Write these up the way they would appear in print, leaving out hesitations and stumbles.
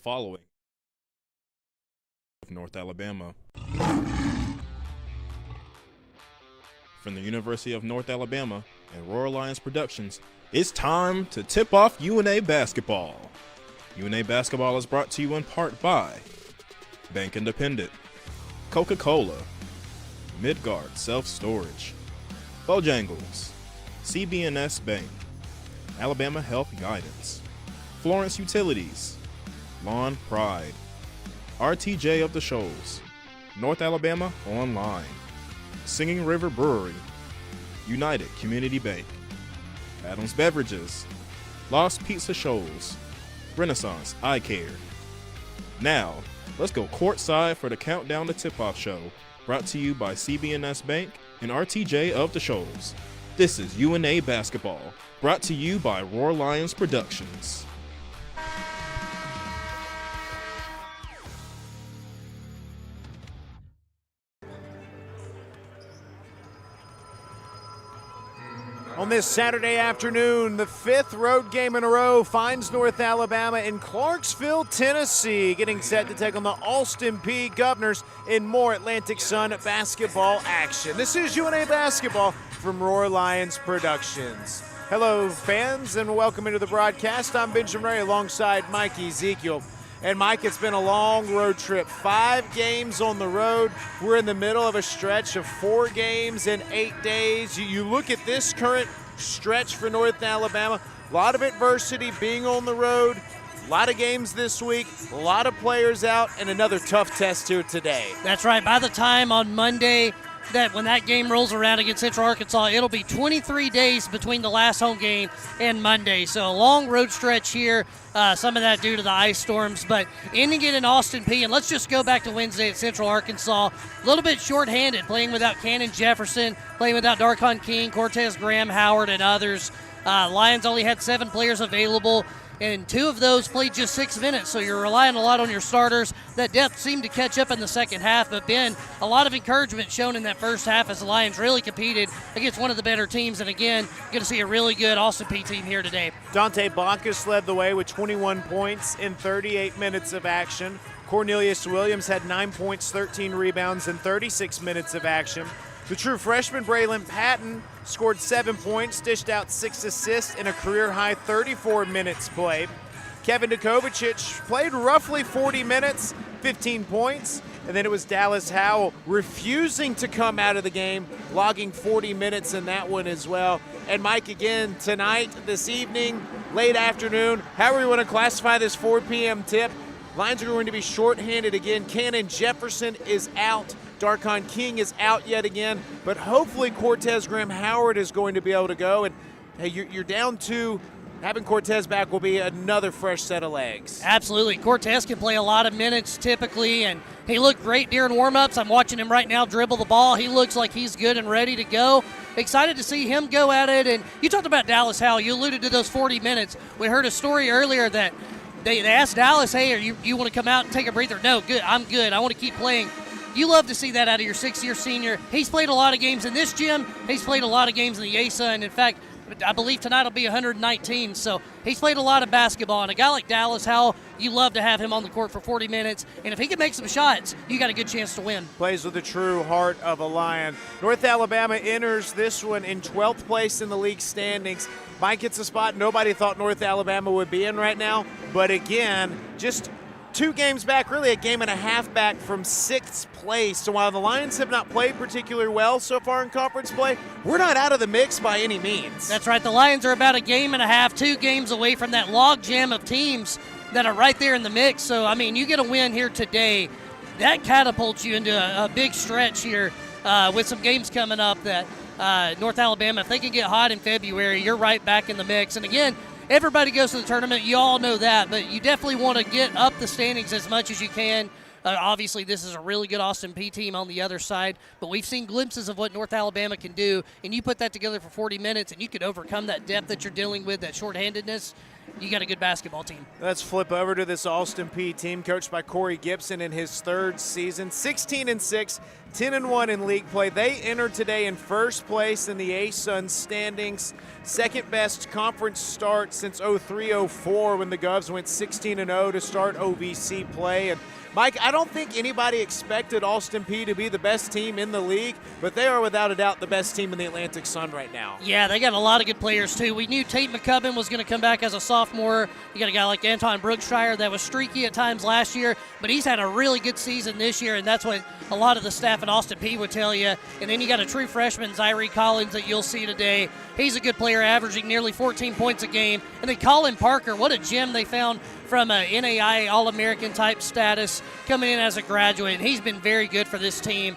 Following of North Alabama. From the University of North Alabama and Royal Lions Productions, it's time to tip off UNA basketball. UNA basketball is brought to you in part by Bank Independent, Coca-Cola, Midgard Self-Storage, Bojangles, CB&S Bank, Alabama Health Guidance, Florence Utilities, Lawn Pride, RTJ of the Shoals, North Alabama Online, Singing River Brewery, United Community Bank, Adams Beverages, Lost Pizza Shoals, Renaissance Eye Care. Now, let's go courtside for the Countdown to Tip-Off show, brought to you by CB&S Bank and RTJ of the Shoals. This is UNA Basketball, brought to you by Roar Lions Productions. On this Saturday afternoon, the fifth road game in a row finds North Alabama in Clarksville, Tennessee, getting set to take on the Austin Peay Governors in more Atlantic Sun basketball action. This is UNA Basketball from Roar Lions Productions. Hello, fans, and welcome into the broadcast. I'm Benjamin Ray alongside Mike Ezekiel. And Mike, it's been a long road trip. 5 games on the road. We're in the middle of a stretch of 4 games in 8 days. You look at this current stretch for North Alabama, a lot of adversity being on the road, a lot of games this week, a lot of players out, and another tough test here today. That's right. By the time on Monday, when that game rolls around against Central Arkansas, it'll be 23 days between the last home game and Monday. So a long road stretch here, some of that due to the ice storms, but ending it in Austin Peay. And let's just go back to Wednesday at Central Arkansas. A little bit shorthanded, playing without Cannon Jefferson, playing without Darkon King, Cortez Graham, Howard, and others. Lions only had 7 players available, and 2 of those played just 6 minutes, so you're relying a lot on your starters. That depth seemed to catch up in the second half, but Ben, a lot of encouragement shown in that first half as the Lions really competed against one of the better teams, and again, going to see a really good Austin Peay team here today. Dante Bacchus led the way with 21 points in 38 minutes of action. Cornelius Williams had 9 points, 13 rebounds, and 36 minutes of action. The true freshman, Braylon Patton, scored 7 points, dished out 6 assists in a career-high 34 minutes played. Kevin Dukovicic played roughly 40 minutes, 15 points, and then it was Dallas Howell refusing to come out of the game, logging 40 minutes in that one as well. And Mike, again, tonight, this evening, late afternoon, however you want to classify this 4 p.m. tip, Lions are going to be shorthanded again. Cannon Jefferson is out. Darkon King is out yet again, but hopefully Cortez Graham Howard is going to be able to go. And hey, you're down 2. Having Cortez back will be another fresh set of legs. Absolutely. Cortez can play a lot of minutes typically, and he looked great during warm-ups. I'm watching him right now dribble the ball. He looks like he's good and ready to go. Excited to see him go at it. And you talked about Dallas Howell. You alluded to those 40 minutes. We heard a story earlier that they asked Dallas, hey, you want to come out and take a breather? No, good. I'm good. I want to keep playing. You love to see that out of your 6-year senior. He's played a lot of games in this gym. He's played a lot of games in the ASA, and in fact, I believe tonight will be 119. So he's played a lot of basketball. And a guy like Dallas Howell, you love to have him on the court for 40 minutes. And if he can make some shots, you got a good chance to win. Plays with the true heart of a Lion. North Alabama enters this one in 12th place in the league standings. Mike hits a spot nobody thought North Alabama would be in right now. But again, just 2 games back, really a game and a half back from 6th place. So while the Lions have not played particularly well so far in conference play, we're not out of the mix by any means. That's right. The Lions are about a game and a half, 2 games away from that log jam of teams that are right there in the mix. So, I mean, you get a win here today, that catapults you into a big stretch here with some games coming up that North Alabama, if they can get hot in February, you're right back in the mix. And again, everybody goes to the tournament. You all know that, but you definitely want to get up the standings as much as you can. Obviously, this is a really good Austin Peay team on the other side, but we've seen glimpses of what North Alabama can do, and you put that together for 40 minutes, and you could overcome that depth that you're dealing with, that shorthandedness. You got a good basketball team. Let's flip over to this Austin Peay team coached by Corey Gibson in his 3rd season. 16-6, 10-1 in league play. They entered today in 1st place in the ASUN standings. 2nd best conference start since 03-04 when the Govs went 16-0 to start OVC play. And Mike, I don't think anybody expected Austin Peay to be the best team in the league, but they are without a doubt the best team in the Atlantic Sun right now. Yeah, they got a lot of good players, too. We knew Tate McCubbin was going to come back as a sophomore. You got a guy like Anton Brookshire that was streaky at times last year, but he's had a really good season this year, and that's what a lot of the staff at Austin Peay would tell you. And then you got a true freshman, Zyree Collins, that you'll see today. He's a good player, averaging nearly 14 points a game. And then Colin Parker, what a gem they found from a NAIA All-American type status coming in as a graduate. And he's been very good for this team.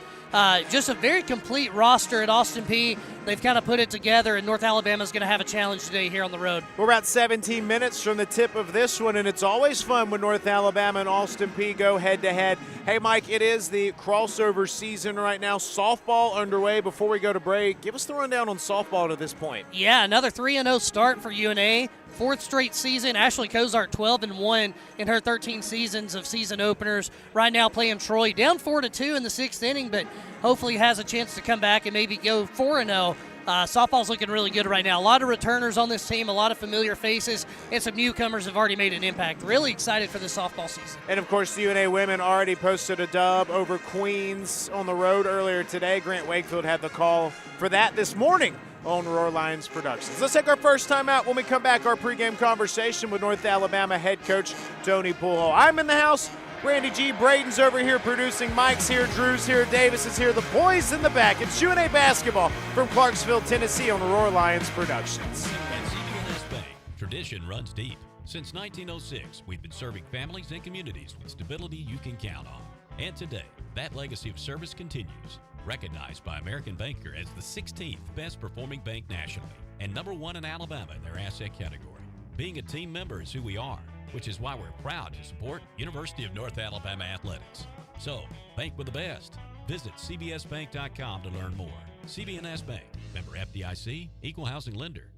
Just a very complete roster at Austin Peay. They've kind of put it together, and North Alabama's going to have a challenge today here on the road. We're about 17 minutes from the tip of this one, and it's always fun when North Alabama and Austin Peay go head-to-head. Hey, Mike, it is the crossover season right now. Softball underway. Before we go to break, give us the rundown on softball to this point. Yeah, another 3-0 start for UNA. Fourth straight season. Ashley Cozart 12-1 in her 13 seasons of season openers. Right now playing Troy. Down 4-2 in the sixth inning, but hopefully has a chance to come back and maybe go 4-0. Softball's looking really good right now. A lot of returners on this team, a lot of familiar faces, and some newcomers have already made an impact. Really excited for the softball season. And, of course, the UNA women already posted a dub over Queens on the road earlier today. Grant Wakefield had the call for that this morning on Roar Lions Productions. Let's take our first time out. When we come back, our pregame conversation with North Alabama head coach Tony Poolhole. I'm in the house. Randy G. Braden's over here producing. Mike's here. Drew's here. Davis is here. The boys in the back. It's UNA basketball from Clarksville, Tennessee on Roar Lions Productions. At CBNS Bank, tradition runs deep. Since 1906, we've been serving families and communities with stability you can count on. And today, that legacy of service continues. Recognized by American Banker as the 16th best performing bank nationally and #1 in Alabama in their asset category. Being a team member is who we are, which is why we're proud to support University of North Alabama athletics. So, bank with the best. Visit cbsbank.com to learn more. CBNS Bank, member FDIC, equal housing lender.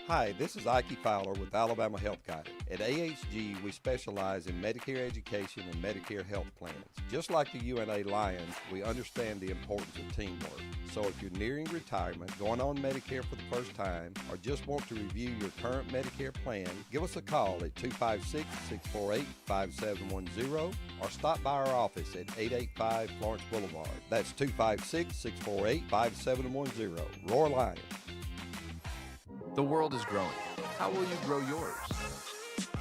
Hi, this is Ike Fowler with Alabama Health Guidance. At AHG, we specialize in Medicare education and Medicare health plans. Just like the UNA Lions, we understand the importance of teamwork. So if you're nearing retirement, going on Medicare for the first time, or just want to review your current Medicare plan, give us a call at 256-648-5710 or stop by our office at 885 Florence Boulevard. That's 256-648-5710. Roar Lions. The world is growing. How will you grow yours?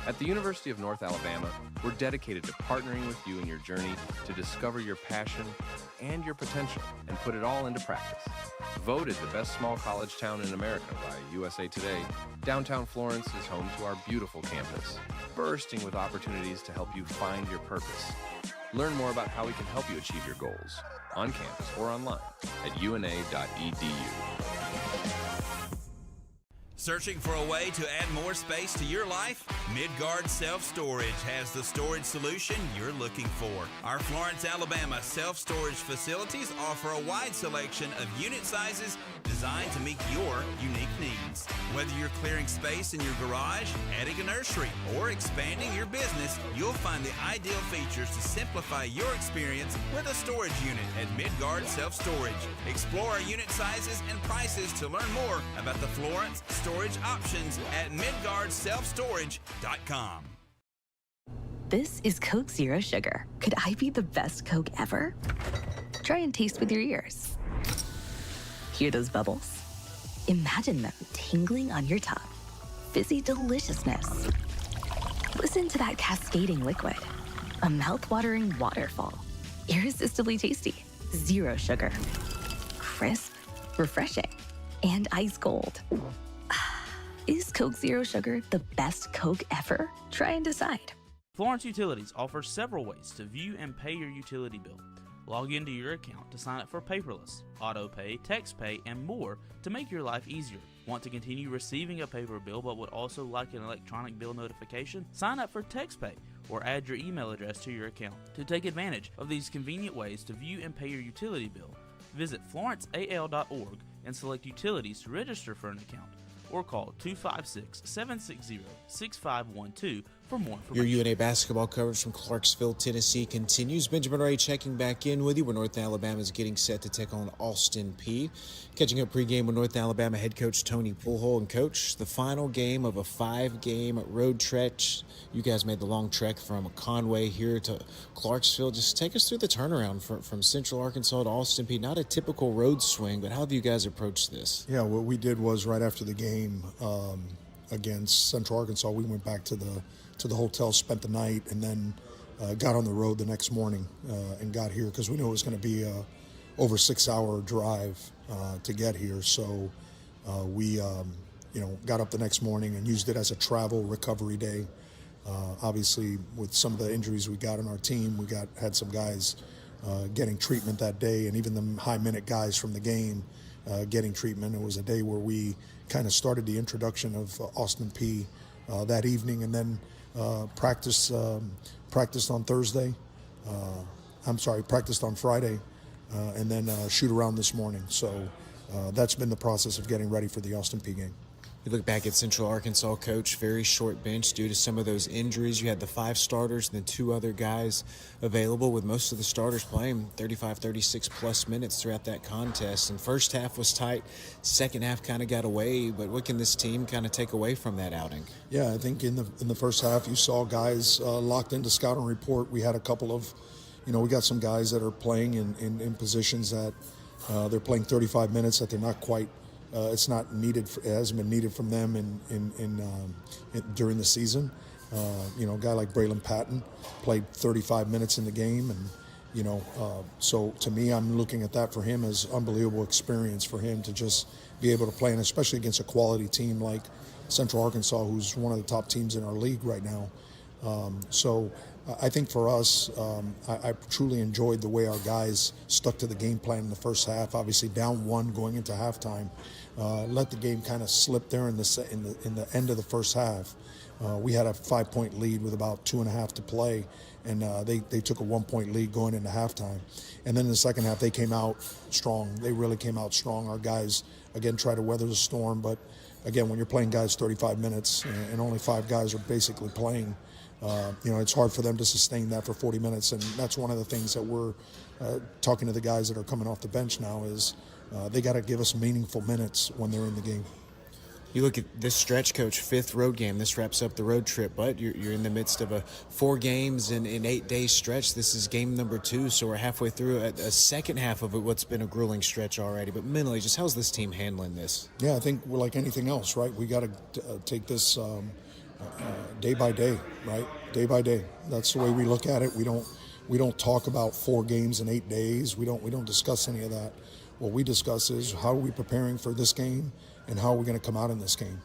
At the University of North Alabama, we're dedicated to partnering with you in your journey to discover your passion and your potential and put it all into practice. Voted the best small college town in America by USA Today, downtown Florence is home to our beautiful campus, bursting with opportunities to help you find your purpose. Learn more about how we can help you achieve your goals on campus or online at una.edu. Searching for a way to add more space to your life? Midgard Self-Storage has the storage solution you're looking for. Our Florence, Alabama self-storage facilities offer a wide selection of unit sizes designed to meet your unique needs. Whether you're clearing space in your garage, adding a nursery, or expanding your business, you'll find the ideal features to simplify your experience with a storage unit at Midgard Self-Storage. Explore our unit sizes and prices to learn more about the Florence storage options at midgardselfstorage.com. This is Coke Zero Sugar. Could I be the best Coke ever? Try and taste with your ears. Hear those bubbles? Imagine them tingling on your tongue. Fizzy deliciousness. Listen to that cascading liquid. A mouth-watering waterfall. Irresistibly tasty. Zero sugar. Crisp, refreshing, and ice cold. Is Coke Zero Sugar the best Coke ever? Try and decide. Florence Utilities offers several ways to view and pay your utility bill. Log into your account to sign up for paperless, auto pay, text pay, and more to make your life easier. Want to continue receiving a paper bill but would also like an electronic bill notification? Sign up for text pay or add your email address to your account. To take advantage of these convenient ways to view and pay your utility bill, visit florenceal.org and select Utilities to register for an account, or call 256-760-6512 for more Your information. UNA basketball coverage from Clarksville, Tennessee continues. Benjamin Ray checking back in with you where North Alabama is getting set to take on Austin Peay. Catching up pregame with North Alabama head coach Tony Poolhole. And coach, the final game of a 5-game road trek. You guys made the long trek from Conway here to Clarksville. Just take us through the turnaround from Central Arkansas to Austin Peay. Not a typical road swing, but how have you guys approached this? Yeah, what we did was right after the game against Central Arkansas, we went back to the hotel, spent the night, and then got on the road the next morning and got here because we knew it was going to be a over 6-hour drive to get here. So we got up the next morning and used it as a travel recovery day. Obviously, with some of the injuries we got on our team, we had some guys getting treatment that day, and even the high-minute guys from the game getting treatment. It was a day where we kind of started the introduction of Austin Peay that evening, and then practiced on Thursday. Practiced on Friday, and then shoot around this morning. So that's been the process of getting ready for the Austin Peay game. You look back at Central Arkansas, coach, very short bench due to some of those injuries. You had the 5 starters and then 2 other guys available, with most of the starters playing 35, 36-plus minutes throughout that contest. And first half was tight. Second half kind of got away. But what can this team kind of take away from that outing? Yeah, I think in the first half you saw guys locked into scouting report. We had a couple of, we got some guys that are playing in positions that they're playing 35 minutes that they're not quite. It's not needed. It hasn't been needed from them during the season. A guy like Braylon Patton played 35 minutes in the game, and so to me, I'm looking at that for him as unbelievable experience for him to just be able to play, and especially against a quality team like Central Arkansas, who's one of the top teams in our league right now. So I think for us, I truly enjoyed the way our guys stuck to the game plan in the first half. Obviously, down 1 going into halftime, let the game kind of slip there in the end of the first half. We had a 5-point lead with about 2.5 to play, and they took a 1-point lead going into halftime. And then in the second half, they came out strong. They really came out strong. Our guys again tried to weather the storm, but again, when you're playing guys 35 minutes and only 5 guys are basically playing. It's hard for them to sustain that for 40 minutes, and that's one of the things that we're talking to the guys that are coming off the bench now is they got to give us meaningful minutes when they're in the game. You look at this stretch, coach, 5th road game. This wraps up the road trip, but you're in the midst of a 4 games in 8-day stretch. This is game number 2, so we're halfway through a second half of what's been a grueling stretch already. But mentally, just how's this team handling this? Yeah, I think we're like anything else, right? We got to take this day by day, right? Day by day. That's the way we look at it. We don't talk about 4 games in 8 days. We don't discuss any of that. What we discuss is how are we preparing for this game and how are we going to come out in this game.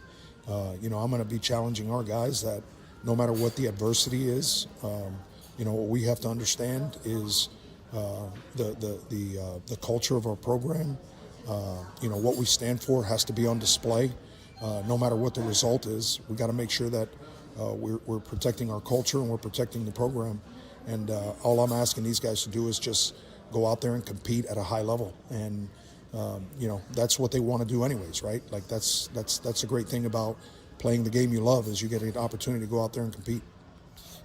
I'm going to be challenging our guys that no matter what the adversity is, what we have to understand is the culture of our program. What we stand for has to be on display. No matter what the result is, we got to make sure that we're protecting our culture and we're protecting the program. And all I'm asking these guys to do is just go out there and compete at a high level. And that's what they want to do anyways, right? Like that's a great thing about playing the game you love is you get an opportunity to go out there and compete.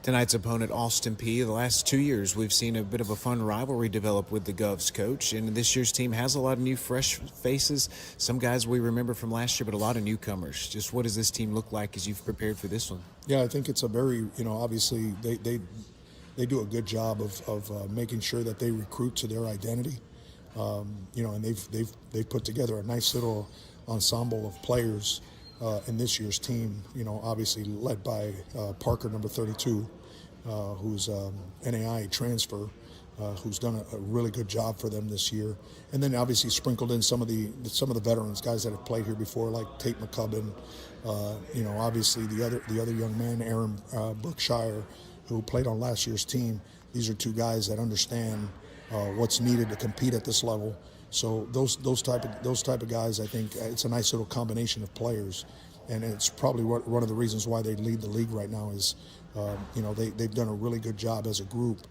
Tonight's opponent, Austin Peay. The last 2 years, we've seen a bit of a fun rivalry develop with the Govs, coach. And this year's team has a lot of new, fresh faces. Some guys we remember from last year, but a lot of newcomers. Just what does this team look like as you've prepared for this one? Yeah, I think it's a very, obviously they do a good job of making sure that they recruit to their identity. And they've put together a nice little ensemble of players in this year's team, obviously led by Parker, number 32, who's NAI transfer, who's done a really good job for them this year. And then obviously sprinkled in some of the veterans, guys that have played here before, like Tate McCubbin, obviously the other young man, Aaron Brookshire, who played on last year's team. These are 2 guys that understand what's needed to compete at this level. So those type of guys, I think it's a nice little combination of players, and it's probably one of the reasons why they lead the league right now is, they've done a really good job as a group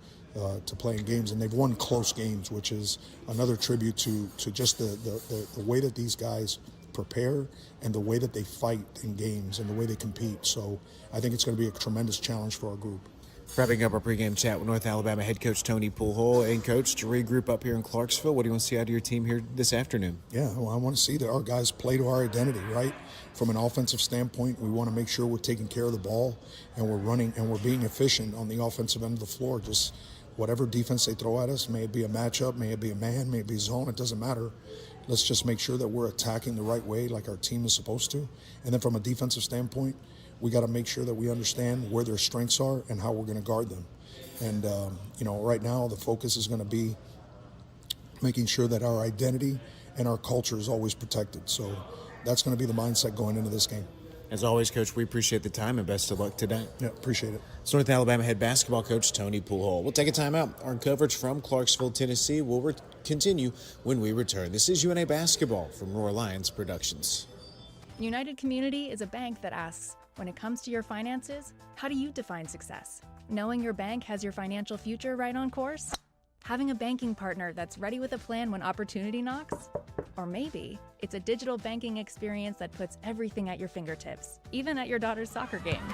to playing games, and they've won close games, which is another tribute to just the way that these guys prepare and the way that they fight in games and the way they compete. So I think it's going to be a tremendous challenge for our group. Wrapping up our pregame chat with North Alabama head coach Tony Poolhole. And, Coach, to regroup up here in Clarksville, what do you want to see out of your team here this afternoon? Yeah, well, I want to see that our guys play to our identity, right? From an offensive standpoint, we want to make sure we're taking care of the ball and we're running and we're being efficient on the offensive end of the floor. Just whatever defense they throw at us, may it be a matchup, may it be a man, may it be a zone, it doesn't matter. Let's just make sure that we're attacking the right way like our team is supposed to. And then from a defensive standpoint, we got to make sure that we understand where their strengths are and how we're going to guard them. And, right now the focus is going to be making sure that our identity and our culture is always protected. So that's going to be the mindset going into this game. As always, Coach, we appreciate the time and best of luck today. Yeah, appreciate it. It's North Alabama head basketball coach Tony Poolhole. We'll take a time out. Our coverage from Clarksville, Tennessee will continue when we return. This is UNA Basketball from Roar Lions Productions. United Community is a bank that asks, when it comes to your finances, how do you define success? Knowing your bank has your financial future right on course? Having a banking partner that's ready with a plan when opportunity knocks? Or maybe it's a digital banking experience that puts everything at your fingertips, even at your daughter's soccer game.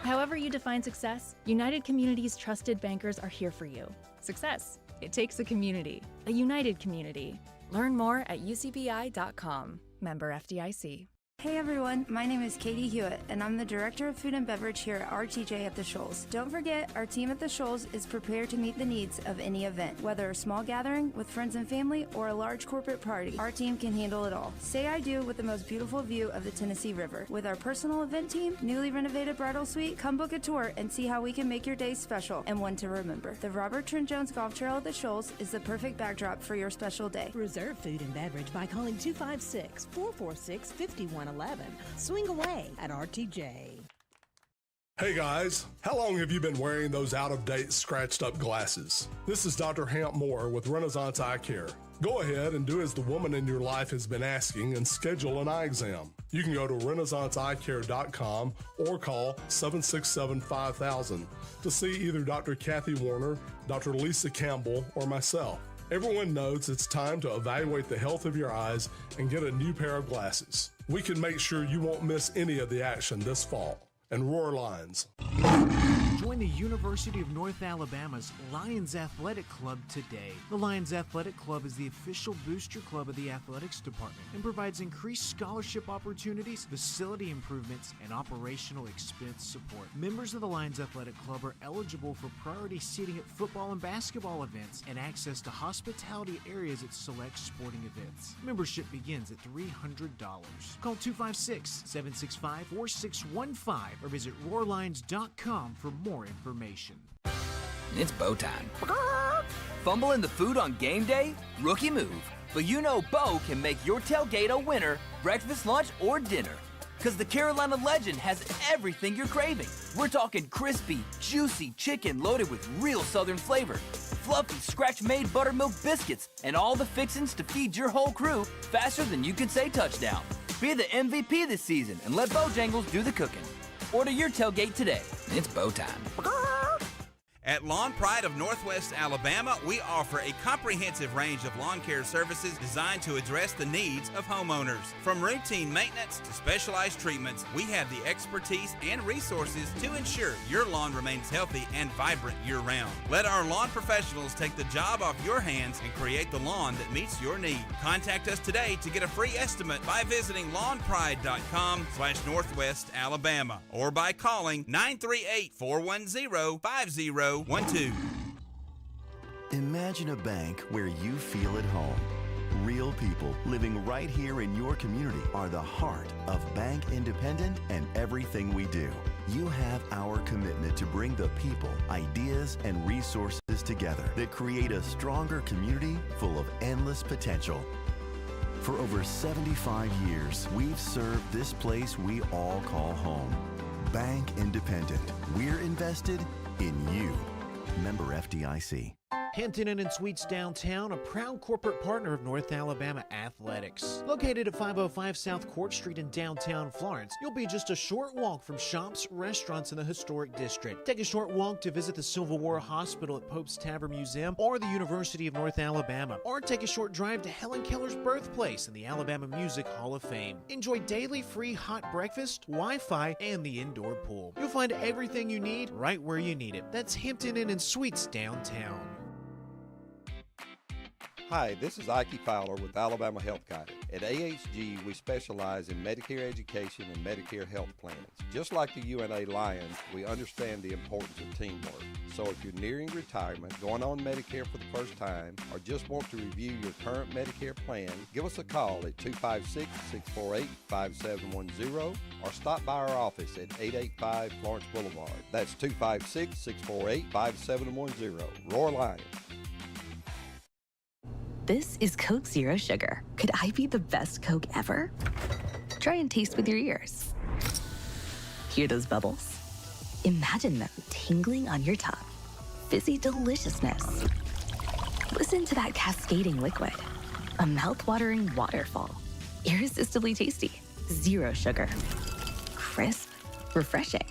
However you define success, United Community's trusted bankers are here for you. Success, it takes a community, a united community. Learn more at ucbi.com. Member FDIC. Hey everyone, my name is Katie Hewitt, and I'm the Director of Food and Beverage here at RTJ at the Shoals. Don't forget, our team at the Shoals is prepared to meet the needs of any event, whether a small gathering with friends and family or a large corporate party. Our team can handle it all. Say I do with the most beautiful view of the Tennessee River. With our personal event team, newly renovated bridal suite, come book a tour and see how we can make your day special and one to remember. The Robert Trent Jones Golf Trail at the Shoals is the perfect backdrop for your special day. Reserve food and beverage by calling 256-446-5111. Swing away at RTJ. Hey guys, how long have you been wearing those out-of-date, scratched-up glasses? This is Dr. Hamp Moore with Renaissance Eye Care. Go ahead and do as the woman in your life has been asking and schedule an eye exam. You can go to renaissanceeyecare.com or call 767-5000 to see either Dr. Kathy Warner, Dr. Lisa Campbell, or myself. Everyone knows it's time to evaluate the health of your eyes and get a new pair of glasses. We can make sure you won't miss any of the action this fall. And Roar Lions. Join the University of North Alabama's Lions Athletic Club today. The Lions Athletic Club is the official booster club of the athletics department and provides increased scholarship opportunities, facility improvements, and operational expense support. Members of the Lions Athletic Club are eligible for priority seating at football and basketball events and access to hospitality areas at select sporting events. Membership begins at $300. Call 256-765-4615 or visit roarlions.com for more information. It's Bo time. Fumbling the food on game day? Rookie move. But you know Bo can make your tailgate a winner, breakfast, lunch, or dinner. Because the Carolina Legend has everything you're craving. We're talking crispy, juicy chicken loaded with real Southern flavor, fluffy scratch-made buttermilk biscuits, and all the fixings to feed your whole crew faster than you can say touchdown. Be the MVP this season and let Bojangles do the cooking. Order your tailgate today. It's Bo time. At Lawn Pride of Northwest Alabama, we offer a comprehensive range of lawn care services designed to address the needs of homeowners. From routine maintenance to specialized treatments, we have the expertise and resources to ensure your lawn remains healthy and vibrant year-round. Let our lawn professionals take the job off your hands and create the lawn that meets your need. Contact us today to get a free estimate by visiting lawnpride.com/Northwest Alabama or by calling 938-410-5012. Imagine a bank where you feel at home. Real people living right here in your community are the heart of Bank Independent and everything we do. You have our commitment to bring the people, ideas, and resources together that create a stronger community full of endless potential. For over 75 years, we've served this place we all call home. Bank Independent. We're invested in you. Member FDIC. Hampton Inn and Suites Downtown, a proud corporate partner of North Alabama Athletics. Located at 505 South Court Street in downtown Florence, you'll be just a short walk from shops, restaurants in the historic district. Take a short walk to visit the Civil War Hospital at Pope's Tavern Museum or the University of North Alabama, or take a short drive to Helen Keller's birthplace in the Alabama Music Hall of Fame. Enjoy daily free hot breakfast, Wi-Fi, and the indoor pool. You'll find everything you need right where you need it. That's Hampton Inn and Suites Downtown. Hi, this is Ike Fowler with Alabama Health Guidance. At AHG, we specialize in Medicare education and Medicare health plans. Just like the UNA Lions, we understand the importance of teamwork. So if you're nearing retirement, going on Medicare for the first time, or just want to review your current Medicare plan, give us a call at 256-648-5710 or stop by our office at 885 Florence Boulevard. That's 256-648-5710. Roar Lions. This is Coke Zero Sugar. Could I be the best Coke ever? Try and taste with your ears. Hear those bubbles? Imagine them tingling on your tongue. Fizzy deliciousness. Listen to that cascading liquid. A mouth-watering waterfall. Irresistibly tasty. Zero sugar. Crisp, refreshing,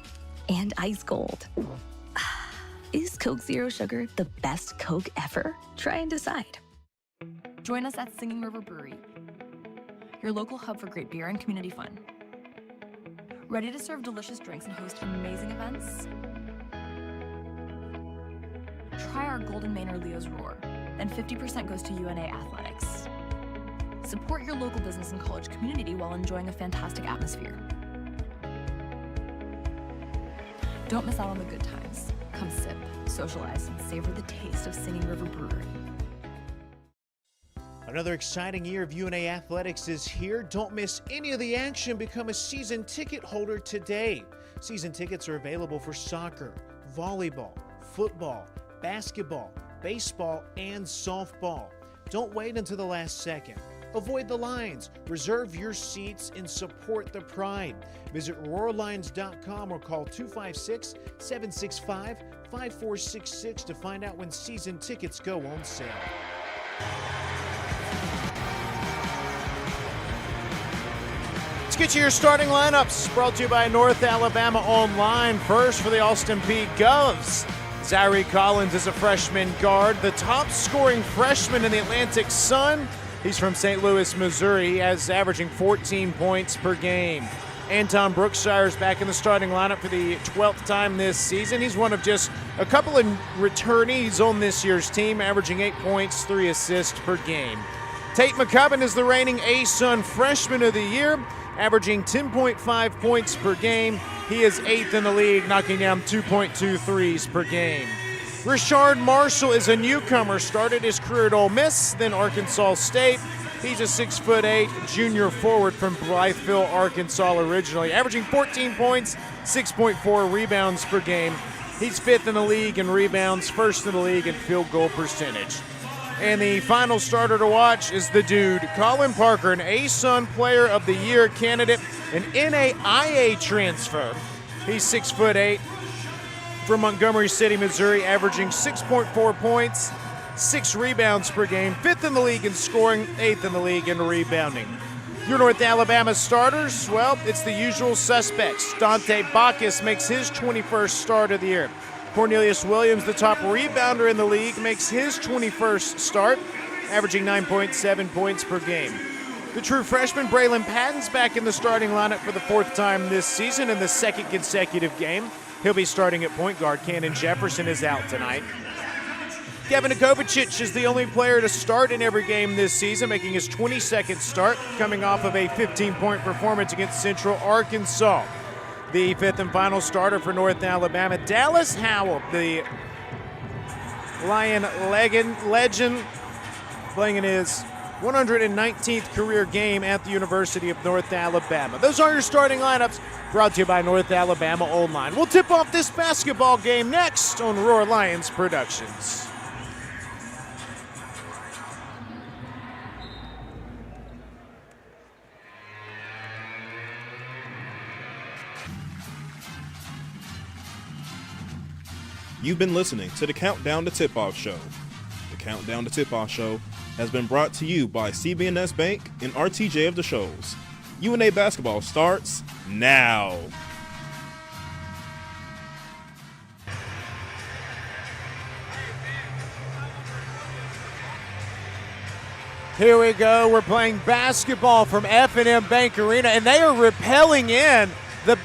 and ice cold. Is Coke Zero Sugar the best Coke ever? Try and decide. Join us at Singing River Brewery, your local hub for great beer and community fun. Ready to serve delicious drinks and host amazing events? Try our Golden Manor Leo's Roar, and 50% goes to UNA Athletics. Support your local business and college community while enjoying a fantastic atmosphere. Don't miss out on the good times. Come sip, socialize, and savor the taste of Singing River Brewery. Another exciting year of UNA Athletics is here. Don't miss any of the action. Become a season ticket holder today. Season tickets are available for soccer, volleyball, football, basketball, baseball, and softball. Don't wait until the last second. Avoid the lines. Reserve your seats and support the pride. Visit roarlions.com or call 256-765-5466 to find out when season tickets go on sale. Let's get you your starting lineups, brought to you by North Alabama Online. First for the Austin Peay Govs, Zaire Collins is a freshman guard, the top scoring freshman in the Atlantic Sun. He's from St. Louis, Missouri. He has averaging 14 points per game. Anton Brookshire is back in the starting lineup for the 12th time this season. He's one of just a couple of returnees on this year's team, averaging 8 points, 3 assists per game. Tate McCubbin is the reigning A-Sun Freshman of the Year, averaging 10.5 points per game. He is 8th in the league, knocking down 2.2 threes per game. Rashard Marshall is a newcomer, started his career at Ole Miss, then Arkansas State. He's a 6'8" junior forward from Blytheville, Arkansas originally, averaging 14 points, 6.4 rebounds per game. He's 5th in the league in rebounds, 1st in the league in field goal percentage. And the final starter to watch is the dude, Colin Parker, an A-Sun Player of the Year candidate, an NAIA transfer. He's 6'8", from Montgomery City, Missouri, averaging 6.4 points, 6 rebounds per game, 5th in the league in scoring, 8th in the league in rebounding. Your North Alabama starters, well, it's the usual suspects. Dante Bacchus makes his 21st start of the year. Cornelius Williams, the top rebounder in the league, makes his 21st start, averaging 9.7 points per game. The true freshman Braylon Patton's back in the starting lineup for the 4th time this season in the 2nd consecutive game. He'll be starting at point guard. Cannon Jefferson is out tonight. Kevin Kovacic is the only player to start in every game this season, making his 22nd start, coming off of a 15-point performance against Central Arkansas. The 5th and final starter for North Alabama, Dallas Howell, the Lion legend, playing in his 119th career game at the University of North Alabama. Those are your starting lineups, brought to you by North Alabama Online. We'll tip off this basketball game next on Roar Lions Productions. You've been listening to the Countdown to Tip-Off Show. Countdown to Tip-Off show has been brought to you by CB&S Bank and RTJ of the Shoals. UNA basketball starts now. Here we go. We're playing basketball from F&M Bank Arena, and they are repelling in the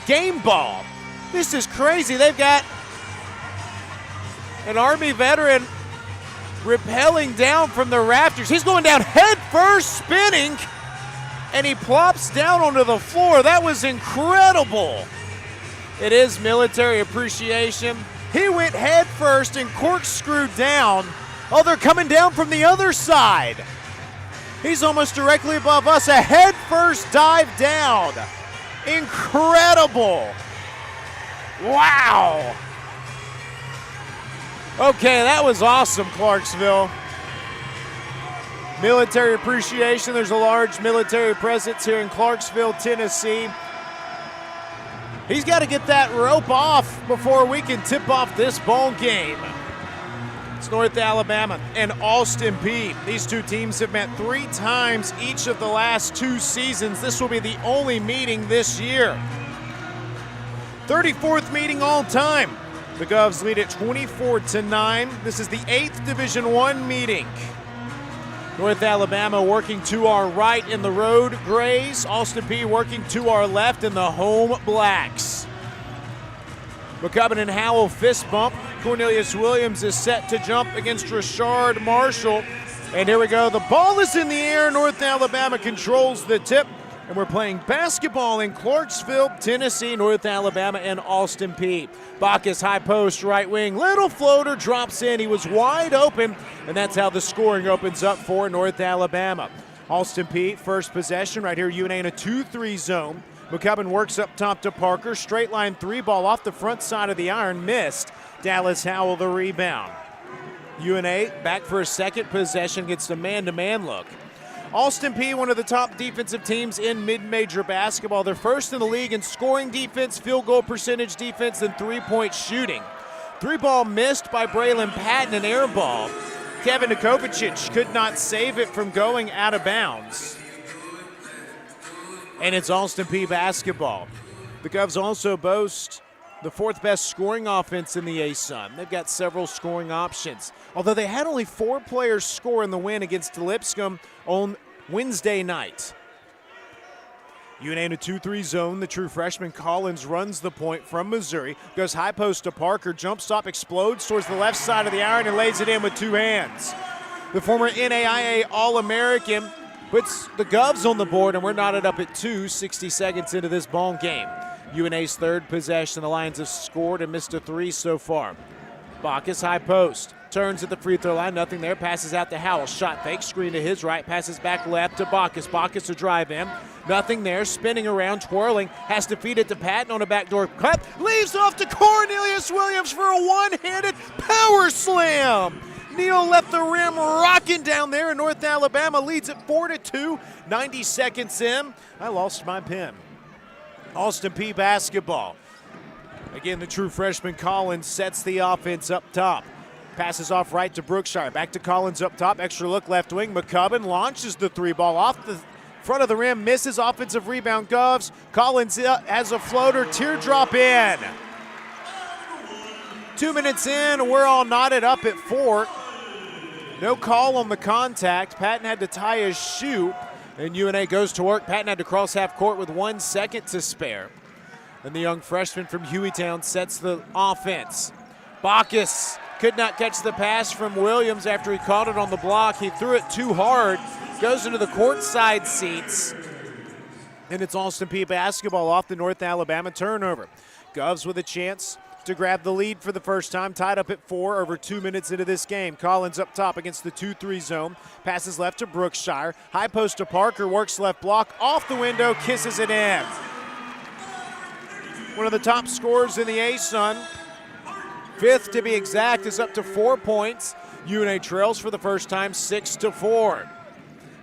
game ball. This is crazy. They've got an Army veteran repelling down from the rafters. He's going down head first, spinning, and he plops down onto the floor. That was incredible. It is military appreciation. He went head first and corkscrewed down. Oh, they're coming down from the other side. He's almost directly above us. A head first dive down. Incredible. Wow. Okay, that was awesome, Clarksville. Military appreciation. There's a large military presence here in Clarksville, Tennessee. He's got to get that rope off before we can tip off this ball game. It's North Alabama and Austin Peay. These two teams have met 3 times each of the last 2 seasons. This will be the only meeting this year. 34th meeting all time. The Govs lead at 24-9. This is the 8th Division I meeting. North Alabama working to our right in the road grays. Austin Peay working to our left in the home blacks. McCubbin and Howell fist bump. Cornelius Williams is set to jump against Rashard Marshall. And here we go. The ball is in the air. North Alabama controls the tip. And we're playing basketball in Clarksville, Tennessee. North Alabama and Austin Peay. Bacchus high post right wing. Little floater drops in. He was wide open. And that's how the scoring opens up for North Alabama. Austin Peay first possession right here. UNA in a 2-3 zone. McCubbin works up top to Parker. Straight line 3 ball off the front side of the iron. Missed. Dallas Howell the rebound. UNA back for a second possession. Gets the man-to-man look. Austin Peay, one of the top defensive teams in mid-major basketball. They're first in the league in scoring defense, field goal percentage defense, and three-point shooting. 3-ball missed by Braylon Patton, an air ball. Kevin Nikovicic could not save it from going out of bounds. And it's Austin Peay basketball. The Govs also boast the 4th best scoring offense in the ASUN. They've got several scoring options. Although they had only 4 players score in the win against Lipscomb on Wednesday night. UNA in a 2-3 zone. The true freshman Collins runs the point from Missouri. Goes high post to Parker. Jump stop explodes towards the left side of the iron and lays it in with 2 hands. The former NAIA All-American puts the Govs on the board, and we're knotted up at 2, 60 seconds into this ball game. UNA's 3rd possession. The Lions have scored and missed a 3 so far. Bacchus high post. Turns at the free throw line. Nothing there. Passes out to Howell. Shot fake. Screen to his right. Passes back left to Bacchus. Bacchus to drive in. Nothing there. Spinning around. Twirling. Has to feed it to Patton on a backdoor cut. Leaves off to Cornelius Williams for a one-handed power slam. Neal left the rim rocking down there, and North Alabama leads it 4-2. 90 seconds in. I lost my pen. Austin Peay basketball. Again, the true freshman Collins sets the offense up top. Passes off right to Brookshire. Back to Collins up top. Extra look left wing. McCubbin launches the 3-ball off the front of the rim. Misses. Offensive rebound. Govs. Collins has a floater. Teardrop in. 2 minutes in. We're all knotted up at 4. No call on the contact. Patton had to tie his shoe. And UNA goes to work. Patton had to cross half court with 1 second to spare. And the young freshman from Hueytown sets the offense. Bacchus could not catch the pass from Williams after he caught it on the block. He threw it too hard. Goes into the courtside seats. And it's Austin Peay basketball off the North Alabama turnover. Govs with a chance to grab the lead for the first time. Tied up at 4 over 2 minutes into this game. Collins up top against the 2-3 zone. Passes left to Brookshire. High post to Parker. Works left block. Off the window. Kisses it in. One of the top scorers in the ASUN. 5th to be exact, is up to 4 points. UNA trails for the first time 6-4.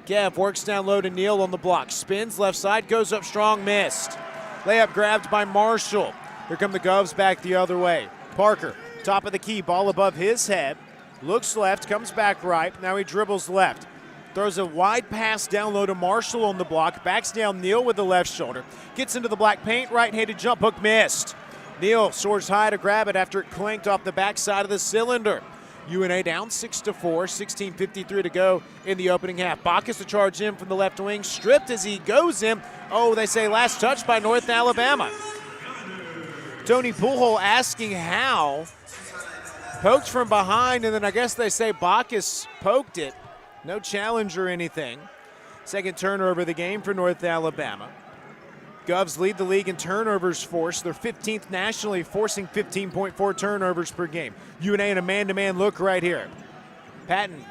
Kev works down low to Neal on the block. Spins left side. Goes up strong. Missed. Layup grabbed by Marshall. Here come the Govs back the other way. Parker, top of the key, ball above his head. Looks left, comes back right. Now he dribbles left. Throws a wide pass down low to Marshall on the block. Backs down Neal with the left shoulder. Gets into the black paint. Right-handed jump hook missed. Neal soars high to grab it after it clanked off the backside of the cylinder. UNA down 6-4, 16:53 to go in the opening half. Bacchus to charge in from the left wing, stripped as he goes in. Oh, they say last touch by North Alabama. Tony Poolhole asking how. Poked from behind, and then I guess they say Bacchus poked it. No challenge or anything. Second turnover of the game for North Alabama. Govs lead the league in turnovers forced. They're 15th nationally, forcing 15.4 turnovers per game. UNA in a man-to-man look right here. Patton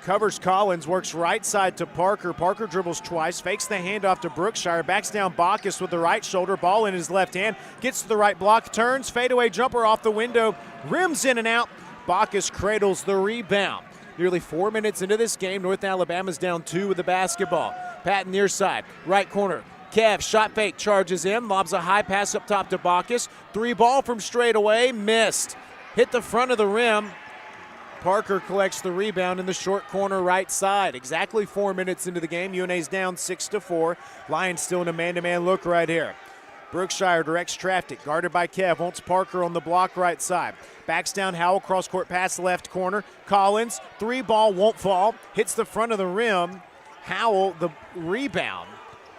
covers Collins, works right side to Parker. Parker dribbles twice, fakes the handoff to Brookshire, backs down Bacchus with the right shoulder, ball in his left hand, gets to the right block, turns, fadeaway jumper off the window, rims in and out. Bacchus cradles the rebound. Nearly 4 minutes into this game, North Alabama's down 2 with the basketball. Patton near side, right corner. Kev, shot fake, charges in, lobs a high pass up top to Bacchus. 3 ball from straight away, missed. Hit the front of the rim. Parker collects the rebound in the short corner right side. Exactly 4 minutes into the game, UNA's down 6-4. Lions still in a man-to-man look right here. Brookshire directs traffic, guarded by Kev, wants Parker on the block right side. Backs down Howell, cross-court pass left corner. Collins, 3 ball, won't fall. Hits the front of the rim. Howell, the rebound.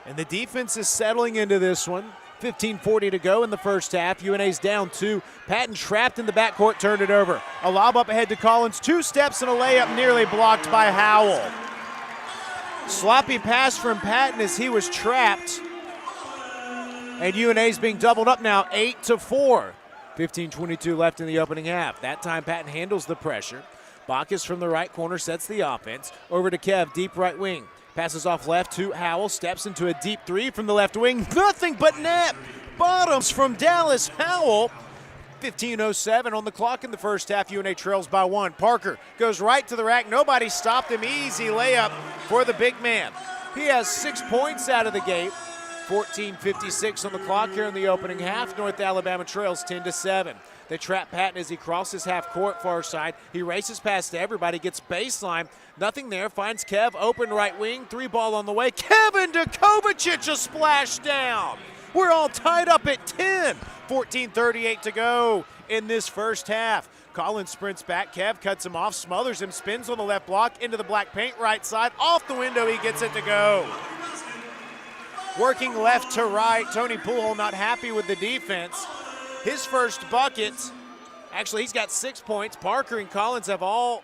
And the defense is settling into this one. 15:40 to go in the first half. UNA's down 2. Patton trapped in the backcourt, turned it over. A lob up ahead to Collins. 2 steps and a layup nearly blocked by Howell. Sloppy pass from Patton as he was trapped. And UNA's being doubled up now, 8-4. 15:22 left in the opening half. That time Patton handles the pressure. Bacchus from the right corner sets the offense. Over to Kev, deep right wing. Passes off left to Howell, steps into a deep 3 from the left wing. Nothing but net. Bottoms from Dallas Howell. 15:07 on the clock in the first half. UNA trails by 1. Parker goes right to the rack. Nobody stopped him. Easy layup for the big man. He has 6 points out of the gate. 14:56 on the clock here in the opening half. North Alabama trails 10-7. They trap Patton as he crosses half court far side. He races past everybody, gets baseline. Nothing there, finds Kev, open right wing, 3 ball on the way. Kevin Kovacic, a splash down. We're all tied up at 10. 14:38 to go in this first half. Collins sprints back, Kev cuts him off, smothers him, spins on the left block, into the black paint right side. Off the window, he gets it to go. Working left to right, Tony Poolhole not happy with the defense. His first bucket, actually he's got 6 points. Parker and Collins have all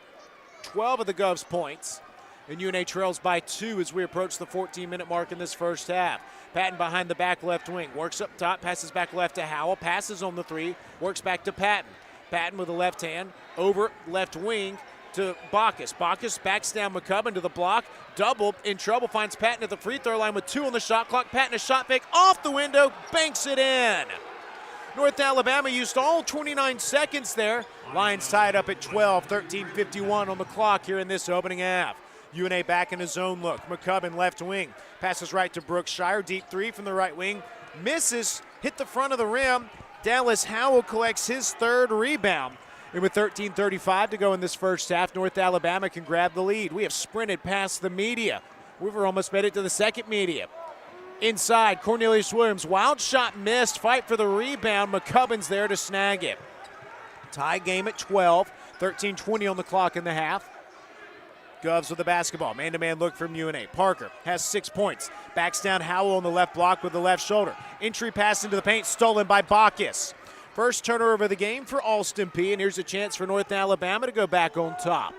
12 of the Govs points. And UNA trails by 2 as we approach the 14-minute mark in this first half. Patton behind the back left wing, works up top, passes back left to Howell, passes on the 3, works back to Patton. Patton with the left hand, over left wing to Bacchus. Bacchus backs down McCubbin to the block, double, in trouble, finds Patton at the free throw line with 2 on the shot clock. Patton a shot fake off the window, banks it in. North Alabama used all 29 seconds there. Lions tied up at 12, 13:51 on the clock here in this opening half. UNA back in a zone look. McCubbin left wing. Passes right to Brookshire. Deep 3 from the right wing. Misses. Hit the front of the rim. Dallas Howell collects his 3rd rebound. And with 13:35 to go in this first half, North Alabama can grab the lead. We have sprinted past the media. We've almost made it to the second media. Inside, Cornelius Williams. Wild shot missed. Fight for the rebound. McCubbin's there to snag it. Tie game at 12. 13:20 on the clock in the half. Govs with the basketball. Man-to-man look from UNA. Parker has 6 points. Backs down Howell on the left block with the left shoulder. Entry pass into the paint stolen by Bacchus. First turnover of the game for Alston P. And here's a chance for North Alabama to go back on top.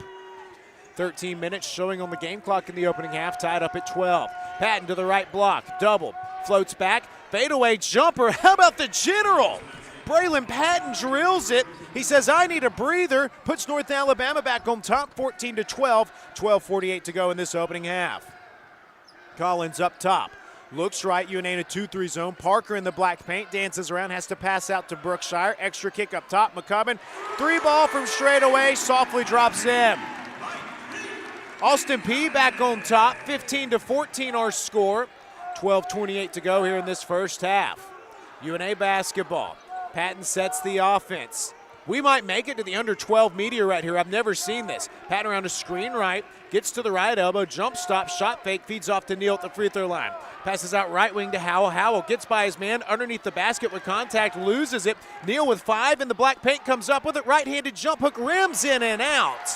13 minutes showing on the game clock in the opening half. Tied up at 12. Patton to the right block. Double. Floats back. Fadeaway jumper. How about the general? Braylon Patton drills it. He says, I need a breather. Puts North Alabama back on top, 14-12. 12:48 to go in this opening half. Collins up top. Looks right, UNA in a 2-3 zone. Parker in the black paint, dances around, has to pass out to Brookshire. Extra kick up top, McCubbin. 3 ball from straight away, softly drops in. Alston P back on top, 15-14 our score. 12:28 to go here in this first half. UNA basketball. Patton sets the offense. We might make it to the under 12 media right here. I've never seen this. Patting around a screen right, gets to the right elbow, jump stop, shot fake, feeds off to Neal at the free throw line. Passes out right wing to Howell. Howell gets by his man underneath the basket with contact, loses it. Neal with 5, and the black paint comes up with it. Right-handed jump hook, rims in and out.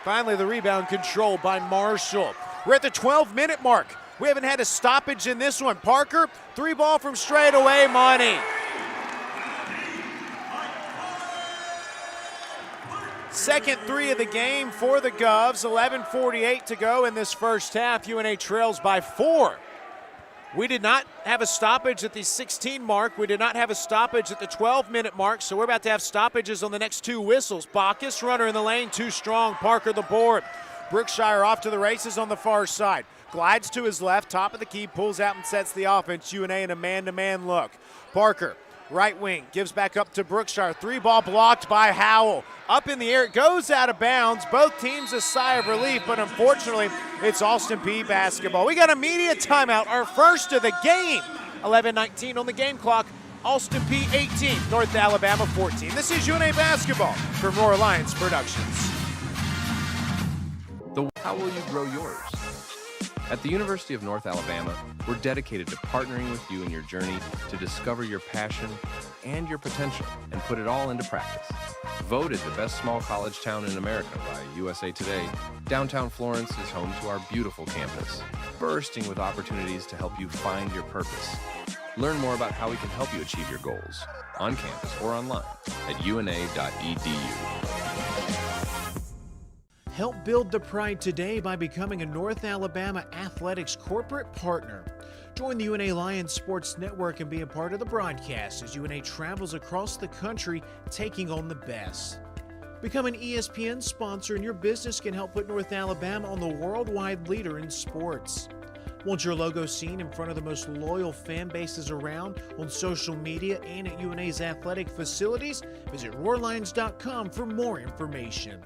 Finally, the rebound controlled by Marshall. We're at the 12-minute mark. We haven't had a stoppage in this one. Parker, 3 ball from straight away, money. Second 3 of the game for the Govs. 11:48 to go in this first half. UNA trails by 4. We did not have a stoppage at the 16 mark. We did not have a stoppage at the 12-minute mark, so we're about to have stoppages on the next 2 whistles. Bacchus, runner in the lane, too strong. Parker the board. Brookshire off to the races on the far side. Glides to his left, top of the key, pulls out and sets the offense. UNA in a man-to-man look. Parker, right wing, gives back up to Brookshire. 3 ball blocked by Howell. Up in the air, it goes out of bounds. Both teams a sigh of relief, but unfortunately, it's Austin Peay basketball. We got a media timeout, our first of the game. 11:19 on the game clock. Austin Peay 18, North Alabama 14. This is UNA basketball from Roar Alliance Productions. How will you grow yours? At the University of North Alabama, we're dedicated to partnering with you in your journey to discover your passion and your potential and put it all into practice. Voted the best small college town in America by USA Today, downtown Florence is home to our beautiful campus, bursting with opportunities to help you find your purpose. Learn more about how we can help you achieve your goals on campus or online at una.edu. Help build the pride today by becoming a North Alabama Athletics corporate partner. Join the UNA Lions Sports Network and be a part of the broadcast as UNA travels across the country taking on the best. Become an ESPN sponsor and your business can help put North Alabama on the worldwide leader in sports. Want your logo seen in front of the most loyal fan bases around on social media and at UNA's athletic facilities? Visit roarlions.com for more information.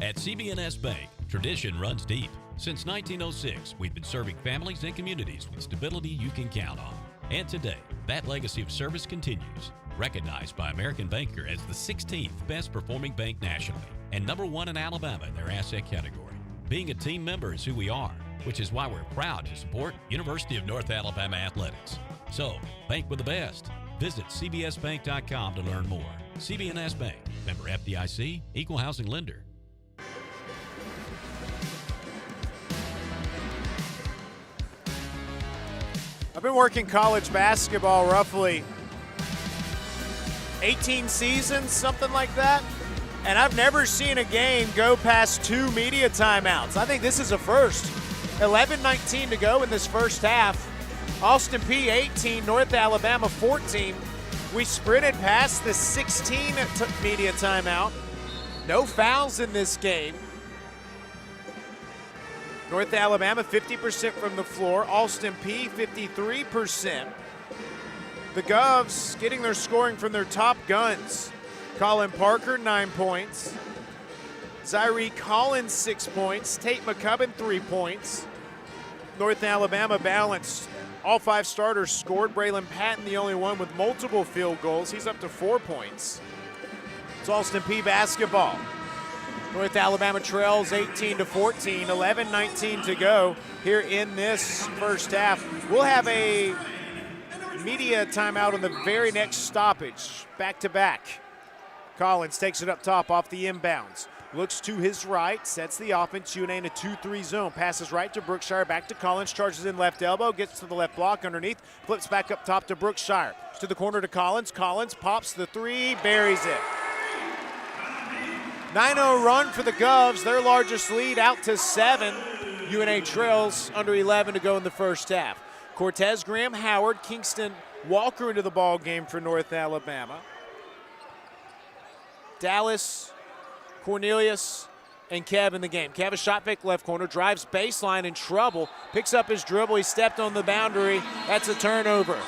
At CB&S Bank, tradition runs deep. Since 1906, we've been serving families and communities with stability you can count on. And today, that legacy of service continues. Recognized by American Banker as the 16th best performing bank nationally and #1 in Alabama in their asset category. Being a team member is who we are, which is why we're proud to support University of North Alabama Athletics. So, bank with the best. Visit cbsbank.com to learn more. CB&S Bank, member FDIC, equal housing lender. I've been working college basketball roughly 18 seasons, something like that, and I've never seen a game go past 2 media timeouts. I think this is a first. 11:19 to go in this first half. Austin Peay 18, North Alabama 14. We sprinted past the 16 media timeout. No fouls in this game. North Alabama 50% from the floor. Austin Peay 53%. The Govs getting their scoring from their top guns. Colin Parker 9 points. Zyree Collins 6 points. Tate McCubbin 3 points. North Alabama balanced. All 5 starters scored. Braylon Patton the only one with multiple field goals. He's up to 4 points. It's Austin Peay basketball. North Alabama trails 18-14, 11:19 to go here in this first half. We'll have a media timeout on the very next stoppage, back-to-back. Collins takes it up top off the inbounds. Looks to his right, sets the offense. UNA in a 2-3 zone. Passes right to Brookshire, back to Collins, charges in left elbow, gets to the left block underneath, flips back up top to Brookshire. To the corner to Collins. Collins pops the 3, buries it. 9-0 run for the Govs, their largest lead out to 7. UNA trails under 11 to go in the first half. Cortez, Graham, Howard, Kingston, Walker into the ball game for North Alabama. Dallas, Cornelius, and Kev in the game. Kev a shot fake left corner, drives baseline in trouble, picks up his dribble, he stepped on the boundary. That's a turnover.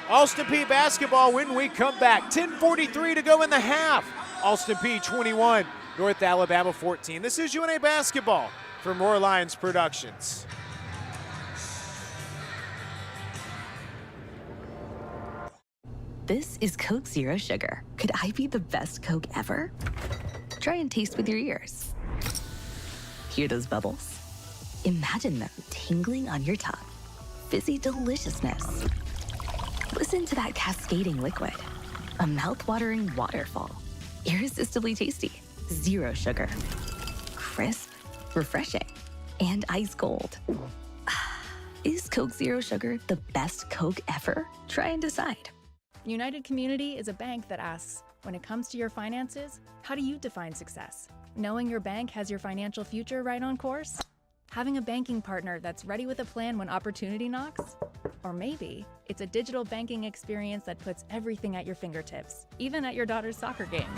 Austin Peay basketball when we come back. 10:43 to go in the half. Austin Peay 21, North Alabama 14. This is UNA basketball from Roar Lions Productions. This is Coke Zero Sugar. Could I be the best Coke ever? Try and taste with your ears. Hear those bubbles? Imagine them tingling on your tongue. Fizzy deliciousness. Listen to that cascading liquid. A mouth-watering waterfall. Irresistibly tasty. Zero sugar. Crisp, refreshing, and ice cold. Is Coke Zero Sugar the best Coke ever? Try and decide. United Community is a bank that asks, when it comes to your finances, how do you define success? Knowing your bank has your financial future right on course? Having a banking partner that's ready with a plan when opportunity knocks? Or maybe it's a digital banking experience that puts everything at your fingertips, even at your daughter's soccer game.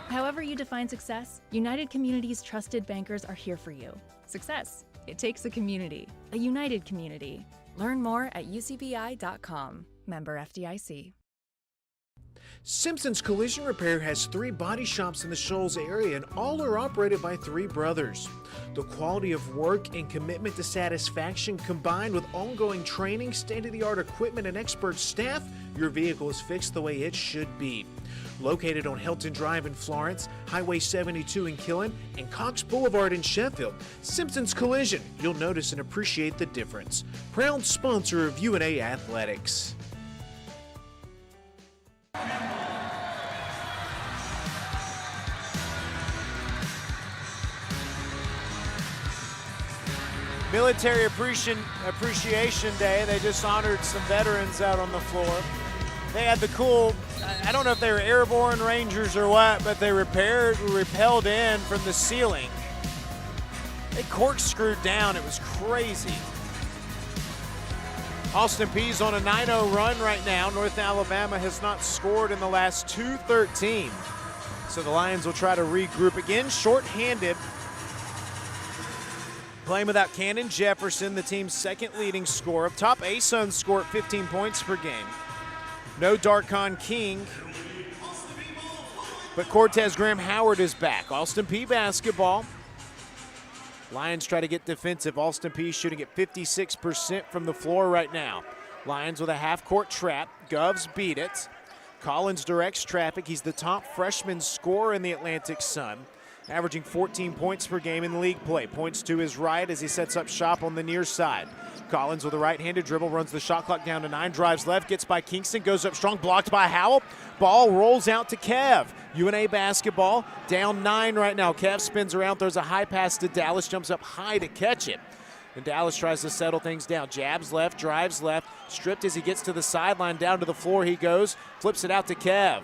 However you define success, United Community's trusted bankers are here for you. Success. It takes a community, a united community. Learn more at ucbi.com. Member FDIC. Simpson's Collision Repair has 3 body shops in the Shoals area, and all are operated by 3 brothers. The quality of work and commitment to satisfaction, combined with ongoing training, state-of-the-art equipment, and expert staff, your vehicle is fixed the way it should be. Located on Helton Drive in Florence, Highway 72 in Killen, and Cox Boulevard in Sheffield, Simpson's Collision, you'll notice and appreciate the difference. Proud sponsor of UNA Athletics. Military Appreciation Day. They just honored some veterans out on the floor. They had the cool, I don't know if they were airborne rangers or what, but they repelled in from the ceiling. They corkscrewed down. It was crazy. Austin Peay's on a 9-0 run right now. North Alabama has not scored in the last 2-13. So the Lions will try to regroup again. Short-handed. Playing without Cannon Jefferson, the team's second leading scorer. Up top, A-Sun scored 15 points per game. No Darkon King, but Cortez Graham-Howard is back. Austin Peay basketball. Lions try to get defensive. Austin Peay shooting at 56% from the floor right now. Lions with a half-court trap. Govs beat it. Collins directs traffic. He's the top freshman scorer in the Atlantic Sun, averaging 14 points per game in league play. Points to his right as he sets up shop on the near side. Collins with a right-handed dribble, runs the shot clock down to 9, drives left, gets by Kingston, goes up strong, blocked by Howell. Ball rolls out to Kev. UNA basketball, down 9 right now. Kev spins around, throws a high pass to Dallas, jumps up high to catch it. And Dallas tries to settle things down. Jabs left, drives left, stripped as he gets to the sideline, down to the floor he goes, flips it out to Kev.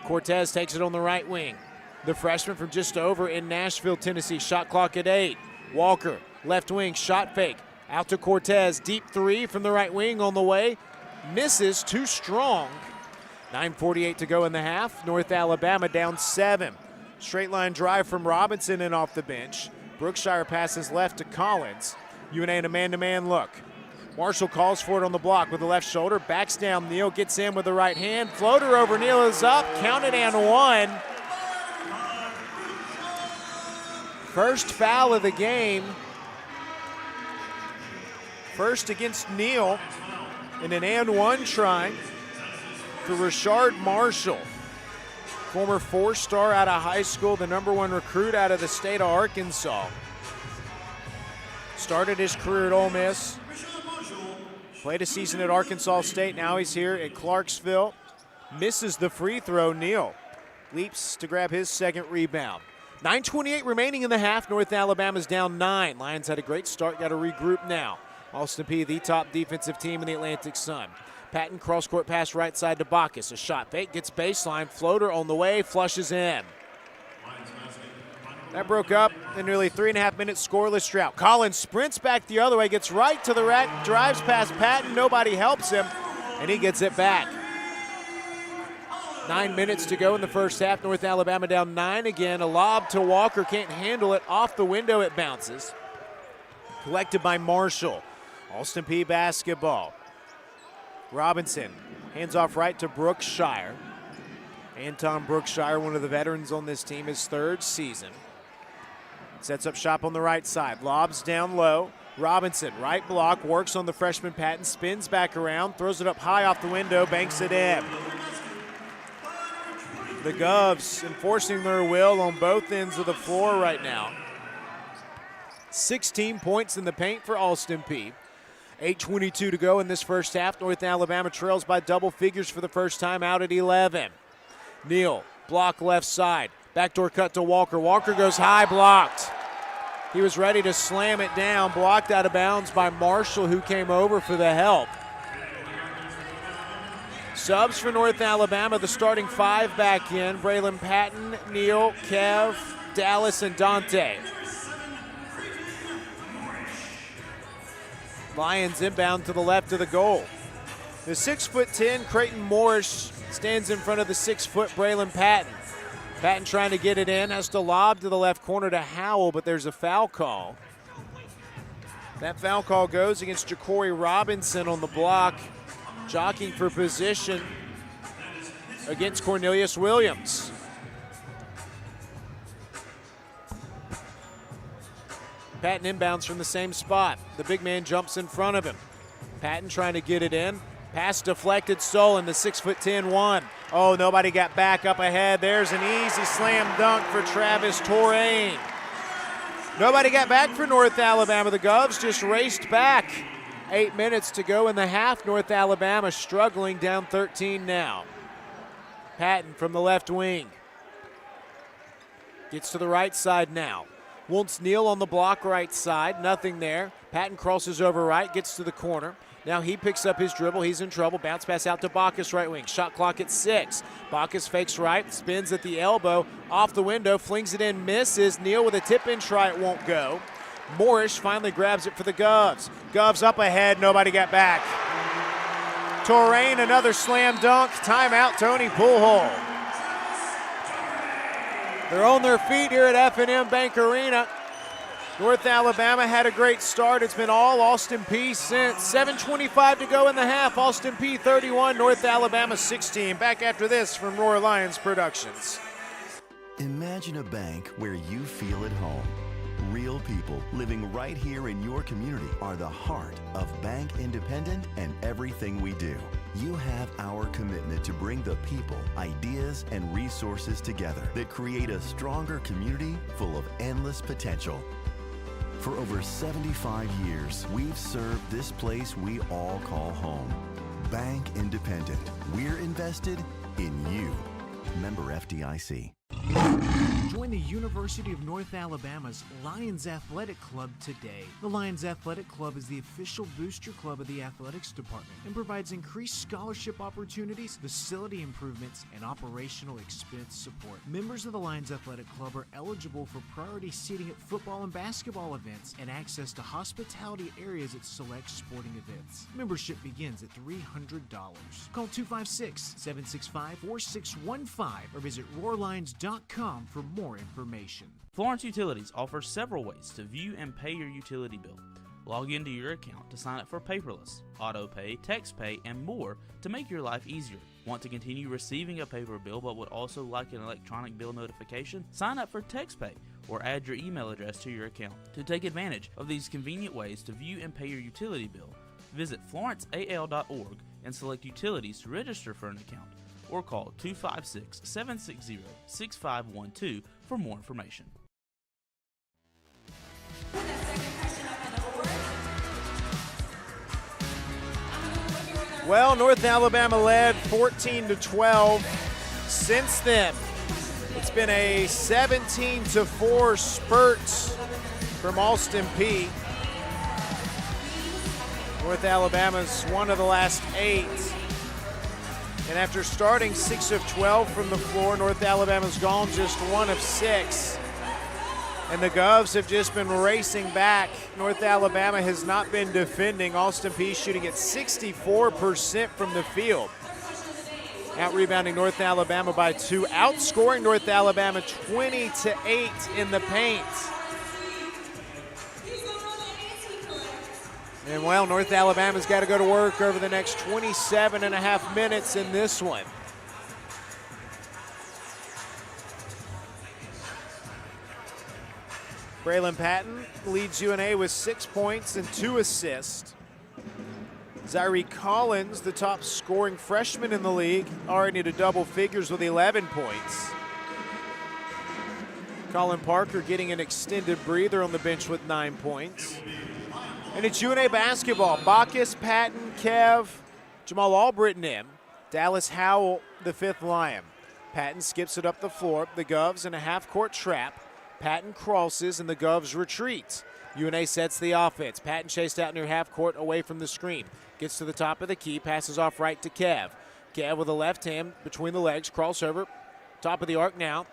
Cortez takes it on the right wing. The freshman from just over in Nashville, Tennessee. Shot clock at 8. Walker, left wing, shot fake. Out to Cortez. Deep 3 from the right wing on the way. Misses, too strong. 9:48 to go in the half. North Alabama down 7. Straight line drive from Robinson and off the bench. Brookshire passes left to Collins. UNA in a man-to-man look. Marshall calls for it on the block with the left shoulder, backs down Neal, gets in with the right hand. Floater over Neal is up, counted and 1. First foul of the game. First against Neal in an and 1 try for Rashard Marshall. Former 4-star out of high school, the #1 recruit out of the state of Arkansas. Started his career at Ole Miss. Played a season at Arkansas State. Now he's here at Clarksville. Misses the free throw. Neal leaps to grab his second rebound. 9:28 remaining in the half. North Alabama's down 9. Lions had a great start. Got to regroup now. Austin Peay, the top defensive team in the Atlantic Sun. Patton cross-court pass right side to Bacchus. A shot fake, gets baseline. Floater on the way, flushes in. That broke up in nearly 3.5 minutes scoreless drought. Collins sprints back the other way, gets right to the rack, drives past Patton. Nobody helps him, and he gets it back. 9 minutes to go in the first half. North Alabama down 9 again. A lob to Walker, can't handle it. Off the window it bounces. Collected by Marshall. Austin Peay basketball. Robinson hands off right to Brookshire. Anton Brookshire, one of the veterans on this team, his 3rd season. Sets up shop on the right side. Lobs down low. Robinson, right block, works on the freshman Patton, spins back around, throws it up high off the window, banks it in. The Govs enforcing their will on both ends of the floor right now. 16 points in the paint for Austin Peay. 8:22 to go in this first half. North Alabama trails by double figures for the first time out at 11. Neal, block left side. Backdoor cut to Walker. Walker goes high, blocked. He was ready to slam it down, blocked out of bounds by Marshall, who came over for the help. Subs for North Alabama, the starting five back in. Braylon Patton, Neal, Kev, Dallas, and Dante. Lions inbound to the left of the goal. The 6'10" Creighton Morris stands in front of the 6' Braylon Patton. Patton trying to get it in, has to lob to the left corner to Howell, but there's a foul call. That foul call goes against Ja'Cory Robinson on the block, jockeying for position against Cornelius Williams. Patton inbounds from the same spot. The big man jumps in front of him. Patton trying to get it in. Pass deflected, Solon, the 6'10" one. Oh, nobody got back up ahead. There's an easy slam dunk for Travis Torrain. Nobody got back for North Alabama. The Govs just raced back. 8 minutes to go in the half. North Alabama struggling, down 13 now. Patton from the left wing. Gets to the right side now. Wants Neal on the block right side. Nothing there. Patton crosses over right, gets to the corner. Now he picks up his dribble. He's in trouble. Bounce pass out to Bacchus, right wing. Shot clock at 6. Bacchus fakes right, spins at the elbow. Off the window, flings it in, misses. Neal with a tip-in try, it won't go. Morris finally grabs it for the Govs. Govs up ahead, nobody got back. Torrain, another slam dunk. Timeout, Tony Poolhole. They're on their feet here at F&M Bank Arena. North Alabama had a great start. It's been all Austin Peay since. 7:25 to go in the half. Austin Peay 31, North Alabama 16. Back after this from Roar Lions Productions. Imagine a bank where you feel at home. Real people living right here in your community are the heart of Bank Independent and everything we do. You have our commitment to bring the people, ideas, and resources together that create a stronger community full of endless potential. For over 75 years, we've served this place we all call home. Bank Independent. We're invested in you. Member FDIC. Join the University of North Alabama's Lions Athletic Club today. The Lions Athletic Club is the official booster club of the athletics department and provides increased scholarship opportunities, facility improvements, and operational expense support. Members of the Lions Athletic Club are eligible for priority seating at football and basketball events and access to hospitality areas at select sporting events. Membership begins at $300. Call 256-765-4615 or visit roarlions.com for more information. Florence Utilities offers several ways to view and pay your utility bill. Log into your account to sign up for paperless, auto pay, text pay, and more to make your life easier. Want to continue receiving a paper bill but would also like an electronic bill notification? Sign up for text pay or add your email address to your account. To take advantage of these convenient ways to view and pay your utility bill, visit florenceal.org and select Utilities to register for an account, or call 256-760-6512 for more information. Well, North Alabama led 14-12. Since then, it's been a 17-4 spurt from Austin Peay. North Alabama's one of the last 8. And after starting 6 of 12 from the floor, North Alabama's gone just 1 of 6. And the Govs have just been racing back. North Alabama has not been defending. Austin Peay shooting at 64% from the field. Out-rebounding North Alabama by 2. Outscoring North Alabama 20-8 in the paint. And, well, North Alabama's got to go to work over the next 27 and a half minutes in this one. Braylon Patton leads UNA with 6 points and 2 assists. Zyree Collins, the top scoring freshman in the league, already into double figures with 11 points. Colin Parker getting an extended breather on the bench with 9 points. And it's UNA basketball. Bacchus, Patton, Kev, Jamal Albritton in. Dallas Howell, the fifth Lion. Patton skips it up the floor. The Govs in a half-court trap. Patton crosses and the Govs retreat. UNA sets the offense. Patton chased out near half court away from the screen. Gets to the top of the key, passes off right to Kev. Kev with a left hand between the legs, crossover, top of the arc now.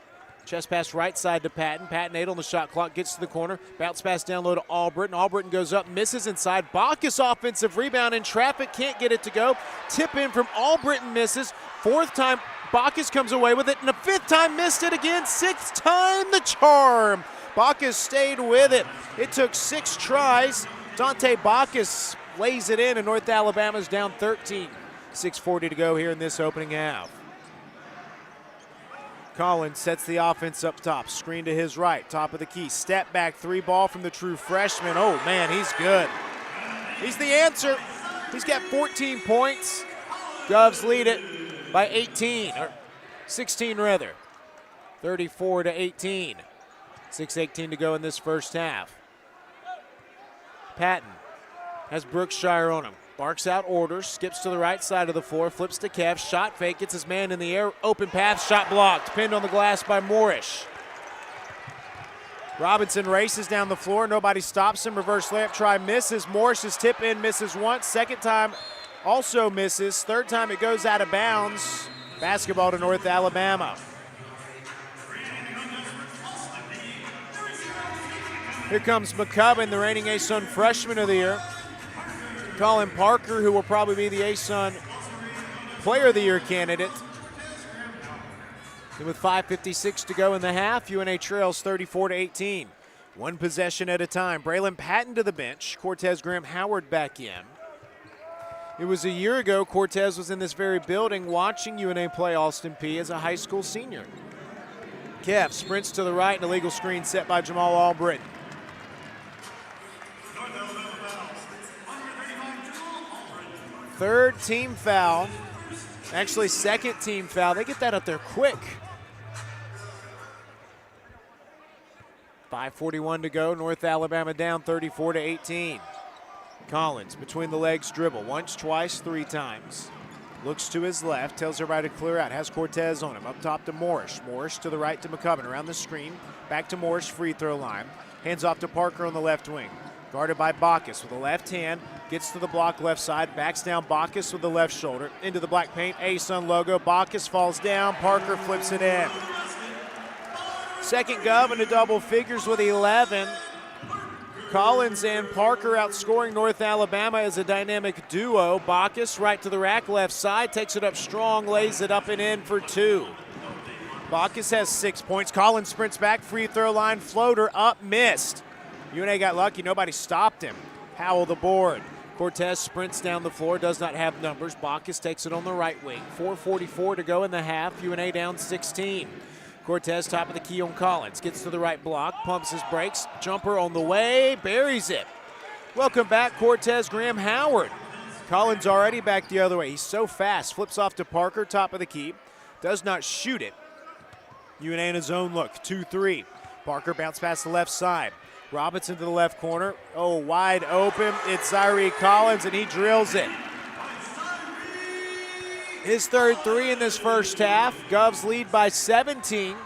Chest pass right side to Patton. Patton 8 on the shot clock, gets to the corner. Bounce pass down low to Albritton. Albritton goes up, misses inside. Bacchus offensive rebound in traffic, can't get it to go. Tip in from Albritton, misses. Fourth time, Bacchus comes away with it, and a fifth time missed it again. Sixth time the charm. Bacchus stayed with it. It took 6 tries. Dante Bacchus lays it in, and North Alabama's down 13. 6:40 to go here in this opening half. Collins sets the offense up top. Screen to his right, top of the key. Step back 3 ball from the true freshman. Oh, man, he's good. He's the answer. He's got 14 points. Govs lead it by 18, or 16 rather. 34-18. 6:18 to go in this first half. Patton has Brookshire on him. Barks out orders, skips to the right side of the floor, flips to Kev, shot fake, gets his man in the air, open path, shot blocked, pinned on the glass by Moorish. Robinson races down the floor, nobody stops him, reverse layup try, misses. Morris's tip in, misses once, second time also misses, third time it goes out of bounds. Basketball to North Alabama. Here comes McCubbin, the reigning ASUN freshman of the year. Colin Parker, who will probably be the ASUN Player of the Year candidate. And with 5:56 to go in the half, UNA trails 34-18. One possession at a time. Braylon Patton to the bench. Cortez Graham-Howard back in. It was a year ago Cortez was in this very building watching UNA play Austin Peay as a high school senior. Kev sprints to the right, an illegal screen set by Jamal Albritton. Third team foul, actually second team foul. They get that up there quick. 5:41 to go, North Alabama down 34-18. Collins between the legs dribble, once, twice, 3 times. Looks to his left, tells everybody to clear out, has Cortez on him, up top to Morris. Morris to the right to McCubbin, around the screen, back to Morris, free throw line. Hands off to Parker on the left wing. Guarded by Bacchus with the left hand, gets to the block left side, backs down Bacchus with the left shoulder, into the black paint, ASUN logo, Bacchus falls down, Parker flips it in. Second Gov into double figures with 11. Collins and Parker outscoring North Alabama as a dynamic duo. Bacchus right to the rack, left side, takes it up strong, lays it up and in for 2. Bacchus has 6 points. Collins sprints back, free throw line, floater up, missed. UNA got lucky, nobody stopped him. Howell the board. Cortez sprints down the floor, does not have numbers. Bacchus takes it on the right wing. 4:44 to go in the half, UNA down 16. Cortez top of the key on Collins, gets to the right block, pumps his brakes, jumper on the way, buries it. Welcome back, Cortez Graham-Howard. Collins already back the other way. He's so fast, flips off to Parker, top of the key, does not shoot it. UNA in a zone look, 2-3. Parker bounce past the left side. Robinson to the left corner. Oh, wide open. It's Zyree Collins, and he drills it. His third 3 in this first half. Govs lead by 17.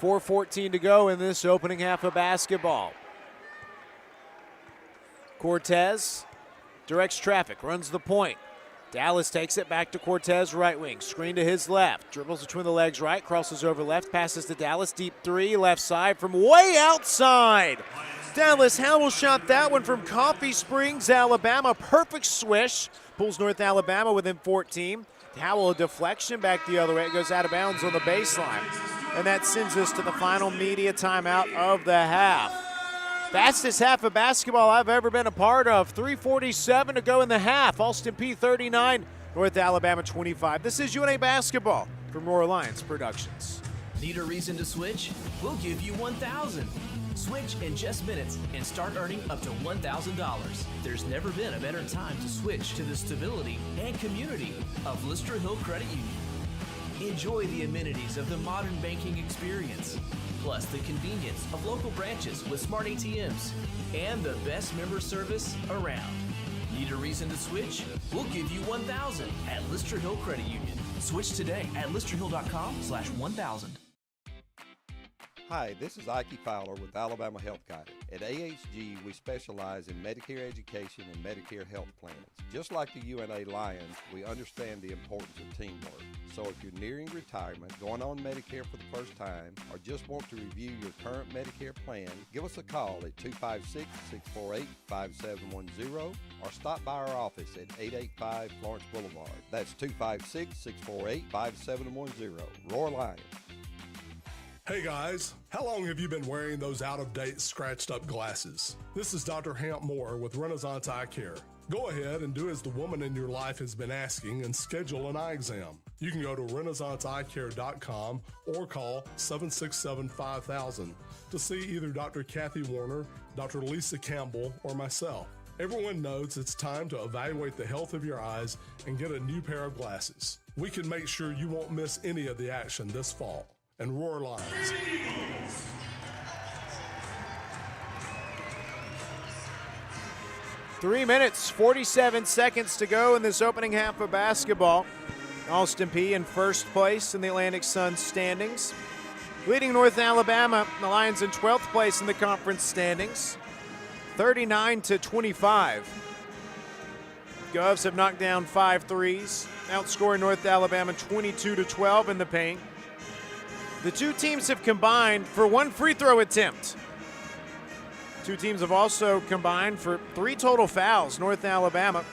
4:14 to go in this opening half of basketball. Cortez directs traffic, runs the point. Dallas takes it back to Cortez, right wing. Screen to his left. Dribbles between the legs right, crosses over left, passes to Dallas. Deep 3, left side from way outside. Dallas Howell shot that one from Coffee Springs, Alabama. Perfect swish. Pulls North Alabama within 14. Howell, a deflection back the other way. It goes out of bounds on the baseline. And that sends us to the final media timeout of the half. Fastest half of basketball I've ever been a part of. 3:47 to go in the half. Austin Peay 39, North Alabama 25. This is UNA Basketball from Roar Alliance Productions. Need a reason to switch? We'll give you 1,000. Switch in just minutes and start earning up to $1,000. There's never been a better time to switch to the stability and community of Lister Hill Credit Union. Enjoy the amenities of the modern banking experience, plus the convenience of local branches with smart ATMs and the best member service around. Need a reason to switch? We'll give you 1,000 at Lister Hill Credit Union. Switch today at listerhill.com/1000. Hi, this is Ike Fowler with Alabama Health Guidance. At AHG, we specialize in Medicare education and Medicare health plans. Just like the UNA Lions, we understand the importance of teamwork. So if you're nearing retirement, going on Medicare for the first time, or just want to review your current Medicare plan, give us a call at 256-648-5710 or stop by our office at 885 Florence Boulevard. That's 256-648-5710. Roar Lions. Hey guys, how long have you been wearing those out-of-date, scratched-up glasses? This is Dr. Hamp Moore with Renaissance Eye Care. Go ahead and do as the woman in your life has been asking and schedule an eye exam. You can go to renaissanceeyecare.com or call 767-5000 to see either Dr. Kathy Warner, Dr. Lisa Campbell, or myself. Everyone knows it's time to evaluate the health of your eyes and get a new pair of glasses. We can make sure you won't miss any of the action this fall. And Roar Lions. 3 minutes, 47 seconds to go in this opening half of basketball. Austin Peay in first place in the Atlantic Sun standings. Leading North Alabama, the Lions in 12th place in the conference standings, 39-25. Govs have knocked down 5 threes, outscoring North Alabama 22-12 in the paint. The two teams have combined for 1 free throw attempt. Two teams have also combined for 3 total fouls. North Alabama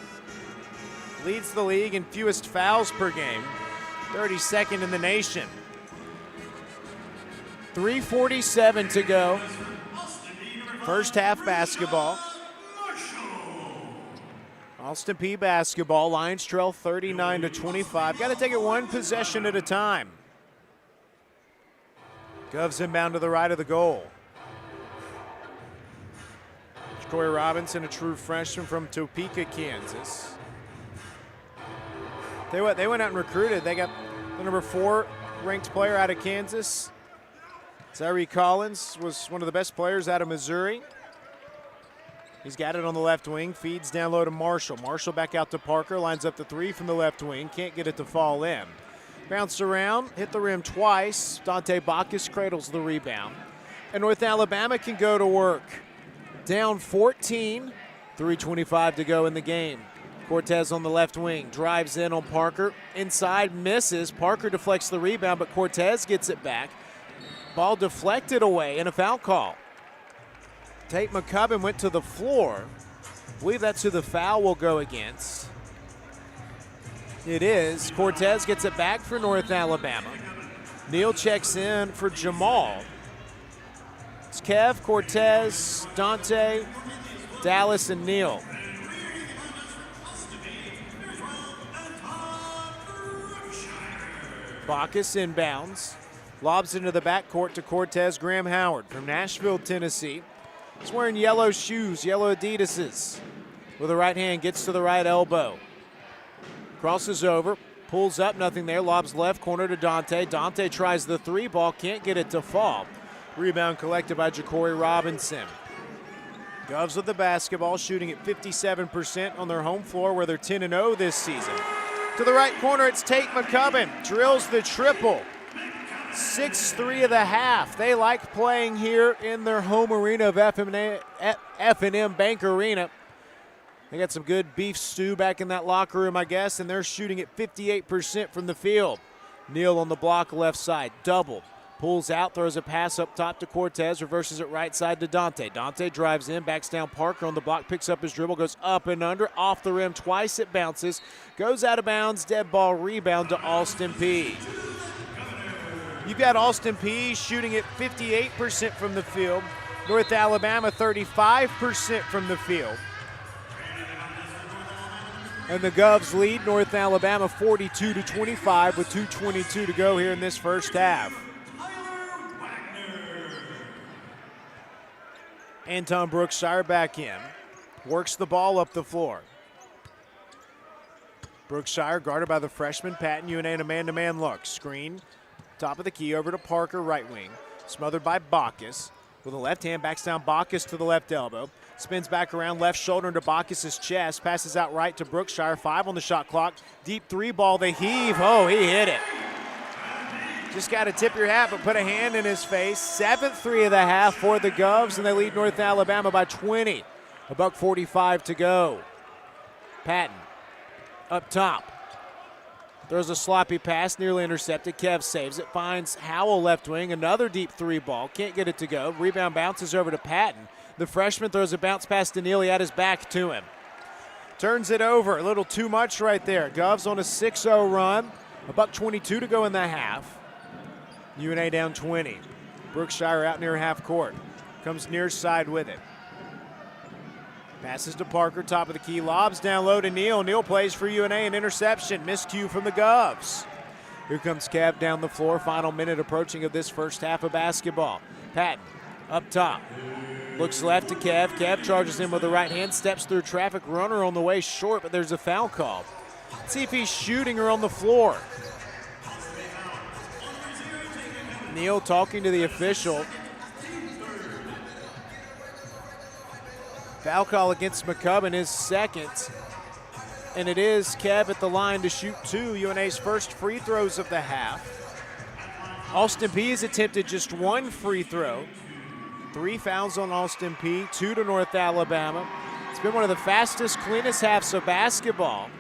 leads the league in fewest fouls per game, 32nd in the nation. 3:47 to go. First half basketball. Austin Peay basketball. Lions trail 39-25. Got to take it one possession at a time. Govs inbound to the right of the goal. Corey Robinson, a true freshman from Topeka, Kansas. Tell you what, they went out and recruited. They got the number 4 ranked player out of Kansas. Tyree Collins was one of the best players out of Missouri. He's got it on the left wing, feeds down low to Marshall. Marshall back out to Parker, lines up the 3 from the left wing, can't get it to fall in. Bounced around, hit the rim twice. Dante Bacchus cradles the rebound. And North Alabama can go to work. Down 14, 3:25 to go in the game. Cortez on the left wing, drives in on Parker. Inside, misses. Parker deflects the rebound, but Cortez gets it back. Ball deflected away and a foul call. Tate McCubbin went to the floor. I believe that's who the foul will go against. It is. Cortez gets it back for North Alabama. Neal checks in for Jamal. It's Kev, Cortez, Dante, Dallas, and Neal. Bacchus inbounds. Lobs into the backcourt to Cortez. Graham Howard from Nashville, Tennessee. He's wearing yellow shoes, yellow Adidas's. With the right hand, gets to the right elbow. Crosses over, pulls up, nothing there. Lobs left corner to Dante. Dante tries the 3 ball, can't get it to fall. Rebound collected by Jacory Robinson. Govs with the basketball, shooting at 57% on their home floor where they're 10-0 this season. To the right corner, it's Tate McCubbin. Drills the triple. 6-3 of the half. They like playing here in their home arena of F&M Bank Arena. They got some good beef stew back in that locker room, I guess, and they're shooting at 58% from the field. Neal on the block left side, double. Pulls out, throws a pass up top to Cortez, reverses it right side to Dante. Dante drives in, backs down Parker on the block, picks up his dribble, goes up and under, off the rim twice, it bounces, goes out of bounds, dead ball rebound to Austin Peay. You've got Austin Peay shooting at 58% from the field. North Alabama 35% from the field. And the Govs lead North Alabama 42-25 with 2:22 to go here in this first half. Anton Brookshire back in. Works the ball up the floor. Brookshire guarded by the freshman Patton. UNA in a man-to-man look. Screen, top of the key, over to Parker, right wing. Smothered by Bacchus. With a left hand, backs down Bacchus to the left elbow. Spins back around, left shoulder into Bacchus' chest. Passes out right to Brookshire. 5 on the shot clock. Deep three ball, the heave. Oh, he hit it. Just got to tip your hat, but put a hand in his face. 7th three of the half for the Govs, and they lead North Alabama by 20. $1:45 to go. Patton up top. Throws a sloppy pass, nearly intercepted. Kev saves it, finds Howell left wing. Another deep three ball, can't get it to go. Rebound bounces over to Patton. The freshman throws a bounce pass to Neely at his back to him. Turns it over, a little too much right there. Govs on a 6-0 run. $1:22 to go in the half. UNA down 20. Brookshire out near half court. Comes near side with it. Passes to Parker, top of the key, lobs down low to Neal. Neal plays for UNA, an interception. Miscue from the Govs. Here comes Kev down the floor. Final minute approaching of this first half of basketball. Patton up top. Looks left to Kev. Kev charges in with the right hand, steps through traffic. Runner on the way short, but there's a foul call. Let's see if he's shooting her on the floor. Neal talking to the official. Foul call against McCubbin, his second. And it is Kev at the line to shoot 2, UNA's first free throws of the half. Austin Peay has attempted just 1 free throw. 3 fouls on Austin Peay, 2 to North Alabama. It's been one of the fastest, cleanest halves of basketball.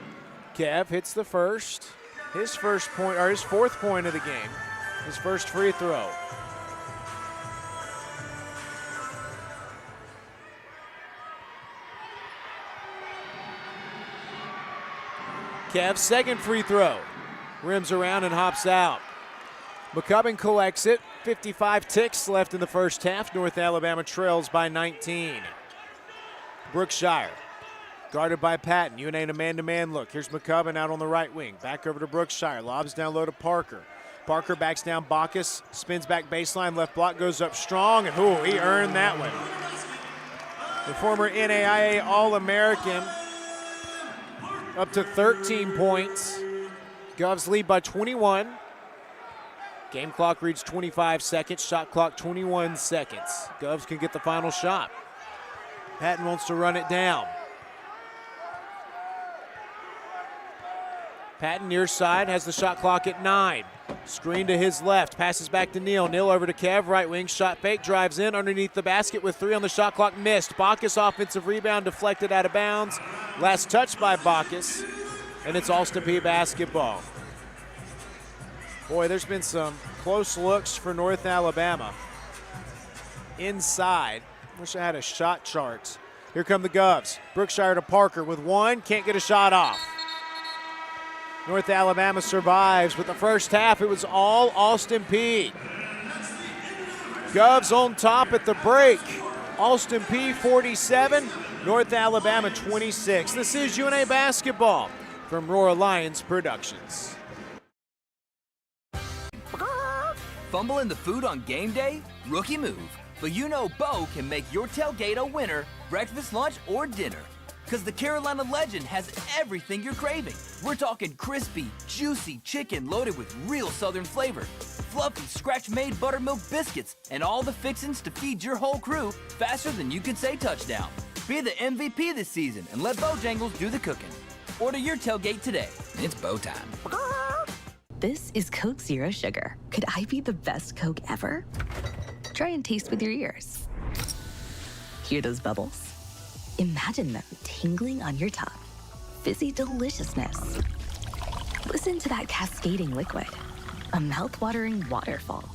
Kev hits the first, his first point, or his 4th point of the game, his first free throw. Kev's second free throw. Rims around and hops out. McCubbin collects it. 55 ticks left in the first half. North Alabama trails by 19. Brookshire, guarded by Patton. UNA in a man-to-man look. Here's McCubbin out on the right wing. Back over to Brookshire. Lobs down low to Parker. Parker backs down Bacchus. Spins back baseline. Left block goes up strong. And he earned that one. The former NAIA All-American up to 13 points. Govs lead by 21. Game clock reads 25 seconds. Shot clock 21 seconds. Govs can get the final shot. Patton wants to run it down. Patton near side has the shot clock at 9. Screen to his left. Passes back to Neal. Neal over to Kev. Right wing. Shot fake. Drives in underneath the basket with 3 on the shot clock. Missed. Bacchus offensive rebound deflected out of bounds. Last touch by Bacchus. And it's Austin Peay basketball. Boy, there's been some close looks for North Alabama. Inside. Wish I had a shot chart. Here come the Govs. Brookshire to Parker with 1. Can't get a shot off. North Alabama survives, but the first half, it was all Austin Peay. Govs on top at the break. Austin Peay 47, North Alabama 26. This is UNA basketball from Roar Lions Productions. Fumbling the food on game day? Rookie move. But you know Bo can make your tailgate a winner, breakfast, lunch, or dinner. Because the Carolina Legend has everything you're craving. We're talking crispy, juicy chicken loaded with real Southern flavor, fluffy, scratch-made buttermilk biscuits, and all the fixins to feed your whole crew faster than you can say touchdown. Be the MVP this season and let Bojangles do the cooking. Order your tailgate today. It's Bo time. This is Coke Zero Sugar. Could I be the best Coke ever? Try and taste with your ears. Hear those bubbles? Imagine them tingling on your tongue. Fizzy deliciousness. Listen to that cascading liquid. A mouth-watering waterfall.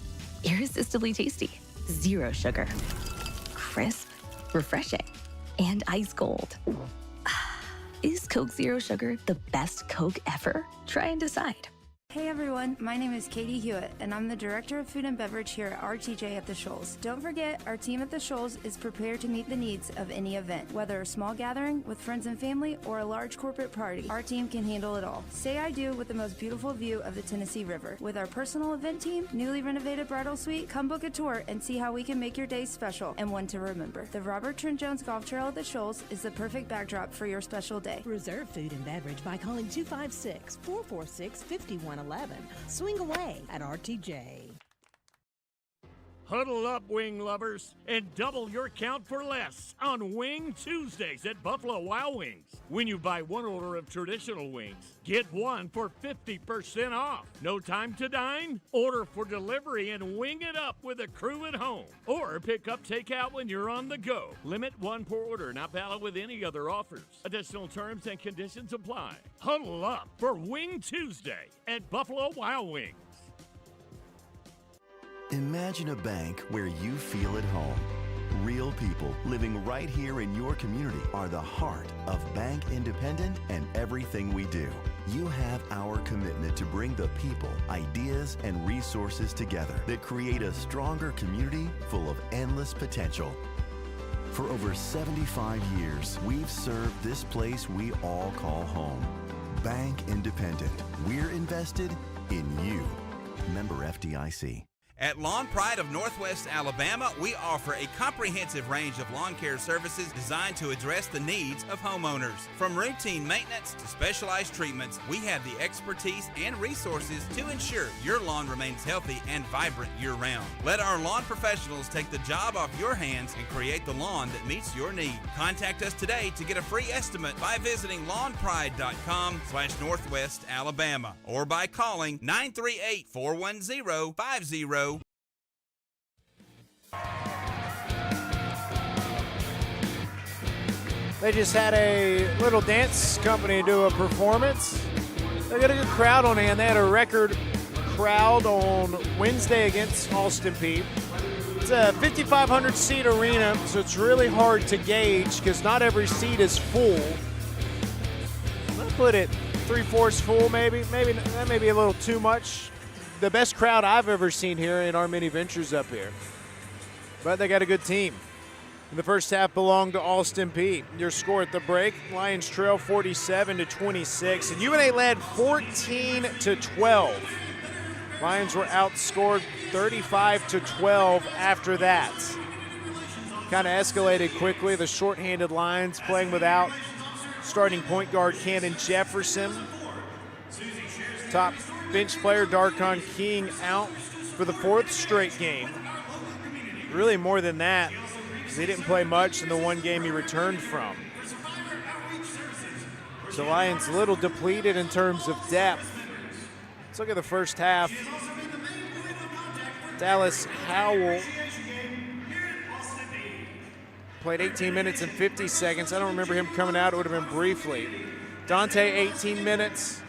Irresistibly tasty. Zero sugar. Crisp, refreshing, and ice cold. Is Coke Zero Sugar the best Coke ever? Try and decide. Hey everyone, my name is Katie Hewitt, and I'm the Director of Food and Beverage here at RTJ at the Shoals. Don't forget, our team at the Shoals is prepared to meet the needs of any event, whether a small gathering with friends and family or a large corporate party. Our team can handle it all. Say I do with the most beautiful view of the Tennessee River. With our personal event team, newly renovated bridal suite, come book a tour and see how we can make your day special and one to remember. The Robert Trent Jones Golf Trail at the Shoals is the perfect backdrop for your special day. Reserve food and beverage by calling 256-446-5111. Swing away at RTJ. Huddle up, wing lovers, and double your count for less on Wing Tuesdays at Buffalo Wild Wings. When you buy one order of traditional wings, get one for 50% off. No time to dine? Order for delivery and wing it up with a crew at home. Or pick up takeout when you're on the go. Limit one per order, not valid with any other offers. Additional terms and conditions apply. Huddle up for Wing Tuesday at Buffalo Wild Wings. Imagine a bank where you feel at home. Real people living right here in your community are the heart of Bank Independent and everything we do. You have our commitment to bring the people, ideas, and resources together that create a stronger community full of endless potential. For over 75 years, we've served this place we all call home. Bank Independent. We're invested in you. Member FDIC. At Lawn Pride of Northwest Alabama, we offer a comprehensive range of lawn care services designed to address the needs of homeowners. From routine maintenance to specialized treatments, we have the expertise and resources to ensure your lawn remains healthy and vibrant year-round. Let our lawn professionals take the job off your hands and create the lawn that meets your need. Contact us today to get a free estimate by visiting lawnpride.com/Northwest Alabama or by calling 938-410-50. They just had a little dance company do a performance. They got a good crowd on hand. They had a record crowd on Wednesday against Austin Peay. It's a 5,500 seat arena, so it's really hard to gauge because not every seat is full. I'll put it 3/4 full, maybe. Maybe that may be a little too much. The best crowd I've ever seen here in our many ventures up here. But they got a good team. The first half belonged to Austin Peay. Your score at the break, Lions trail 47-26, and UNA led 14-12. Lions were outscored 35-12 after that. Kind of escalated quickly. The shorthanded Lions playing without starting point guard Cannon Jefferson. Top bench player Darkon King out for the 4th straight game. Really more than that, because he didn't play much in the one game he returned from. So Lions a little depleted in terms of depth. Let's look at the first half. Dallas Howell played 18 minutes and 50 seconds. I don't remember him coming out. It would have been briefly. Dante, 18 minutes.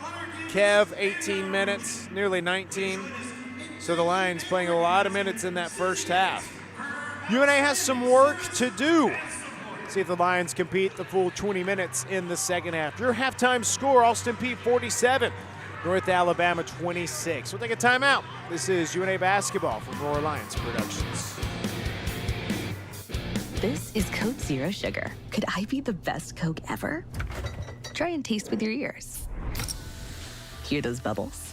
Kev, 18 minutes, nearly 19. So the Lions playing a lot of minutes in that first half. UNA has some work to do. See if the Lions compete the full 20 minutes in the second half. Your halftime score, Austin Peay 47, North Alabama 26. We'll take a timeout. This is UNA Basketball from Roar Lions Productions. This is Coke Zero Sugar. Could I be the best Coke ever? Try and taste with your ears. Hear those bubbles?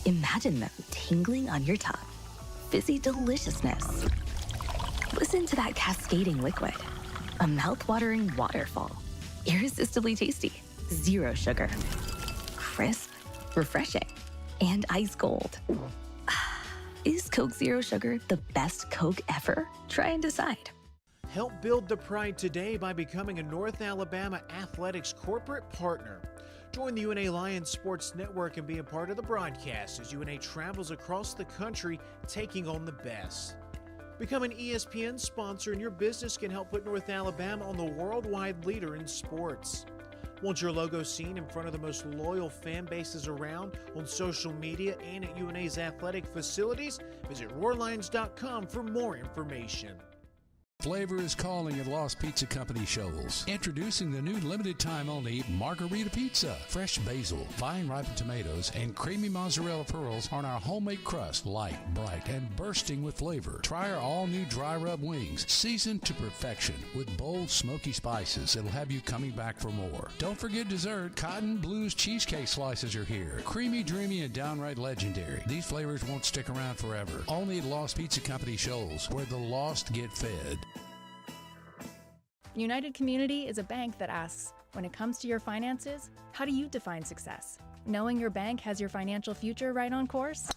Imagine them tingling on your tongue. Fizzy deliciousness. Listen to that cascading liquid. A mouth-watering waterfall. Irresistibly tasty. Zero sugar. Crisp, refreshing, and ice cold. Is Coke Zero Sugar the best Coke ever? Try and decide. Help build the pride today by becoming a North Alabama Athletics corporate partner. Join the UNA Lions Sports Network and be a part of the broadcast as UNA travels across the country taking on the best. Become an ESPN sponsor and your business can help put North Alabama on the worldwide leader in sports. Want your logo seen in front of the most loyal fan bases around on social media and at UNA's athletic facilities? Visit roarlions.com for more information. Flavor is calling at Lost Pizza Company Shoals. Introducing the new limited time only Margarita Pizza. Fresh basil, fine ripened tomatoes, and creamy mozzarella pearls on our homemade crust. Light, bright, and bursting with flavor. Try our all new dry rub wings, seasoned to perfection with bold smoky spices that'll have you coming back for more. Don't forget dessert. Cotton Blues cheesecake slices are here. Creamy, dreamy, and downright legendary. These flavors won't stick around forever. Only at Lost Pizza Company Shoals, where the lost get fed. United Community is a bank that asks, when it comes to your finances, how do you define success? Knowing your bank has your financial future right on course?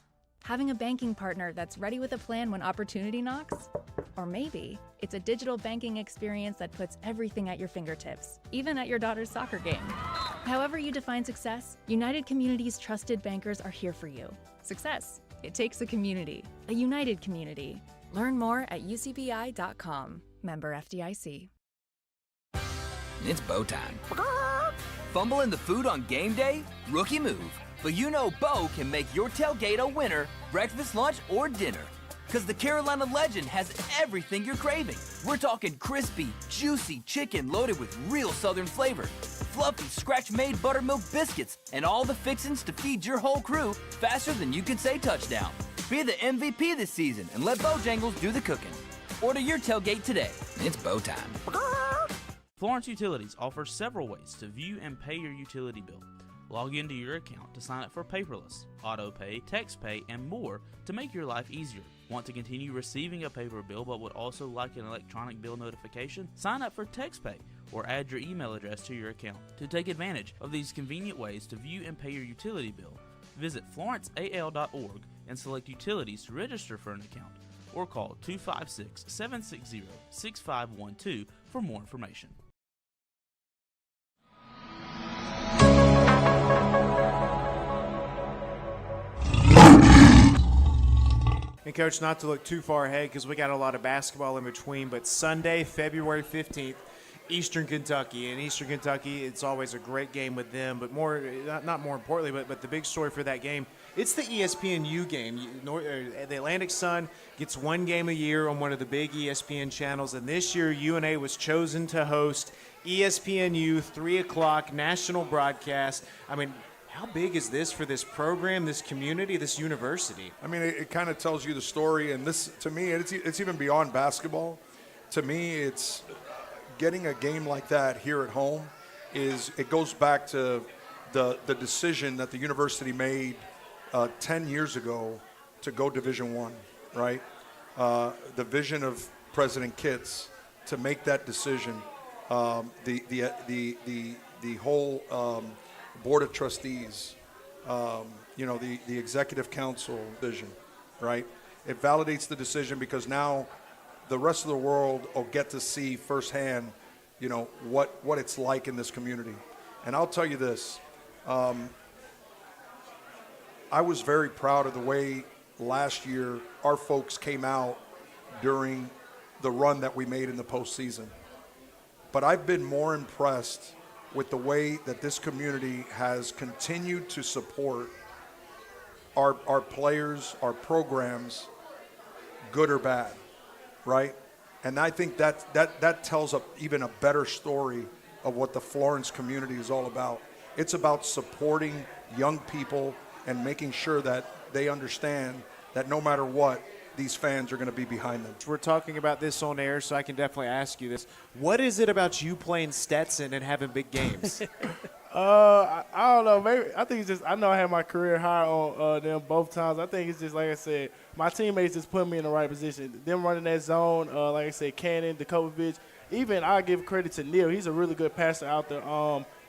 Having a banking partner that's ready with a plan when opportunity knocks? Or maybe it's a digital banking experience that puts everything at your fingertips, even at your daughter's soccer game. However you define success, United Community's trusted bankers are here for you. Success. It takes a community, a united community. Learn more at ucbi.com. Member FDIC. It's Bo time. Fumbling the food on game day? Rookie move. But you know Bo can make your tailgate a winner, breakfast, lunch, or dinner. Because the Carolina Legend has everything you're craving. We're talking crispy, juicy chicken loaded with real Southern flavor, fluffy, scratch-made buttermilk biscuits, and all the fixins to feed your whole crew faster than you could say touchdown. Be the MVP this season and let Bojangles do the cooking. Order your tailgate today. It's Bo time. Florence Utilities offers several ways to view and pay your utility bill. Log into your account to sign up for paperless, auto pay, text pay, and more to make your life easier. Want to continue receiving a paper bill but would also like an electronic bill notification? Sign up for text pay or add your email address to your account. To take advantage of these convenient ways to view and pay your utility bill, visit florenceal.org and select Utilities to register for an account, or call 256-760-6512 for more information. And Coach, not to look too far ahead because we got a lot of basketball in between, but Sunday, February 15th, Eastern Kentucky. And Eastern Kentucky, it's always a great game with them, but not more importantly, but the big story for that game, it's the ESPNU game. The Atlantic Sun gets one game a year on one of the big ESPN channels, and this year UNA was chosen to host ESPNU 3 o'clock national broadcast. I mean, how big is this for this program, this community, this university? I mean, it kind of tells you the story, and this, to me, it's even beyond basketball. To me, it's getting a game like that here at home it goes back to the decision that the university made 10 years ago to go Division I, right? The vision of President Kitts to make that decision, the whole Board of Trustees, the Executive Council vision, right? It validates the decision because now the rest of the world will get to see firsthand, what it's like in this community. And I'll tell you this, I was very proud of the way last year our folks came out during the run that we made in the postseason. But I've been more impressed with the way that this community has continued to support our players, our programs, good or bad, right? And I think that tells even a better story of what the Florence community is all about. It's about supporting young people and making sure that they understand that no matter what, these fans are going to be behind them. We're talking about this on air, so I can definitely ask you this. What is it about you playing Stetson and having big games? I don't know. Maybe I think it's just I know I had my career high on them both times. I think it's just like I said, my teammates just put me in the right position. Them running that zone, like I said, Cannon, Dakovic. Even I give credit to Neil. He's a really good passer out there.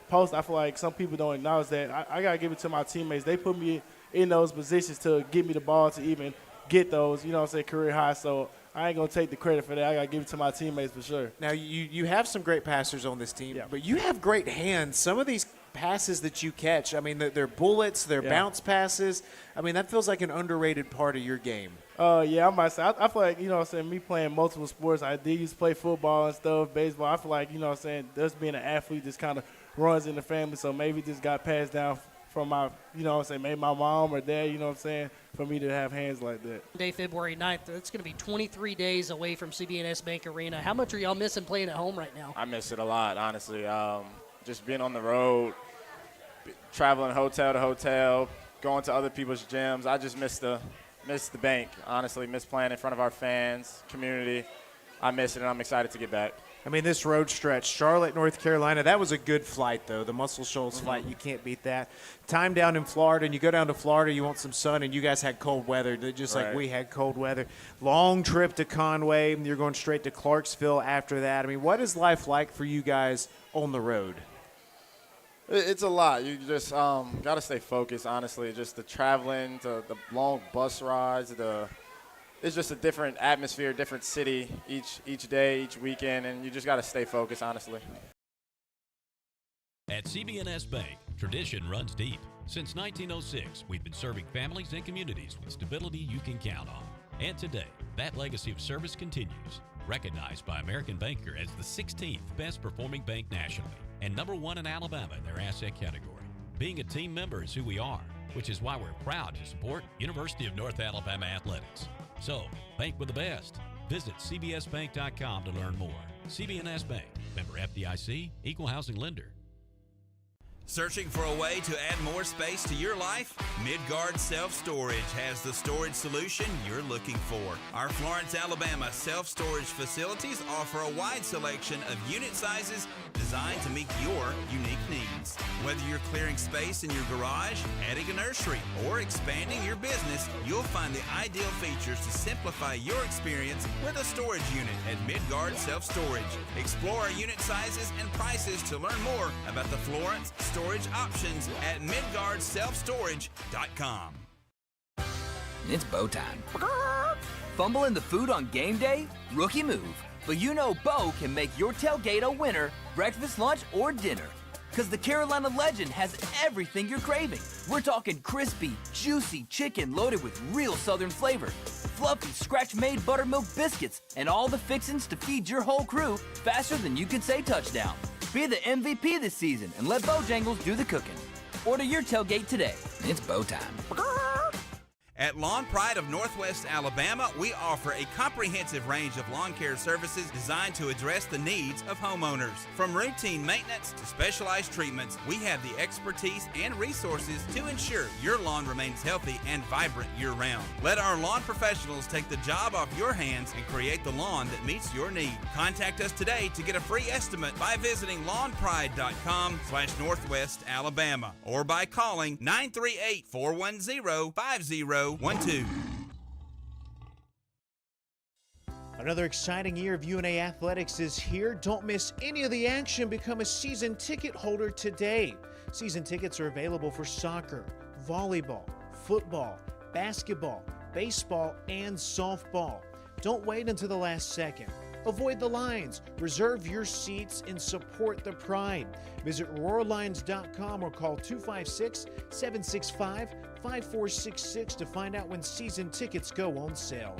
Post. I feel like some people don't acknowledge that. I gotta give it to my teammates. They put me in those positions to give me the ball to even get those, career high. So I ain't going to take the credit for that. I got to give it to my teammates for sure. Now, you have some great passers on this team, but you have great hands. Some of these passes that you catch, I mean, they're bullets, they're bounce passes. I mean, that feels like an underrated part of your game. Yeah, I might say. I feel like, me playing multiple sports, I did used to play football and stuff, baseball. I feel like, just being an athlete just kind of runs in the family, so maybe just got passed down from my, maybe my mom or dad, for me to have hands like that. Day, February 9th, it's going to be 23 days away from CB&S Bank Arena. How much are y'all missing playing at home right now? I miss it a lot, honestly. Just being on the road, traveling hotel to hotel, going to other people's gyms. I just miss the bank, honestly. Miss playing in front of our fans, community. I miss it, and I'm excited to get back. I mean, this road stretch, Charlotte, North Carolina, that was a good flight, though. The Muscle Shoals flight, you can't beat that. Time down in Florida, and you go down to Florida, you want some sun, and you guys had cold weather, just like we had cold weather. Long trip to Conway, and you're going straight to Clarksville after that. I mean, what is life like for you guys on the road? It's a lot. You just got to stay focused, honestly. Just the traveling, the long bus rides, it's just a different atmosphere, different city each day, each weekend, and you just got to stay focused, honestly. At CB&S Bank, tradition runs deep. Since 1906, we've been serving families and communities with stability you can count on. And today, that legacy of service continues, recognized by American Banker as the 16th best performing bank nationally and #1 in Alabama in their asset category. Being a team member is who we are, which is why we're proud to support University of North Alabama athletics. So, bank with the best. Visit cbsbank.com to learn more. CB&S Bank, member FDIC, equal housing lender. Searching for a way to add more space to your life? Midgard Self-Storage has the storage solution you're looking for. Our Florence, Alabama self-storage facilities offer a wide selection of unit sizes designed to meet your unique needs. Whether you're clearing space in your garage, adding a nursery, or expanding your business, you'll find the ideal features to simplify your experience with a storage unit at Midgard Self-Storage. Explore our unit sizes and prices to learn more about the Florence storage options at midgardselfstorage.com. It's Bo time. Fumbling the food on game day? Rookie move. But you know Bo can make your tailgate a winner, breakfast, lunch, or dinner. Because the Carolina Legend has everything you're craving. We're talking crispy, juicy chicken loaded with real Southern flavor, fluffy, scratch-made buttermilk biscuits, and all the fixins to feed your whole crew faster than you can say touchdown. Be the MVP this season and let Bojangles do the cooking. Order your tailgate today. It's Bo time. At Lawn Pride of Northwest Alabama, we offer a comprehensive range of lawn care services designed to address the needs of homeowners. From routine maintenance to specialized treatments, we have the expertise and resources to ensure your lawn remains healthy and vibrant year-round. Let our lawn professionals take the job off your hands and create the lawn that meets your need. Contact us today to get a free estimate by visiting lawnpride.com/Northwest Alabama or by calling 938-410-5012. Another exciting year of UNA athletics is here. Don't miss any of the action. Become a season ticket holder today. Season tickets are available for soccer, volleyball, football, basketball, baseball, and softball. Don't wait until the last second. Avoid the lines. Reserve your seats and support the Pride. Visit RoarLions.com or call 256-765-5466 to find out when season tickets go on sale.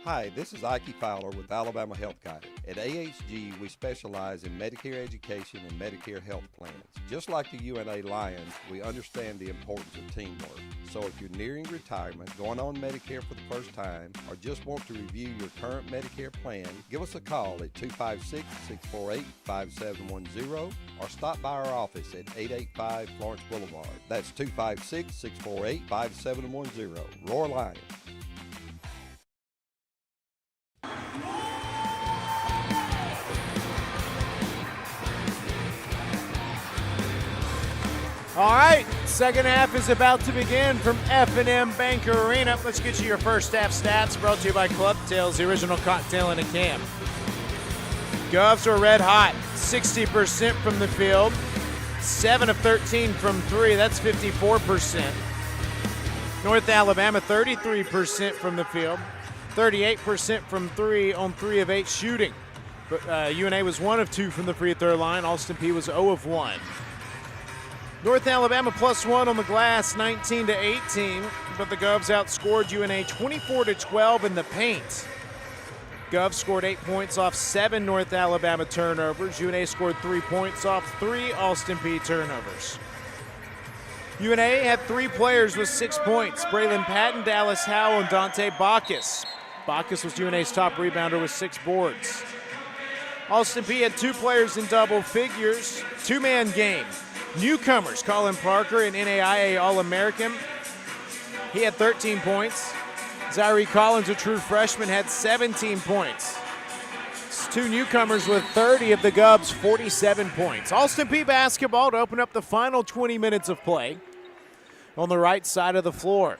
Hi, this is Ike Fowler with Alabama Health Guidance. At AHG, we specialize in Medicare education and Medicare health plans. Just like the UNA Lions, we understand the importance of teamwork. So if you're nearing retirement, going on Medicare for the first time, or just want to review your current Medicare plan, give us a call at 256-648-5710 or stop by our office at 885 Florence Boulevard. That's 256-648-5710. Roar Lions. All right, second half is about to begin from F&M Bank Arena. Let's get you your first half stats brought to you by Club Tails, the original cocktail in a can. Govs are red hot, 60% from the field, 7 of 13 from 3, that's 54%. North Alabama, 33% from the field, 38% from 3 on 3 of 8 shooting. But UNA was 1 of 2 from the free throw line. Austin Peay was 0 of 1. North Alabama +1 on the glass, 19-18, but the Govs outscored UNA 24-12 in the paint. Govs scored 8 points off 7 North Alabama turnovers. UNA scored 3 points off 3 Austin Peay turnovers. UNA had 3 players with 6 points. Braylon Patton, Dallas Howell, and Dante Bacchus. Bacchus was UNA's top rebounder with 6 boards. Austin Peay had 2 players in double figures, 2-man game. Newcomers, Colin Parker, an NAIA All-American. He had 13 points. Zaire Collins, a true freshman, had 17 points. It's 2 newcomers with 30 of the Gubs, 47 points. Austin Peay basketball to open up the final 20 minutes of play on the right side of the floor.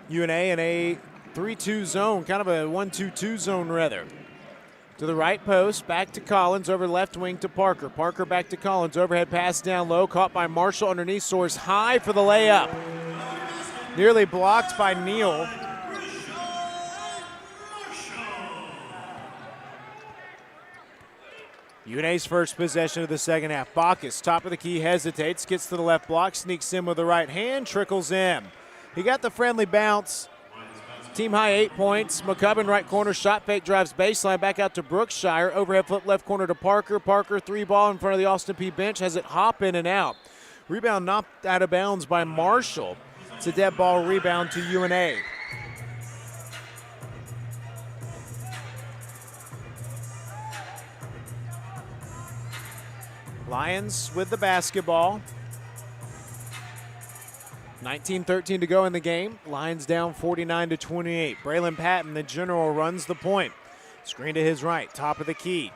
UNA in a 3-2 zone, kind of a 1-2-2 zone rather. To the right post, back to Collins, over left wing to Parker. Parker back to Collins, overhead pass down low, caught by Marshall underneath, soars high for the layup. Nearly blocked by Neal. UNA's first possession of the second half. Bacchus, top of the key, hesitates, gets to the left block, sneaks in with the right hand, trickles in. He got the friendly bounce. Team high 8 points. McCubbin, right corner, shot fake, drives baseline, back out to Brookshire. Overhead flip left corner to Parker. Parker, 3 ball in front of the Austin Peay bench, has it hop in and out. Rebound knocked out of bounds by Marshall. It's a dead ball rebound to UNA. Lions with the basketball. 19-13 to go in the game. Lions down 49-28. Braylon Patton, the general, runs the point. Screen to his right, top of the key.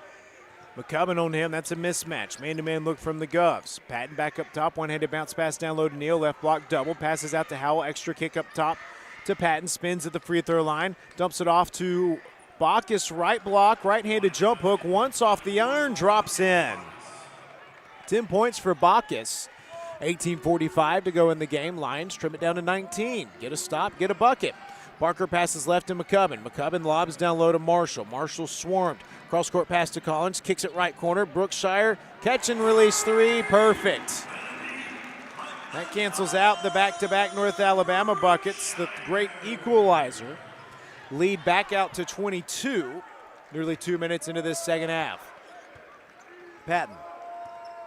McCubbin on him, that's a mismatch. Man-to-man look from the Govs. Patton back up top, one-handed bounce pass down low to Neal. Left block double, passes out to Howell. Extra kick up top to Patton, spins at the free throw line. Dumps it off to Bacchus, right block, right-handed jump hook. Once off the iron, drops in. 10 points for Bacchus. 18:45 to go in the game. Lions trim it down to 19. Get a stop, get a bucket. Parker passes left to McCubbin. McCubbin lobs down low to Marshall. Marshall swarmed. Cross-court pass to Collins. Kicks it right corner. Brookshire, catch and release 3. Perfect. That cancels out the back-to-back North Alabama buckets. The great equalizer. Lead back out to 22. Nearly 2 minutes into this second half. Patton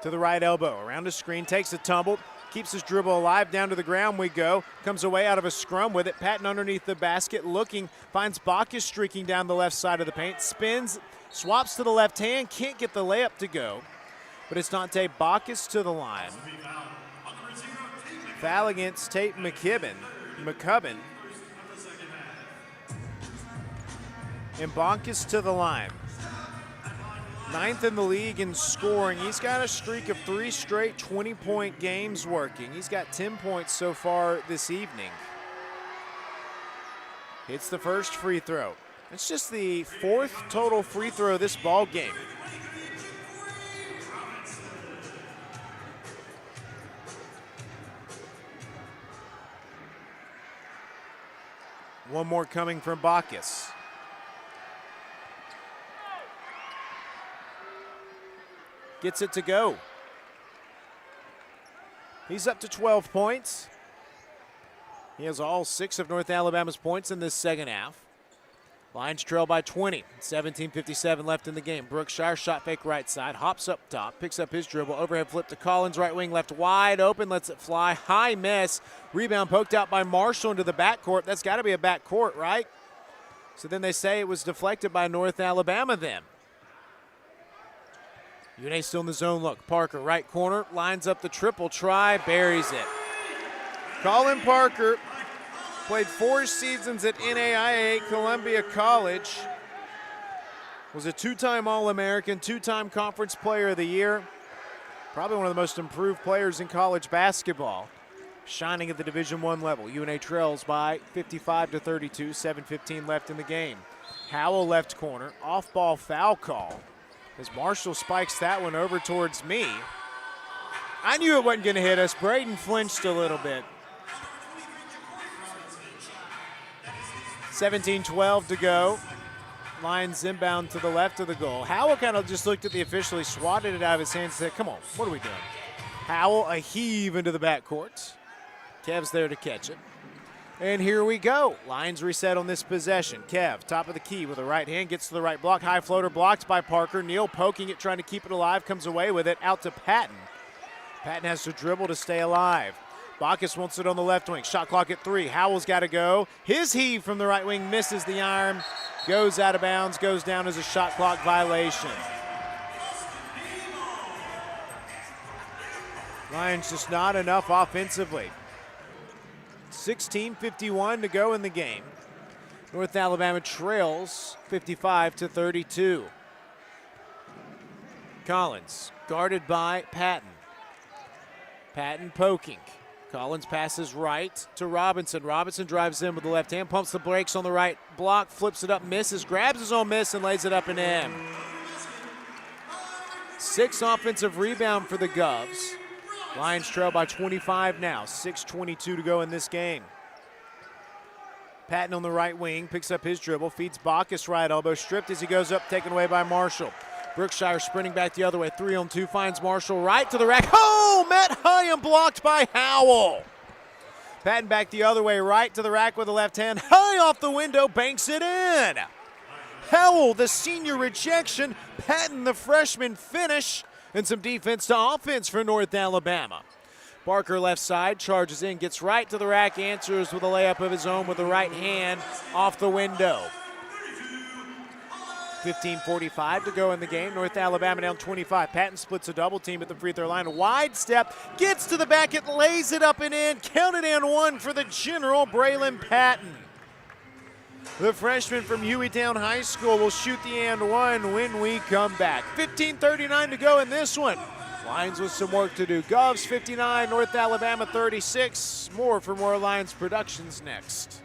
to the right elbow, around a screen, takes a tumble, keeps his dribble alive, down to the ground we go, comes away out of a scrum with it. Patton underneath the basket, looking, finds Bacchus streaking down the left side of the paint, spins, swaps to the left hand, can't get the layup to go, but it's Dante Bacchus to the line. Foul against Tate McCubbin, and Bacchus to the line. 9th in the league in scoring. He's got a streak of 3 straight 20-point games working. He's got 10 points so far this evening. Hits the first free throw. It's just the 4th total free throw this ball game. One more coming from Bacchus. Gets it to go. He's up to 12 points. He has all 6 of North Alabama's points in this second half. Lions trail by 20. 17:57 left in the game. Brookshire, shot fake right side, hops up top, picks up his dribble, overhead flip to Collins, right wing left wide open, lets it fly, high miss. Rebound poked out by Marshall into the backcourt. That's got to be a backcourt, right? So then they say it was deflected by North Alabama then. UNA still in the zone look. Parker, right corner, lines up the triple try, buries it. Colin Parker played 4 seasons at NAIA Columbia College. Was a 2-time All-American, 2-time Conference Player of the Year. Probably one of the most improved players in college basketball. Shining at the Division I level. UNA trails by 55-32, 7:15 left in the game. Howell left corner, off-ball foul call. As Marshall spikes that one over towards me. I knew it wasn't going to hit us. Braden flinched a little bit. 17:12 to go. Lions inbound to the left of the goal. Howell kind of just looked at the official. He swatted it out of his hands and said, come on, what are we doing? Howell, a heave into the backcourt. Kev's there to catch it. And here we go. Lions reset on this possession. Kev, top of the key with a right hand, gets to the right block. High floater blocked by Parker. Neal poking it, trying to keep it alive, comes away with it, out to Patton. Patton has to dribble to stay alive. Bacchus wants it on the left wing. Shot clock at 3. Howell's got to go. His heave from the right wing misses the iron. Goes out of bounds, goes down as a shot clock violation. Lions just not enough offensively. 16:51 to go in the game. North Alabama trails 55-32. Collins guarded by Patton. Patton poking. Collins passes right to Robinson. Robinson drives in with the left hand, pumps the brakes on the right block, flips it up, misses, grabs his own miss, and lays it up and in. 6 offensive rebound for the Govs. Lions trail by 25 now, 6:22 to go in this game. Patton on the right wing, picks up his dribble, feeds Bacchus right elbow, stripped as he goes up, taken away by Marshall. Brookshire sprinting back the other way, 3-on-2, finds Marshall right to the rack. Oh, met high and blocked by Howell. Patton back the other way, right to the rack with the left hand, high off the window, banks it in. Howell, the senior rejection, Patton, the freshman finish, and some defense to offense for North Alabama. Barker left side, charges in, gets right to the rack, answers with a layup of his own with the right hand off the window. 15:45 to go in the game. North Alabama down 25. Patton splits a double team at the free throw line. A wide step, gets to the back, it lays it up and in. Counted and one for the general, Braylon Patton. The freshman from Hueytown High School will shoot the and one when we come back. 15:39 to go in this one. Lions with some work to do. Govs 59, North Alabama 36. More for More Lions Productions next.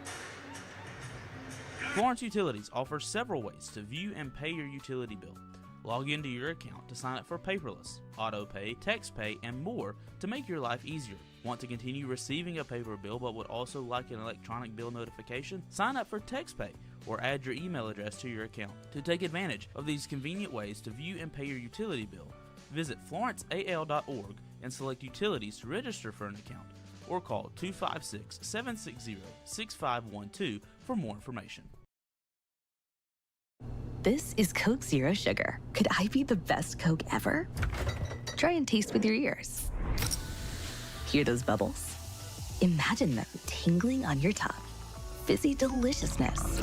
Florence Utilities offers several ways to view and pay your utility bill. Log into your account to sign up for paperless, auto pay, text pay, and more to make your life easier. Want to continue receiving a paper bill but would also like an electronic bill notification? Sign up for text pay or add your email address to your account. To take advantage of these convenient ways to view and pay your utility bill, visit florenceal.org and select utilities to register for an account, or call 256-760-6512 for more information. This is Coke Zero Sugar. Could I be the best Coke ever? Try and taste with your ears. Hear those bubbles? Imagine them tingling on your tongue. Fizzy deliciousness.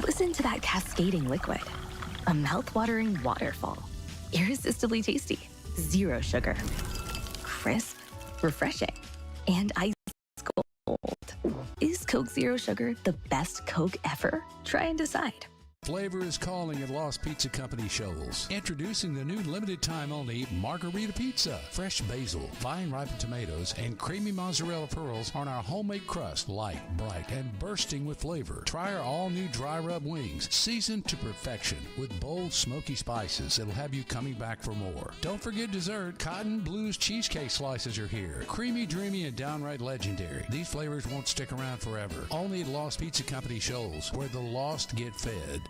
Listen to that cascading liquid. A mouth-watering waterfall. Irresistibly tasty. Zero sugar. Crisp, refreshing, and ice cold. Is Coke Zero Sugar the best Coke ever? Try and decide. Flavor is calling at Lost Pizza Company Shoals. Introducing the new limited time only Margarita Pizza. Fresh basil, vine ripened tomatoes, and creamy mozzarella pearls on our homemade crust, light, bright, and bursting with flavor. Try our all new dry rub wings, seasoned to perfection with bold smoky spices that'll have you coming back for more. Don't forget dessert. Cotton Blues cheesecake slices are here. Creamy, dreamy, and downright legendary. These flavors won't stick around forever. Only at Lost Pizza Company Shoals, where the lost get fed.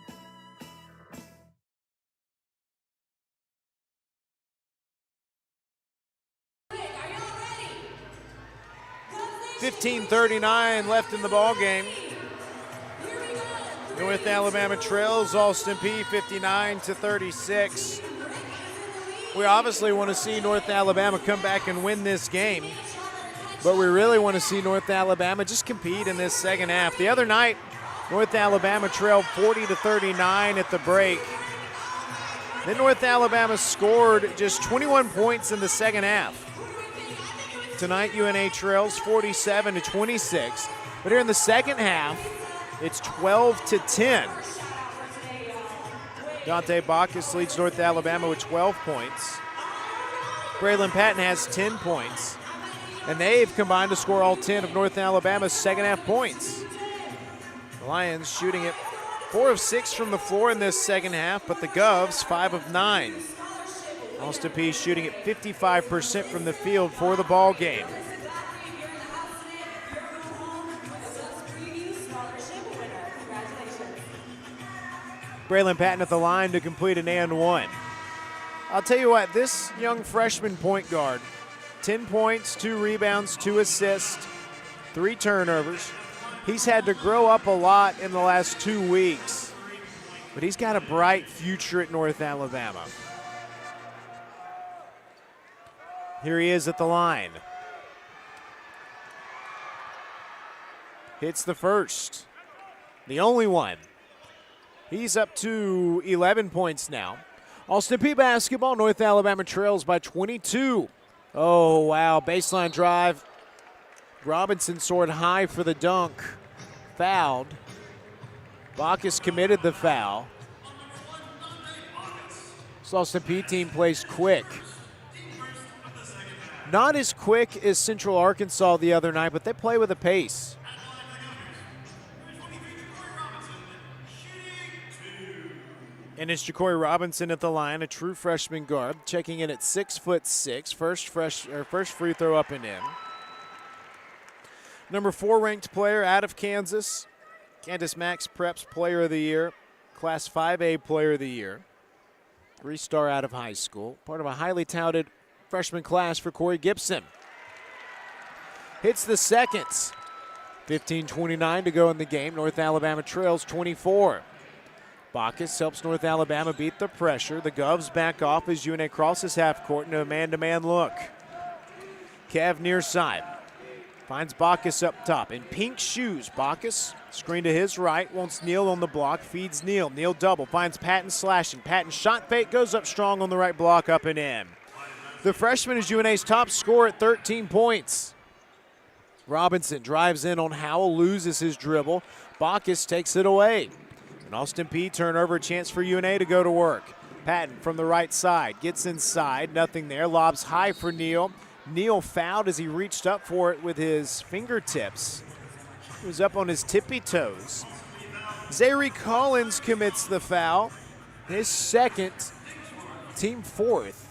15:39 left in the ball game. North Alabama trails Alston P 59-36. We obviously want to see North Alabama come back and win this game, but we really want to see North Alabama just compete in this second half. The other night, North Alabama trailed 40-39 at the break. Then North Alabama scored just 21 points in the second half. Tonight, UNA trails 47-26, but here in the second half, it's 12-10. Dante Bacchus leads North Alabama with 12 points. Braylon Patton has 10 points, and they've combined to score all 10 of North Alabama's second half points. The Lions shooting it 4 of 6 from the floor in this second half, but the Govs 5 of 9. Alston P shooting at 55% from the field for the ball game. Braylon Patton at the line to complete an and one. I'll tell you what, this young freshman point guard, 10 points, 2 rebounds, 2 assists, 3 turnovers. He's had to grow up a lot in the last 2 weeks, but he's got a bright future at North Alabama. Here he is at the line. hits the first. The only one. He's up to 11 points now. Austin Peay basketball, North Alabama trails by 22. Oh, wow, baseline drive. Robinson soared high for the dunk. Fouled. Bacchus committed the foul. This Austin Peay team plays quick. Not as quick as Central Arkansas the other night, but they play with a pace. And it's Jacory Robinson at the line, a true freshman guard, checking in at 6'6", first free throw up and in. Number 4 ranked player out of Kansas, Kansas Max Preps Player of the Year, Class 5A Player of the Year, 3-star out of high school, part of a highly touted freshman class for Corey Gibson. Hits the seconds. 15:29 to go in the game. North Alabama trails 24. Bacchus helps North Alabama beat the pressure. The Govs back off as UNA crosses half court into a man-to-man look. Kev near side. Finds Bacchus up top. In pink shoes, Bacchus, screen to his right, wants Neal on the block, feeds Neal. Neal double, finds Patton slashing. Patton shot fake, goes up strong on the right block, up and in. The freshman is UNA's top scorer at 13 points. Robinson drives in on Howell, loses his dribble. Bacchus takes it away. An Austin Peay turnover, chance for UNA to go to work. Patton from the right side, gets inside, nothing there, lobs high for Neal. Neal fouled as he reached up for it with his fingertips. He was up on his tippy toes. Zary Collins commits the foul, his second, team fourth.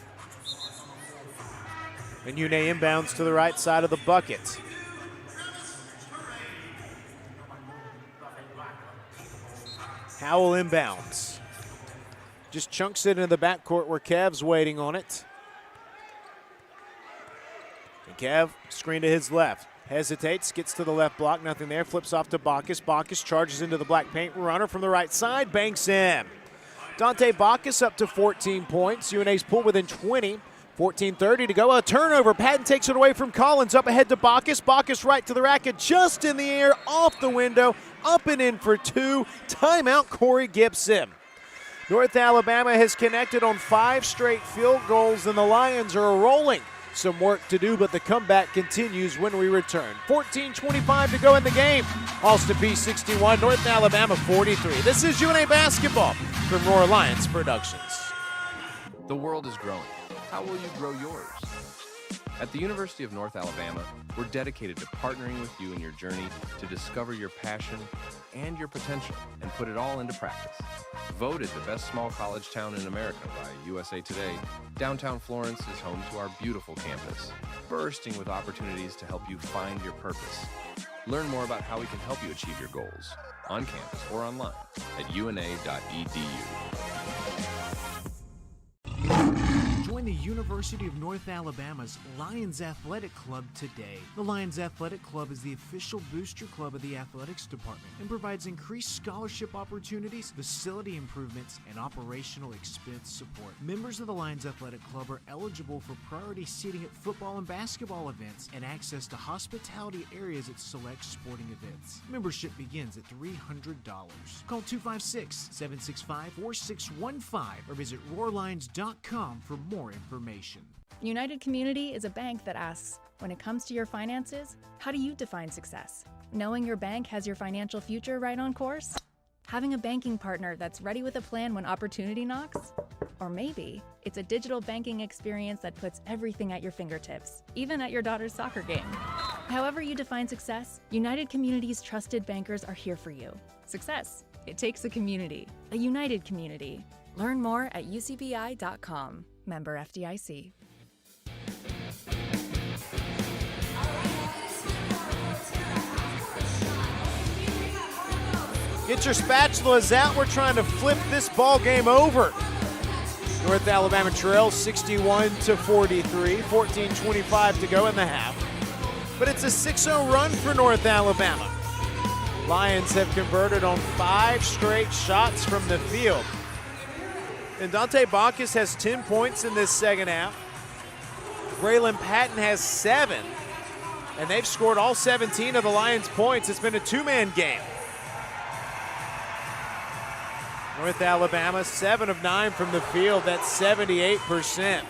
And UNA inbounds to the right side of the bucket. Howell inbounds. Just chunks it into the backcourt where Kev's waiting on it. And Kev, screen to his left. Hesitates, gets to the left block, nothing there. Flips off to Bacchus. Bacchus charges into the black paint. Runner from the right side, banks in. Dante Bacchus up to 14 points. UNA's pulled within 20. 14:30 to go. A turnover. Patton takes it away from Collins. Up ahead to Bacchus. Bacchus right to the racket. Just in the air. Off the window. Up and in for 2. Timeout, Corey Gibson. North Alabama has connected on 5 straight field goals, and the Lions are rolling. Some work to do, but the comeback continues when we return. 14:25 to go in the game. Austin Peay 61, North Alabama 43. This is UNA basketball from Roar Alliance Productions. The world is growing. How will you grow yours? At the University of North Alabama, we're dedicated to partnering with you in your journey to discover your passion and your potential and put it all into practice. Voted the best small college town in America by USA Today, downtown Florence is home to our beautiful campus, bursting with opportunities to help you find your purpose. Learn more about how we can help you achieve your goals on campus or online at una.edu. Join the University of North Alabama's Lions Athletic Club today. The Lions Athletic Club is the official booster club of the athletics department and provides increased scholarship opportunities, facility improvements, and operational expense support. Members of the Lions Athletic Club are eligible for priority seating at football and basketball events and access to hospitality areas at select sporting events. Membership begins at $300. Call 256-765-4615 or visit roarlions.com for more information. United Community is a bank that asks, when it comes to your finances, how do you define success? Knowing your bank has your financial future right on course? Having a banking partner that's ready with a plan when opportunity knocks? Or maybe it's a digital banking experience that puts everything at your fingertips, even at your daughter's soccer game. However you define success, United Community's trusted bankers are here for you. Success. It takes a community, a united community. Learn more at ucbi.com. Member FDIC. Get your spatulas out. We're trying to flip this ball game over. North Alabama trails 61-43, 14:25 to go in the half. But it's a 6-0 run for North Alabama. Lions have converted on 5 straight shots from the field. And Dante Bacchus has 10 points in this second half. Braylon Patton has 7. And they've scored all 17 of the Lions' points. It's been a two-man game. North Alabama, 7 of 9 from the field. That's 78%.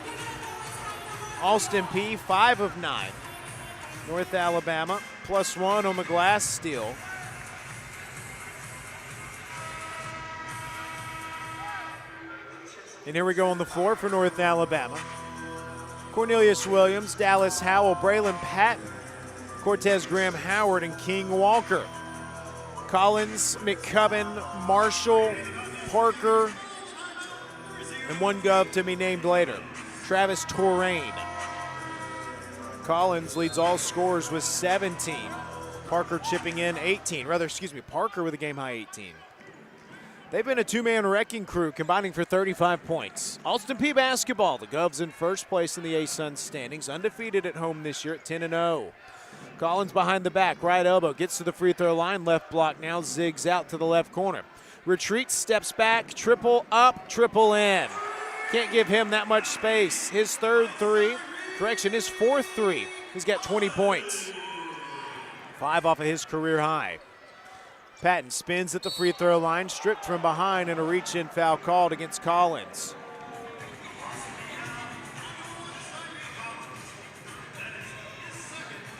Alston P, 5 of 9. North Alabama, +1 on the glass steal. And here we go on the floor for North Alabama. Cornelius Williams, Dallas Howell, Braylon Patton, Cortez Graham Howard, and King Walker. Collins, McCubbin, Marshall, Parker, and one Gov to be named later, Travis Torrain. Collins leads all scorers with 17. Parker chipping in 18. Parker with a game-high 18. They've been a two-man wrecking crew, combining for 35 points. Alston P basketball, the Govs in first place in the A-Sun standings, undefeated at home this year at 10-0. Collins behind the back, right elbow, gets to the free throw line, left block now, zigs out to the left corner. Retreats, steps back, triple up, triple in. Can't give him that much space. His his fourth three. He's got 20 points. 5 off of his career high. Patton spins at the free throw line, stripped from behind, and a reach-in foul called against Collins.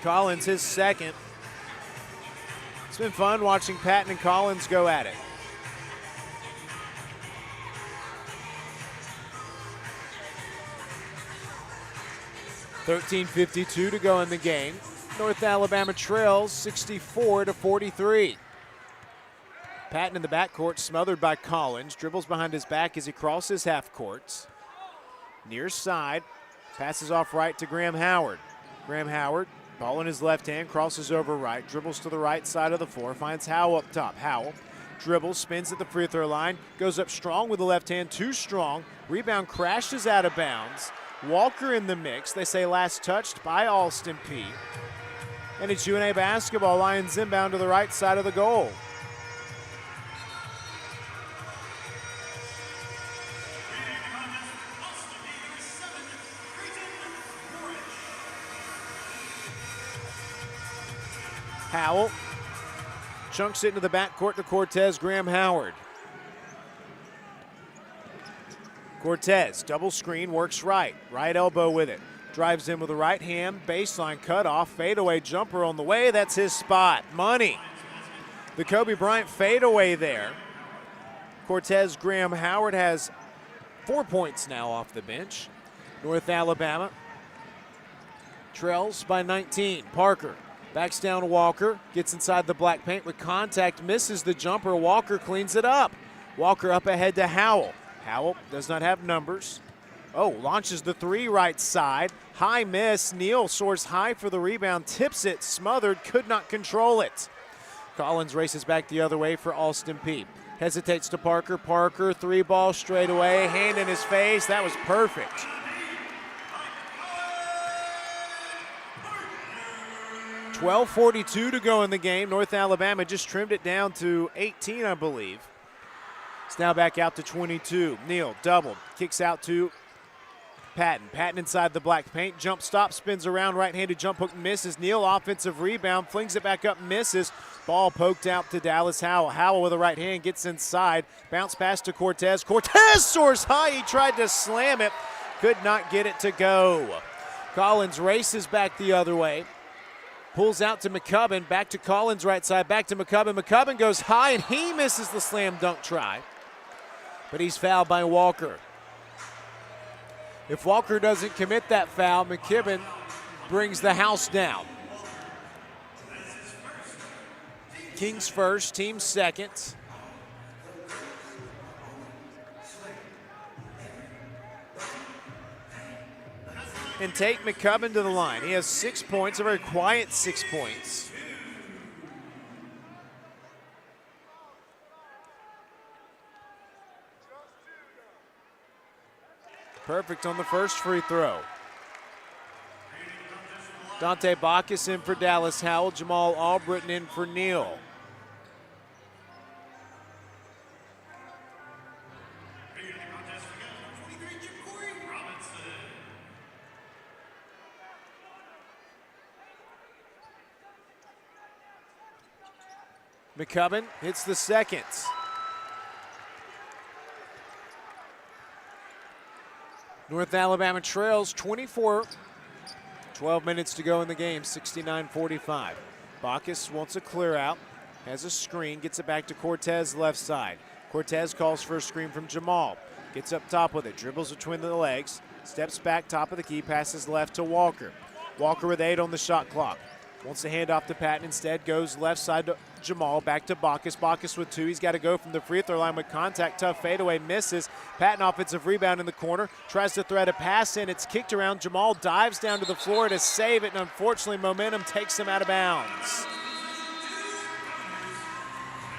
Collins, his second. It's been fun watching Patton and Collins go at it. .52 to go in the game. North Alabama trails 64-43. Patton in the backcourt, smothered by Collins. Dribbles behind his back as he crosses half courts. Near side, passes off right to Graham Howard. Graham Howard, ball in his left hand, crosses over right, dribbles to the right side of the floor, finds Howell up top. Howell dribbles, spins at the free throw line, goes up strong with the left hand, too strong. Rebound crashes out of bounds. Walker in the mix. They say last touched by Alston P. And it's UNA basketball. Lions inbound to the right side of the goal. Howell chunks it into the backcourt to Cortez Graham Howard. Cortez, double screen, works right elbow with it. Drives in with the right hand, baseline cutoff, fadeaway jumper on the way. That's his spot. Money. The Kobe Bryant fadeaway there. Cortez Graham Howard has 4 points now off the bench. North Alabama trails by 19. Parker backs down to Walker, gets inside the black paint with contact, misses the jumper. Walker cleans it up. Walker up ahead to Howell. Howell does not have numbers. Launches the three right side. High miss. Neal soars high for the rebound, tips it, smothered, could not control it. Collins races back the other way for Alston P. Hesitates to Parker. Parker, three ball straight away, hand in his face. That was perfect. .42 to go in the game. North Alabama just trimmed it down to 18, I believe. It's now back out to 22. Neal doubled, kicks out to Patton. Patton inside the black paint, jump stop, spins around, right-handed jump hook, misses. Neal offensive rebound, flings it back up, misses. Ball poked out to Dallas Howell. Howell with a right hand gets inside, bounce pass to Cortez. Cortez soars high, he tried to slam it, could not get it to go. Collins races back the other way. Pulls out to McCubbin, back to Collins right side, back to McCubbin. McCubbin goes high and he misses the slam dunk try. But he's fouled by Walker. If Walker doesn't commit that foul, McKibben brings the house down. Kings first, team second. And take McCubbin to the line. He has 6 points, a very quiet 6 points. Perfect on the first free throw. Dante Bacchus in for Dallas Howell. Jamal Albritton in for Neal. McCubbin hits the second. North Alabama trails 24. 12 minutes to go in the game, 69-45. Bacchus wants a clear out, has a screen, gets it back to Cortez left side. Cortez calls for a screen from Jamal. Gets up top with it, dribbles between the legs, steps back, top of the key, passes left to Walker. Walker with 8 on the shot clock. Wants to hand off to Patton, instead goes left side to Jamal, back to Bacchus. Bacchus with 2, he's got to go from the free throw line with contact, tough fadeaway, misses. Patton offensive rebound in the corner, tries to thread a pass in, it's kicked around. Jamal dives down to the floor to save it, and unfortunately momentum takes him out of bounds.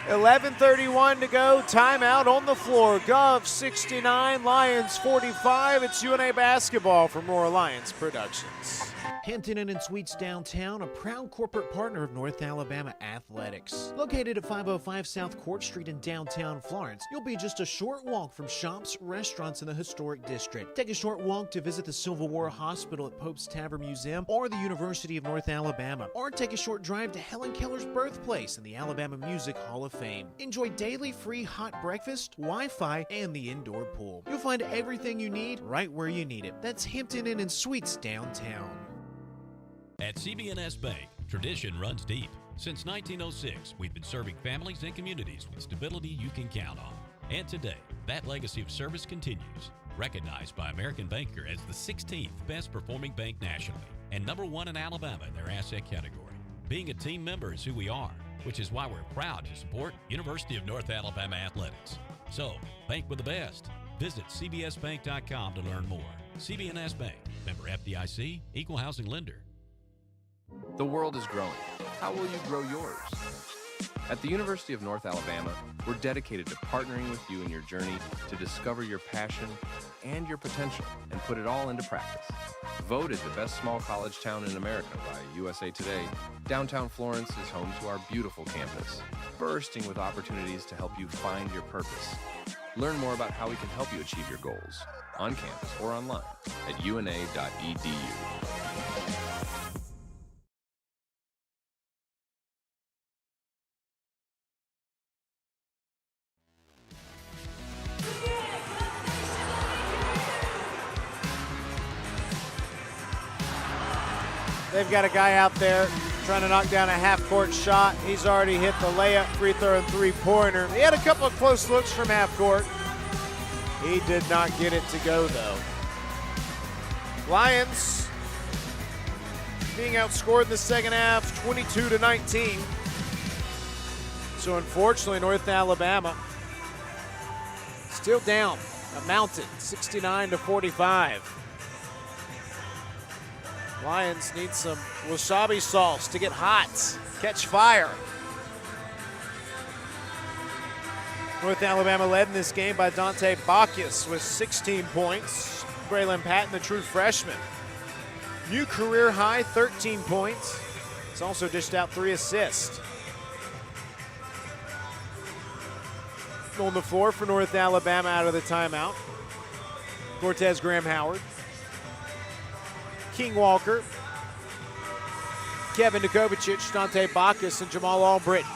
11:31 to go, timeout on the floor. Gov 69, Lions 45. It's UNA basketball from Roar Lions Productions. Hampton Inn and Suites downtown, a proud corporate partner of North Alabama Athletics. Located at 505 South Court Street in downtown Florence, you'll be just a short walk from shops, restaurants in the historic district. Take a short walk to visit the Civil War Hospital at Pope's Tavern Museum or the University of North Alabama. Or take a short drive to Helen Keller's birthplace in the Alabama Music Hall of Fame. Enjoy daily free hot breakfast, Wi-Fi, and the indoor pool. You'll find everything you need right where you need it. That's Hampton Inn and Suites downtown. At CB&S Bank, tradition runs deep. Since 1906, we've been serving families and communities with stability you can count on. And today, that legacy of service continues. Recognized by American Banker as the 16th best performing bank nationally and #1 in Alabama in their asset category. Being a team member is who we are, which is why we're proud to support University of North Alabama Athletics. So, bank with the best. Visit cbsbank.com to learn more. CB&S Bank, member FDIC, equal housing lender. The world is growing. How will you grow yours? At the University of North Alabama, we're dedicated to partnering with you in your journey to discover your passion and your potential and put it all into practice. Voted the best small college town in America by USA Today, downtown Florence is home to our beautiful campus, bursting with opportunities to help you find your purpose. Learn more about how we can help you achieve your goals on campus or online at una.edu. They've got a guy out there trying to knock down a half-court shot. He's already hit the layup, free throw, and three-pointer. He had a couple of close looks from half-court. He did not get it to go, though. Lions being outscored in the second half, 22-19. So unfortunately, North Alabama still down a mountain, 69-45. Lions need some wasabi sauce to get hot, catch fire. North Alabama led in this game by Dante Bacchus with 16 points. Braylon Patton, the true freshman. New career high, 13 points. He's also dished out 3 assists. On the floor for North Alabama out of the timeout. Cortez Graham-Howard. King Walker, Kevin Dukovicic, Dante Bacchus, and Jamal Albritton.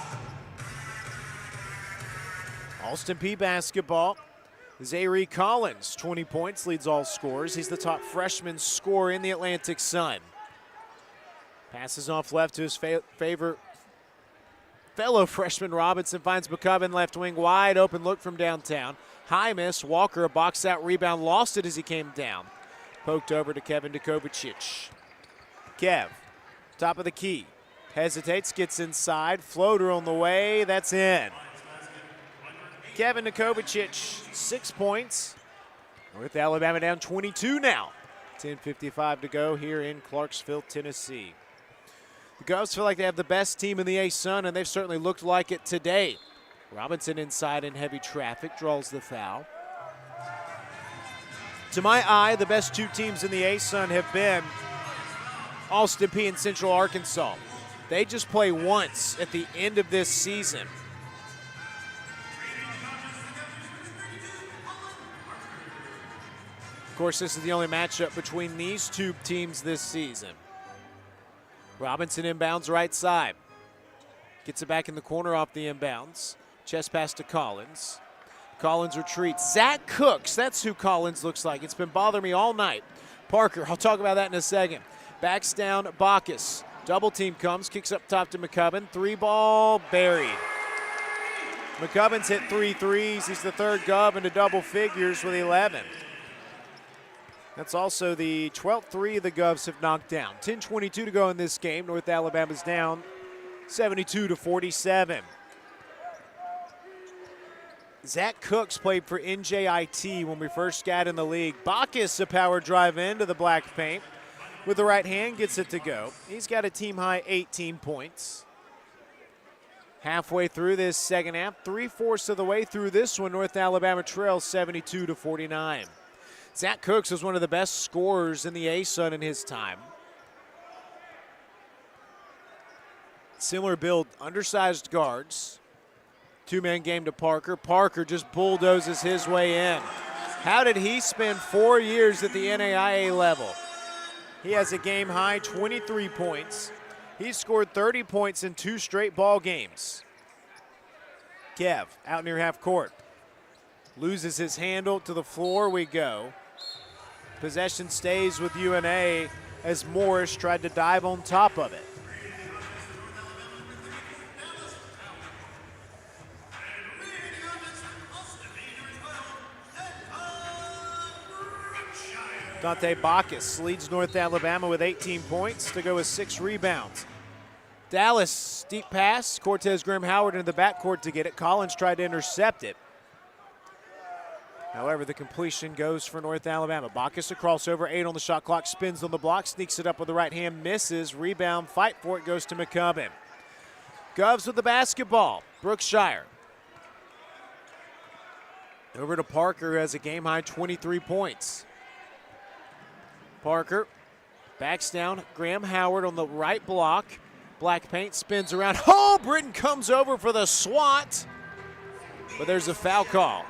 Alston P basketball. Zaire Collins, 20 points, leads all scorers. He's the top freshman scorer in the Atlantic Sun. Passes off left to his fellow freshman Robinson, finds McCubbin left wing, wide open look from downtown. High miss, Walker, a box out rebound, lost it as he came down. Poked over to Kevin Dukovicic. Kev, top of the key. Hesitates, gets inside. Floater on the way, that's in. Kevin Dukovicic, 6 points. North Alabama down 22 now. 10:55 to go here in Clarksville, Tennessee. The Govs feel like they have the best team in the A-Sun, and they've certainly looked like it today. Robinson inside in heavy traffic, draws the foul. To my eye, the best two teams in the A-Sun have been Alston P and Central Arkansas. They just play once at the end of this season. Of course, this is the only matchup between these two teams this season. Robinson inbounds right side. Gets it back in the corner off the inbounds. Chest pass to Collins. Collins retreats. Zach Cooks, that's who Collins looks like. It's been bothering me all night. Parker, I'll talk about that in a second. Backs down Bacchus. Double team comes, kicks up top to McCubbin. 3-ball buried. McCubbin's hit 3 threes. He's the third Gov into double figures with 11. That's also the 12th three the Govs have knocked down. 10:22 to go in this game. North Alabama's down 72-47. Zach Cooks played for NJIT when we first got in the league. Bacchus, a power drive into the black paint. With the right hand, gets it to go. He's got a team-high 18 points. Halfway through this second half, 3/4 of the way through this one, North Alabama trails 72-49. Zach Cooks was one of the best scorers in the ASUN in his time. Similar build, undersized guards. Two-man game to Parker. Parker just bulldozes his way in. How did he spend 4 years at the NAIA level? He has a game-high 23 points. He scored 30 points in 2 straight ball games. Kev out near half court. Loses his handle, to the floor we go. Possession stays with UNA as Morris tried to dive on top of it. Dante Bacchus leads North Alabama with 18 points to go with 6 rebounds. Dallas, deep pass. Cortez Graham-Howard into the backcourt to get it. Collins tried to intercept it. However, the completion goes for North Alabama. Bacchus a crossover, 8 on the shot clock, spins on the block, sneaks it up with the right hand, misses. Rebound, fight for it, goes to McCubbin. Govs with the basketball. Brookshire. Over to Parker, who has a game-high 23 points. Parker backs down. Graham-Howard on the right block. Black paint spins around. Oh, Britton comes over for the swat. But there's a foul call.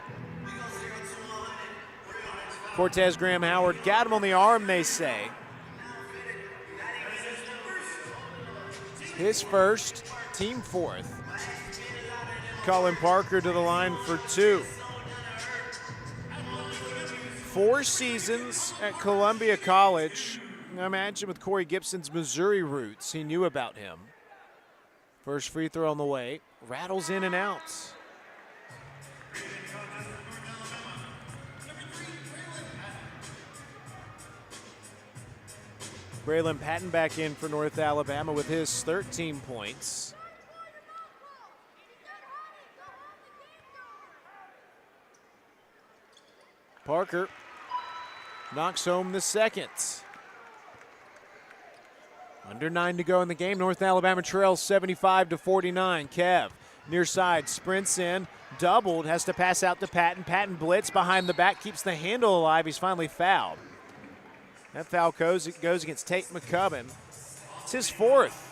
Cortez Graham-Howard got him on the arm, they say. His first, team 4th. Colin Parker to the line for 2. 4 seasons at Columbia College. I imagine with Corey Gibson's Missouri roots, he knew about him. First free throw on the way. Rattles in and out. Braylon Patton back in for North Alabama with his 13 points. Parker knocks home the second. Under 9 to go in the game. North Alabama trails 75-49. Kev near side sprints in, doubled, has to pass out to Patton. Patton blitz behind the back, keeps the handle alive. He's finally fouled. That foul goes against Tate McCubbin. It's his 4th.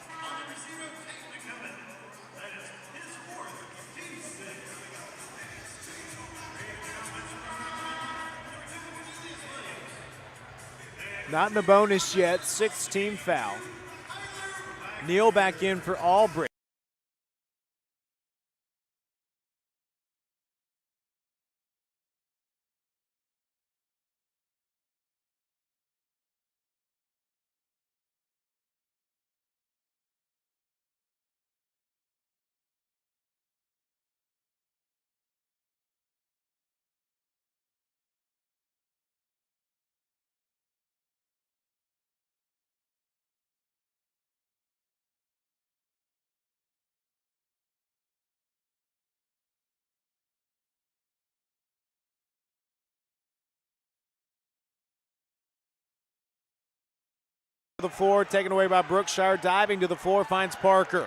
Not in the bonus yet, 6th team foul. Neal back in for Albrecht. The floor, taken away by Brookshire, diving to the floor, finds Parker.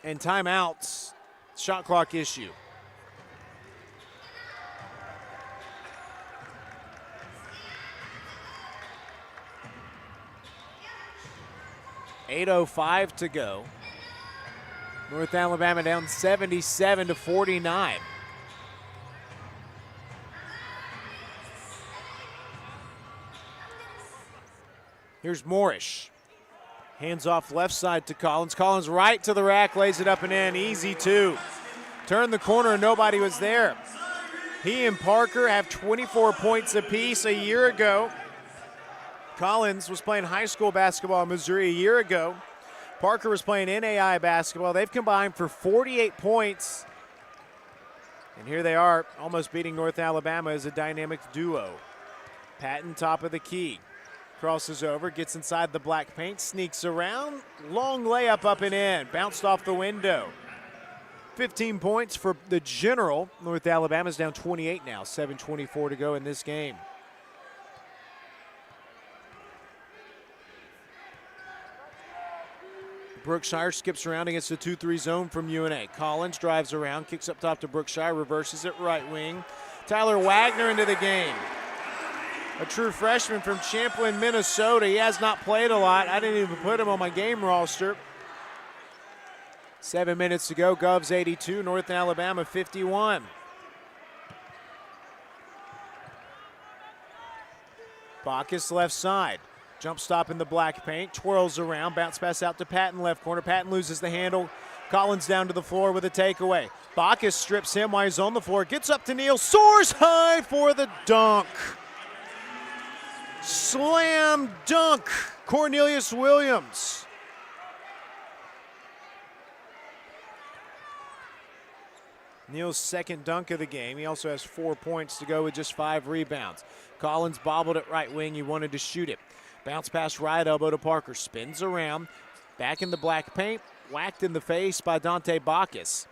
And timeouts, shot clock issue. .805 to go. North Alabama down 77-49. Here's Morris. Hands off left side to Collins. Collins right to the rack, lays it up and in. Easy two. Turned the corner and nobody was there. He and Parker have 24 points apiece a year ago. Collins was playing high school basketball in Missouri a year ago. Parker was playing NAI basketball. They've combined for 48 points. And here they are, almost beating North Alabama as a dynamic duo. Patton, top of the key. Crosses over, gets inside the black paint, sneaks around. Long layup up and in, bounced off the window. 15 points for the General. North Alabama's down 28 now, 7:24 to go in this game. Brookshire skips around against the 2-3 zone from UNA. Collins drives around, kicks up top to Brookshire, reverses it right wing. Tyler Wagner into the game. A true freshman from Champlin, Minnesota. He has not played a lot. I didn't even put him on my game roster. 7 minutes to go. Govs 82, North Alabama 51. Bacchus left side. Jump stop in the black paint. Twirls around. Bounce pass out to Patton left corner. Patton loses the handle. Collins down to the floor with a takeaway. Bacchus strips him while he's on the floor. Gets up to Neal. Soars high for the dunk. Slam dunk. Cornelius Williams. Neal's second dunk of the game. He also has 4 points to go with just 5 rebounds. Collins bobbled it right wing. He wanted to shoot it. Bounce pass right elbow to Parker. Spins around. Back in the black paint. Whacked in the face by Dante Bacchus.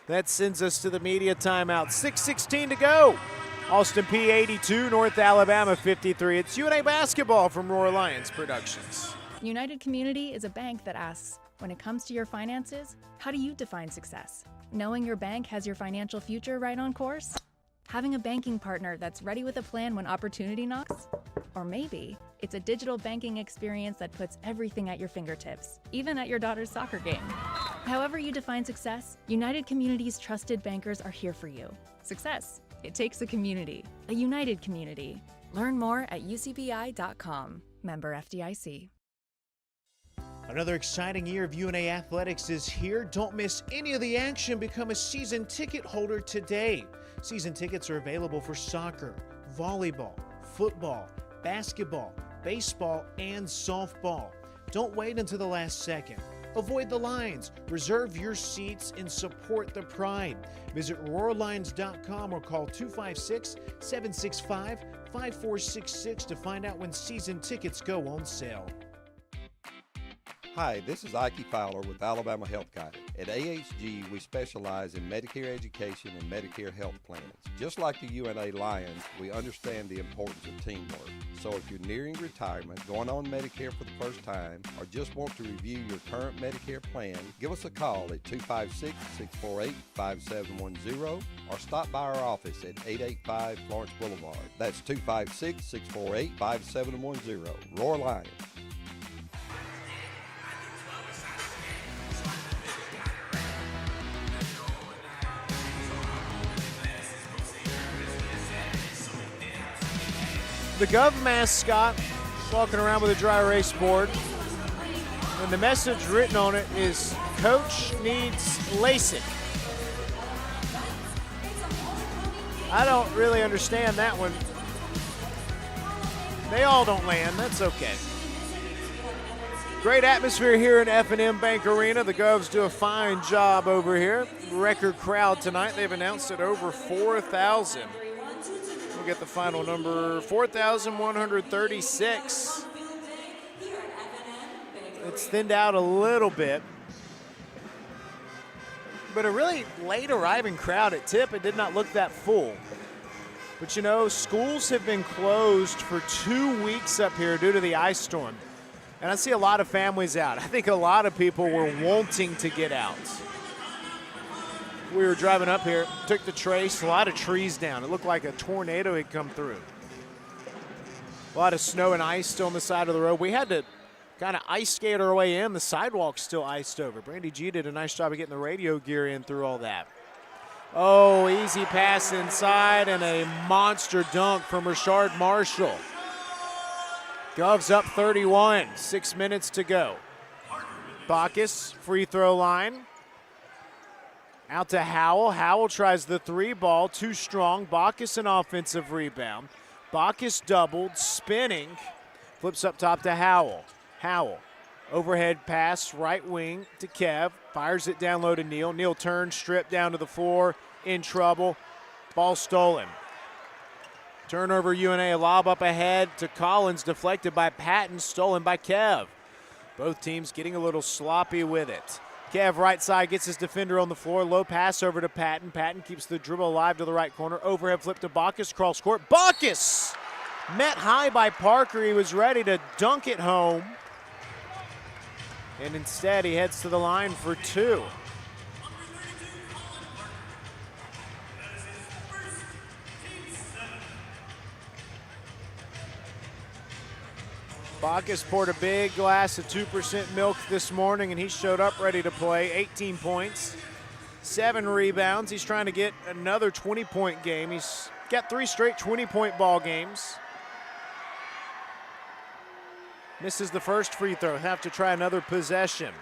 That sends us to the media timeout. 6:16 to go. Austin P 82, North Alabama 53. It's UNA basketball from Roar Lions Productions. United Community is a bank that asks, when it comes to your finances, how do you define success? Knowing your bank has your financial future right on course? Having a banking partner that's ready with a plan when opportunity knocks? Or maybe it's a digital banking experience that puts everything at your fingertips, even at your daughter's soccer game. However you define success, United Community's trusted bankers are here for you. Success. It takes a community, a united community. Learn more at ucbi.com. Member FDIC. Another exciting year of UNA athletics is here. Don't miss any of the action. Become a season ticket holder today. Season tickets are available for soccer, volleyball, football, basketball, baseball, and softball. Don't wait until the last second. Avoid the lines. Reserve your seats and support the pride. Visit roarlions.com or call 256-765-5466 to find out when season tickets go on sale. Hi, this is Ike Fowler with Alabama Health Guide. At AHG, we specialize in Medicare education and Medicare health plans. Just like the UNA Lions, we understand the importance of teamwork. So if you're nearing retirement, going on Medicare for the first time, or just want to review your current Medicare plan, give us a call at 256-648-5710 or stop by our office at 885 Florence Boulevard. That's 256-648-5710. Roar Lions. The Gov mascot walking around with a dry erase board. And the message written on it is, Coach needs LASIK. I don't really understand that one. They all don't land, that's okay. Great atmosphere here in F&M Bank Arena. The Govs do a fine job over here. Record crowd tonight. They've announced it over 4,000. We'll get the final number, 4,136. It's thinned out a little bit. But a really late arriving crowd at tip. It did not look that full. But you know, schools have been closed for 2 weeks up here due to the ice storm. And I see a lot of families out. I think a lot of people were wanting to get out. We were driving up here, took the trace, a lot of trees down. It looked like a tornado had come through. A lot of snow and ice still on the side of the road. We had to kind of ice skate our way in. The sidewalk's still iced over. Brandy G did a nice job of getting the radio gear in through all that. Oh, easy pass inside and a monster dunk from Rashard Marshall. Govs up 31, 6 minutes to go. Bacchus, free throw line. Out to Howell. Howell tries the three ball, too strong. Bacchus an offensive rebound. Bacchus doubled, spinning. Flips up top to Howell. Howell, overhead pass, right wing to Kev. Fires it down low to Neal. Neal turns, stripped down to the floor, in trouble. Ball stolen. Turnover UNA, a lob up ahead to Collins, deflected by Patton, stolen by Kev. Both teams getting a little sloppy with it. Kev right side gets his defender on the floor. Low pass over to Patton. Patton keeps the dribble alive to the right corner. Overhead flip to Bacchus, cross court. Bacchus! Met high by Parker. He was ready to dunk it home. And instead he heads to the line for two. Bacchus poured a big glass of 2% milk this morning, and he showed up ready to play. 18 points, 7 rebounds. He's trying to get another 20-point game. He's got 3 straight 20-point ball games. Misses the first free throw. Have to try another possession.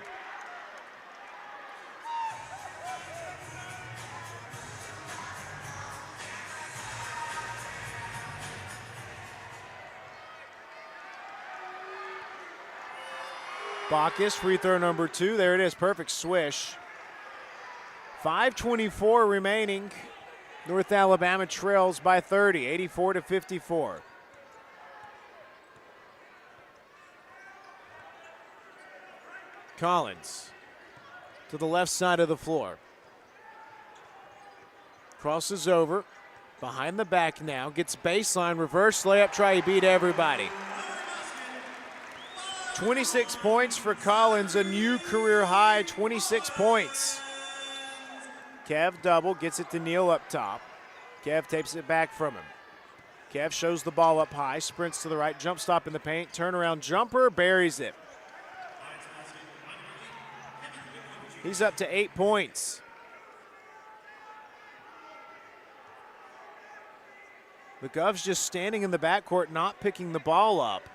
Bacchus, free throw number 2. There it is, perfect swish. 5:24 remaining. North Alabama trails by 30, 84-54. Collins to the left side of the floor. Crosses over, behind the back now, gets baseline, reverse layup, try to beat everybody. 26 points for Collins, a new career high, 26 points. Kev double, gets it to Neal up top. Kev takes it back from him. Kev shows the ball up high, sprints to the right, jump stop in the paint, turnaround jumper, buries it. He's up to 8 points. McGov's just standing in the backcourt, not picking the ball up.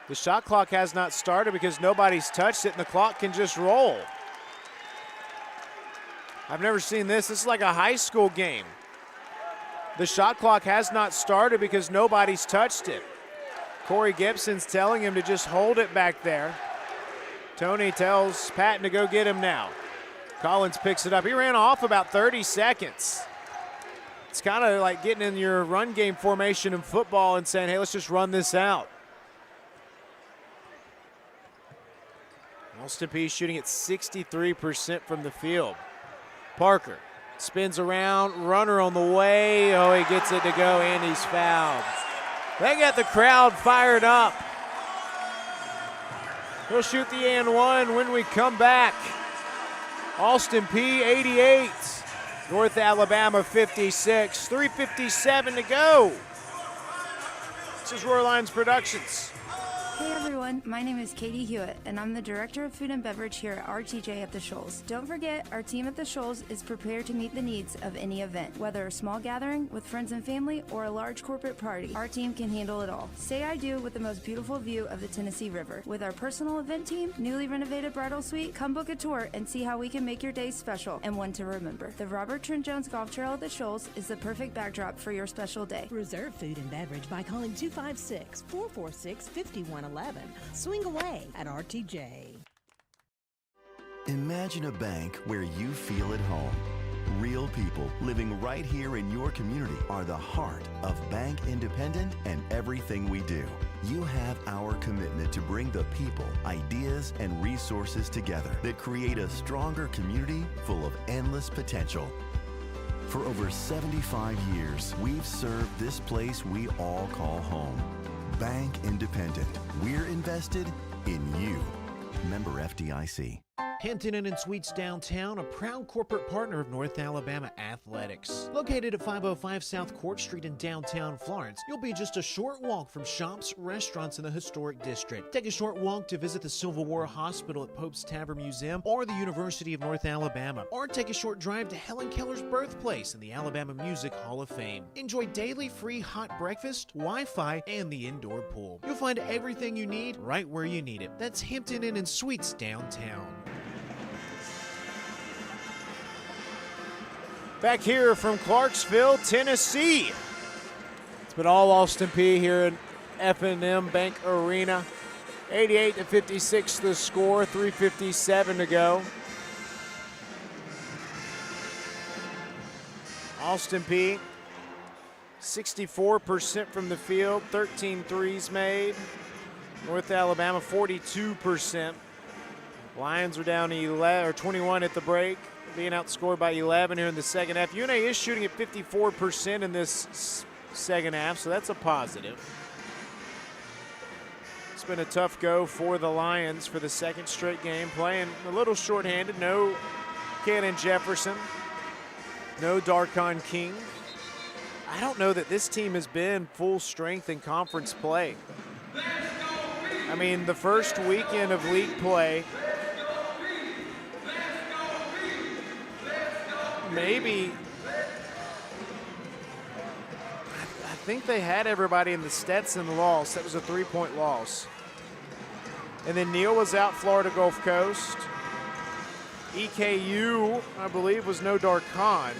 The shot clock has not started because nobody's touched it, and the clock can just roll. I've never seen this. This is like a high school game. The shot clock has not started because nobody's touched it. Corey Gibson's telling him to just hold it back there. Tony tells Patton to go get him now. Collins picks it up. He ran off about 30 seconds. It's kind of like getting in your run game formation in football and saying, hey, let's just run this out. Alston Peay shooting at 63% from the field. Parker spins around, runner on the way. Oh, he gets it to go, and he's fouled. They got the crowd fired up. He'll shoot the and one when we come back. Alston Peay 88, North Alabama 56, 3:57 to go. This is Roar Lions Productions. Hey everyone, my name is Katie Hewitt, and I'm the Director of Food and Beverage here at RTJ at the Shoals. Don't forget, our team at the Shoals is prepared to meet the needs of any event. Whether a small gathering with friends and family or a large corporate party, our team can handle it all. Say I do with the most beautiful view of the Tennessee River. With our personal event team, newly renovated bridal suite, come book a tour and see how we can make your day special and one to remember. The Robert Trent Jones Golf Trail at the Shoals is the perfect backdrop for your special day. Reserve food and beverage by calling 256-446-5111. Swing away at RTJ. Imagine a bank where you feel at home. Real people living right here in your community are the heart of Bank Independent and everything we do. You have our commitment to bring the people, ideas, and resources together that create a stronger community full of endless potential. For over 75 years, we've served this place we all call home. Bank Independent. We're invested in you. Member FDIC. Hampton Inn and Suites downtown, a proud corporate partner of North Alabama Athletics. Located at 505 South Court Street in downtown Florence, you'll be just a short walk from shops, restaurants in the historic district. Take a short walk to visit the Civil War Hospital at Pope's Tavern Museum or the University of North Alabama. Or take a short drive to Helen Keller's birthplace in the Alabama Music Hall of Fame. Enjoy daily free hot breakfast, Wi-Fi, and the indoor pool. You'll find everything you need right where you need it. That's Hampton Inn and Suites downtown. Back here from Clarksville, Tennessee. It's been all Austin Peay here in F&M Bank Arena. 88-56 the score, 3:57 to go. Austin Peay, 64% from the field, 13 threes made. North Alabama, 42%. Lions are down 21 at the break, being outscored by 11 here in the second half. UNA is shooting at 54% in this second half, so that's a positive. It's been a tough go for the Lions for the second straight game, playing a little shorthanded. No Cannon Jefferson, no Darkon King. I don't know that this team has been full strength in conference play. I mean, the first weekend of league play, maybe, I think they had everybody in the Stetson loss. That was a 3-point loss. And then Neal was out, Florida Gulf Coast. EKU, I believe, was no Darkon.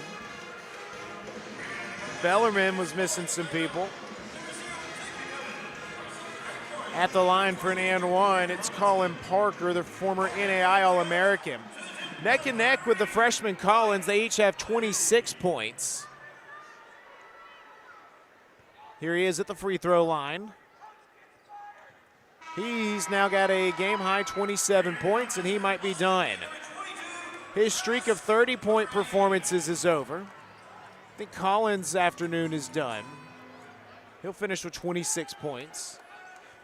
Bellarmine was missing some people. At the line for an and one, it's Colin Parker, the former NAI All-American. Neck and neck with the freshman Collins. They each have 26 points. Here he is at the free throw line. He's now got a game-high 27 points, and he might be done. His streak of 30-point performances is over. I think Collins' afternoon is done. He'll finish with 26 points.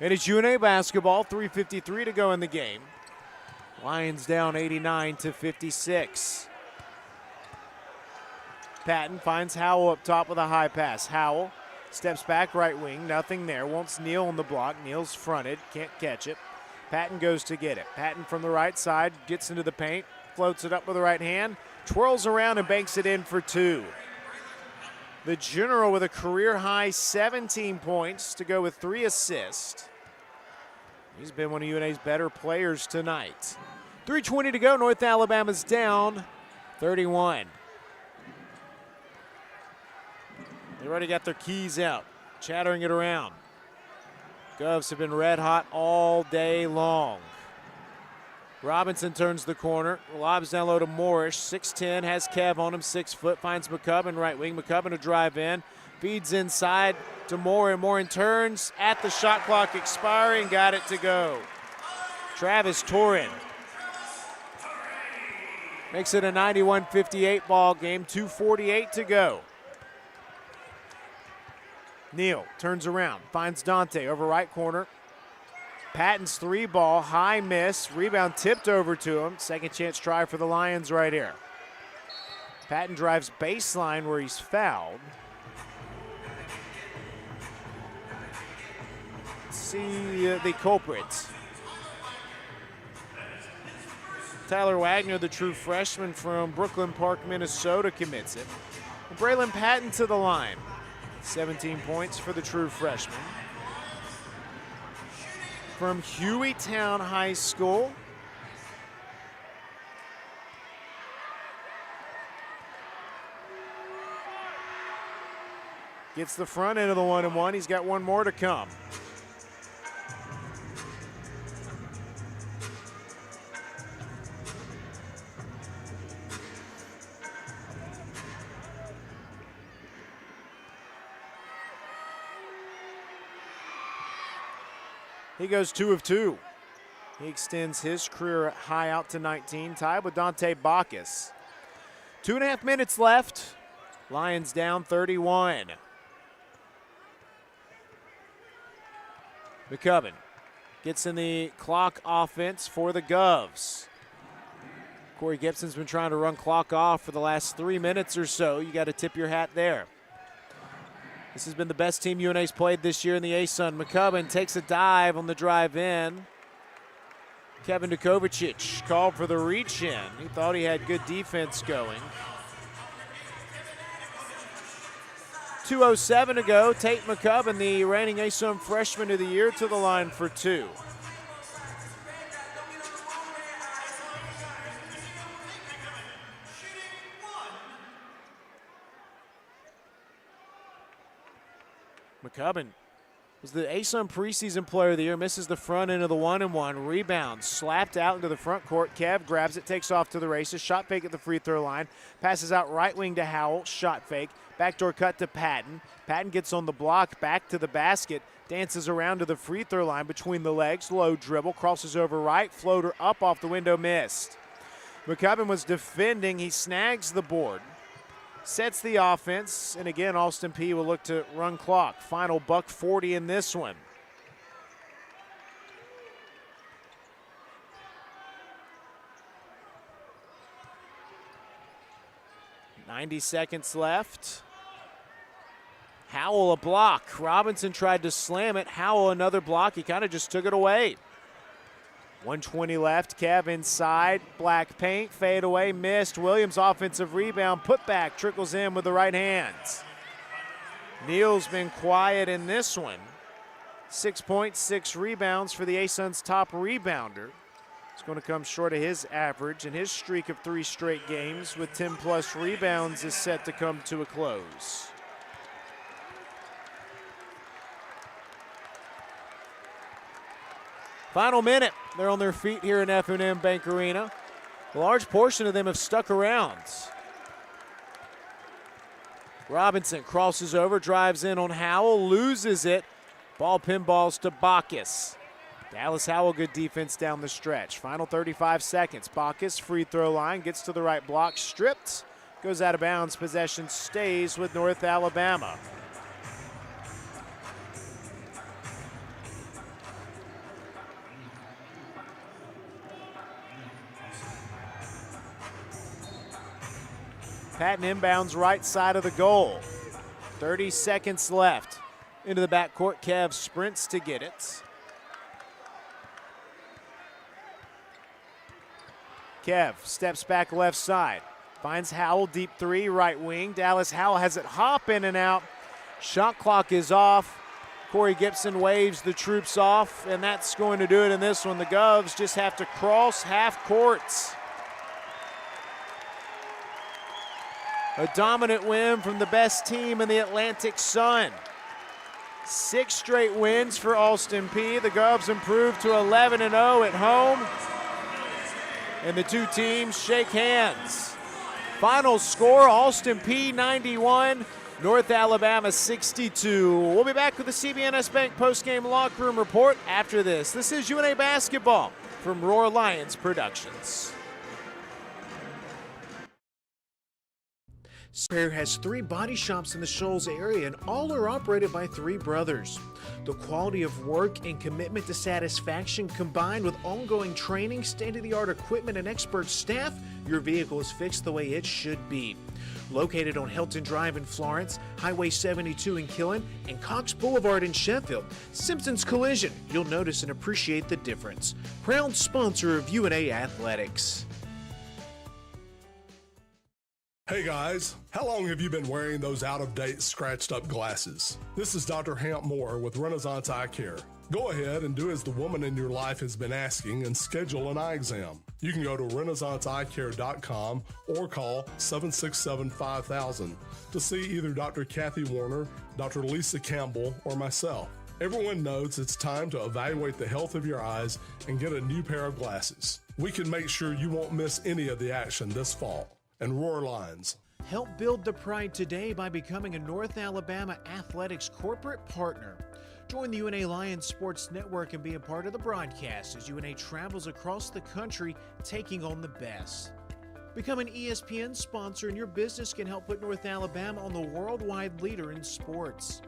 And it's UNA basketball, 3:53 to go in the game. Lions down 89-56. Patton finds Howell up top with a high pass. Howell steps back right wing, nothing there. Wants Neal on the block. Neal's fronted, can't catch it. Patton goes to get it. Patton from the right side gets into the paint, floats it up with the right hand, twirls around and banks it in for two. The General with a career-high 17 points to go with 3 assists. He's been one of UNA's better players tonight. 3:20 to go. North Alabama's down 31. They already got their keys out, chattering it around. Govs have been red hot all day long. Robinson turns the corner, lobs down low to Morris. 6'10", has Kev on him, 6 foot, finds McCubbin right wing. McCubbin to drive in, feeds inside to Morin. Morin turns at the shot clock expiring, got it to go. Travis Torin makes it a 91-58 ball game, 2:48 to go. Neal turns around, finds Dante over right corner. Patton's 3 ball, high miss, rebound tipped over to him. Second chance try for the Lions right here. Patton drives baseline where he's fouled. Let's see the culprits. Tyler Wagner, the true freshman from Brooklyn Park, Minnesota, commits it. Braylon Patton to the line. 17 points for the true freshman. From Hueytown High School. Gets the front end of the 1-and-1. He's got one more to come. He goes 2 of 2. He extends his career high out to 19, tied with Dante Bacchus. 2.5 minutes left. Lions down 31. McCubbin gets in the clock offense for the Govs. Corey Gibson's been trying to run clock off for the last 3 minutes or so. You got to tip your hat there. This has been the best team UNA's played this year in the ASUN. McCubbin takes a dive on the drive in. Kevin Dukovacic called for the reach in. He thought he had good defense going. 2:07 to go. Tate McCubbin, the reigning ASUN freshman of the year, to the line for two. McCubbin was the ASUN preseason player of the year, misses the front end of the 1-and-1, rebounds, slapped out into the front court. Kev grabs it, takes off to the races, shot fake at the free throw line, passes out right wing to Howell, shot fake, backdoor cut to Patton. Patton gets on the block, back to the basket, dances around to the free throw line between the legs, low dribble, crosses over right, floater up off the window, missed. McCubbin was defending, he snags the board. Sets the offense, and again, Austin Peay will look to run clock. Final $1:40 in this one. .90 seconds left. Howell a block. Robinson tried to slam it. Howell another block. He kind of just took it away. 1:20 left. Kev inside. Black paint. Fade away. Missed. Williams offensive rebound. Put back. Trickles in with the right hands. Neal's been quiet in this one. 6 points, 6 rebounds for the ASUN's top rebounder. It's going to come short of his average, and his streak of 3 straight games with 10-plus rebounds is set to come to a close. Final minute. They're on their feet here in F&M Bank Arena. A large portion of them have stuck around. Robinson crosses over, drives in on Howell, loses it. Ball pinballs to Bacchus. Dallas Howell, good defense down the stretch. Final 35 seconds. Bacchus, free throw line, gets to the right block, stripped, goes out of bounds. Possession stays with North Alabama. Patton inbounds right side of the goal. 30 seconds left. Into the backcourt, Kev sprints to get it. Kev steps back left side. Finds Howell, deep three, right wing. Dallas Howell has it hop in and out. Shot clock is off. Corey Gibson waves the troops off, and that's going to do it in this one. The Govs just have to cross half courts. A dominant win from the best team in the Atlantic Sun. 6 straight wins for Austin Peay. The Govs improved to 11-0 at home. And the two teams shake hands. Final score, Austin Peay 91, North Alabama 62. We'll be back with the CBNS Bank postgame locker room report after this. This is UNA Basketball from Roar Lions Productions. Spare has 3 body shops in the Shoals area, and all are operated by 3 brothers. The quality of work and commitment to satisfaction, combined with ongoing training, state-of-the-art equipment, and expert staff, your vehicle is fixed the way it should be. Located on Helton Drive in Florence, Highway 72 in Killen, and Cox Boulevard in Sheffield, Simpson's Collision, you'll notice and appreciate the difference. Proud sponsor of UNA Athletics. Hey guys, how long have you been wearing those out-of-date, scratched-up glasses? This is Dr. Hamp Moore with Renaissance Eye Care. Go ahead and do as the woman in your life has been asking and schedule an eye exam. You can go to renaissanceeyecare.com or call 767-5000 to see either Dr. Kathy Warner, Dr. Lisa Campbell, or myself. Everyone knows it's time to evaluate the health of your eyes and get a new pair of glasses. We can make sure you won't miss any of the action this fall. And Roar Lions. Help build the pride today by becoming a North Alabama Athletics corporate partner. Join the UNA Lions Sports Network and be a part of the broadcast as UNA travels across the country taking on the best. Become an ESPN sponsor and your business can help put North Alabama on the worldwide leader in sports.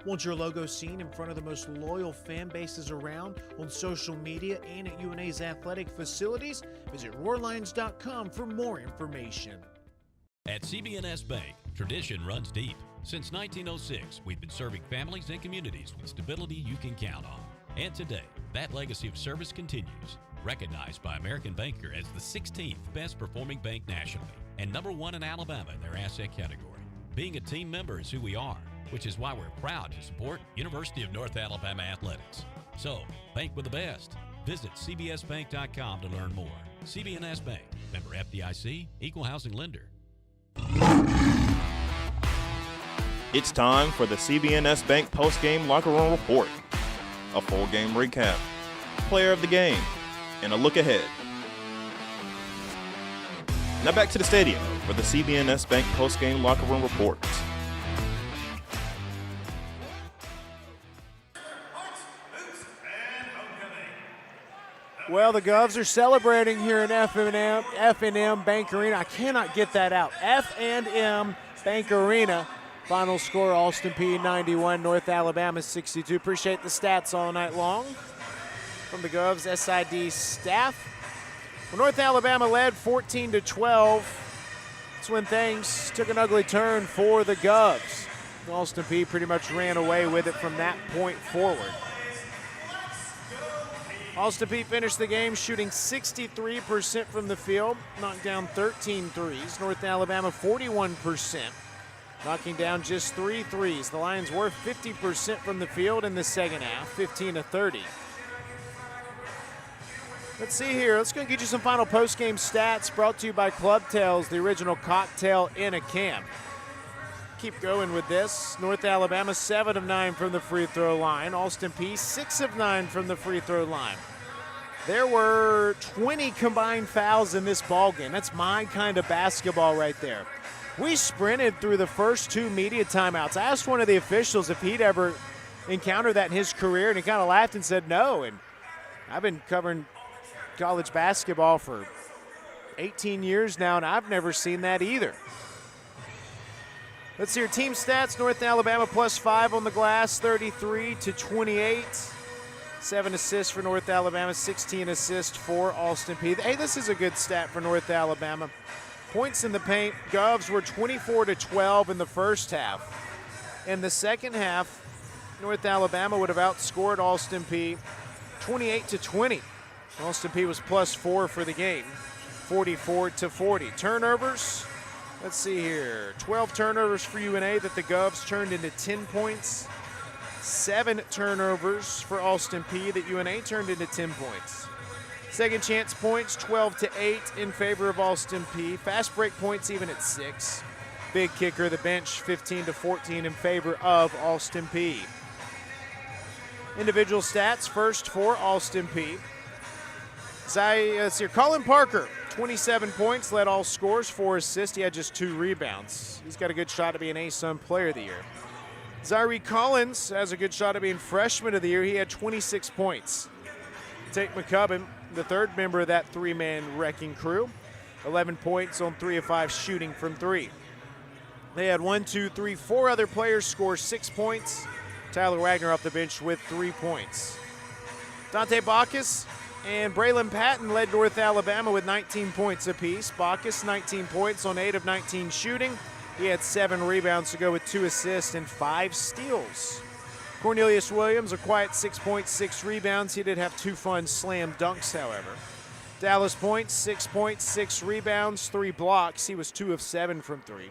Want your logo seen in front of the most loyal fan bases around on social media and at UNA's athletic facilities? Visit roarlions.com for more information. At CB&S Bank, tradition runs deep. Since 1906, we've been serving families and communities with stability you can count on. And today, that legacy of service continues. Recognized by American Banker as the 16th best performing bank nationally and #1 in Alabama in their asset category. Being a team member is who we are, which is why we're proud to support University of North Alabama athletics. So, bank with the best. Visit cbsbank.com to learn more. CB&S Bank, member FDIC, equal housing lender. It's time for the CB&S Bank post-game locker room report. A full game recap, player of the game, and a look ahead. Now back to the stadium for the CB&S Bank post-game locker room report. Well, the Govs are celebrating here in F&M Bank Arena. I cannot get that out. F&M Bank Arena. Final score, Alston P 91, North Alabama 62. Appreciate the stats all night long from the Govs SID staff. Well, North Alabama led 14-12. That's when things took an ugly turn for the Govs. Alston P pretty much ran away with it from that point forward. Alston P finished the game shooting 63% from the field, knocked down 13 threes. North Alabama 41%, knocking down just 3 threes. The Lions were 50% from the field in the second half, 15-30. Let's see here. Let's go get you some final post-game stats brought to you by Club Tails, the original cocktail in a can. Keep going with this. North Alabama 7 of 9 from the free throw line. Alston P 6 of 9 from the free throw line. There were 20 combined fouls in this ball game. That's my kind of basketball right there. We sprinted through the first 2 media timeouts. I asked one of the officials if he'd ever encountered that in his career, and he kind of laughed and said no. And I've been covering college basketball for 18 years now, and I've never seen that either. Let's see your team stats. North Alabama +5 on the glass, 33-28. 7 assists for North Alabama, 16 assists for Alston P. Hey, this is a good stat for North Alabama. Points in the paint, Govs were 24-12 in the first half. In the second half, North Alabama would have outscored Alston P 28-20. Alston P was +4 for the game, 44-40. Turnovers, let's see here. 12 turnovers for UNA that the Govs turned into 10 points. 7 turnovers for Alston P that UNA turned into 10 points. Second chance points, 12-8 in favor of Alston P. Fast break points even at 6. Big kicker, the bench, 15-14 in favor of Alston P. Individual stats, first for Alston P. Let's see, Colin Parker, 27 points, led all scores, 4 assists. He had just 2 rebounds. He's got a good shot to be an ASUN Player of the Year. Zaire Collins has a good shot at being Freshman of the Year. He had 26 points. Tate McCubbin, the third member of that 3-man wrecking crew, 11 points on 3 of 5 shooting from 3. They had 4 other players score 6 points. Tyler Wagner off the bench with 3 points. Dante Bacchus and Braylon Patton led North Alabama with 19 points apiece. Bacchus 19 points on 8 of 19 shooting. He had 7 rebounds to go with 2 assists and 5 steals. Cornelius Williams, a quiet 6 points, 6 rebounds. He did have 2 fun slam dunks, however. Dallas Points, 6 points, 6 rebounds, 3 blocks. He was 2 of 7 from 3.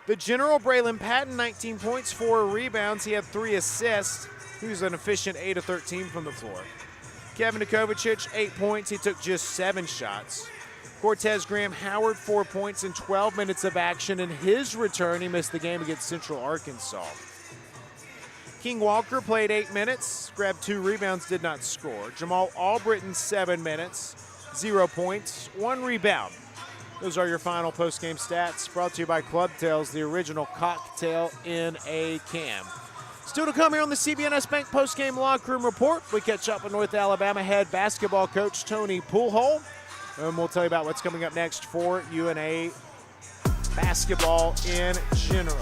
The general, Braylon Patton, 19 points, 4 rebounds. He had 3 assists. He was an efficient 8 of 13 from the floor. Kevin Nikovicic, 8 points. He took just 7 shots. Cortez Graham Howard, 4 points in 12 minutes of action. In his return, he missed the game against Central Arkansas. King Walker played 8 minutes, grabbed 2 rebounds, did not score. Jamal Albritton, 7 minutes, 0 points, 1 rebound. Those are your final post-game stats, brought to you by Club Tails, the original cocktail in a can. Still to come here on the CB&S Bank post-game locker room report. We catch up with North Alabama head basketball coach Tony Poolhole. And we'll tell you about what's coming up next for UNA basketball in general.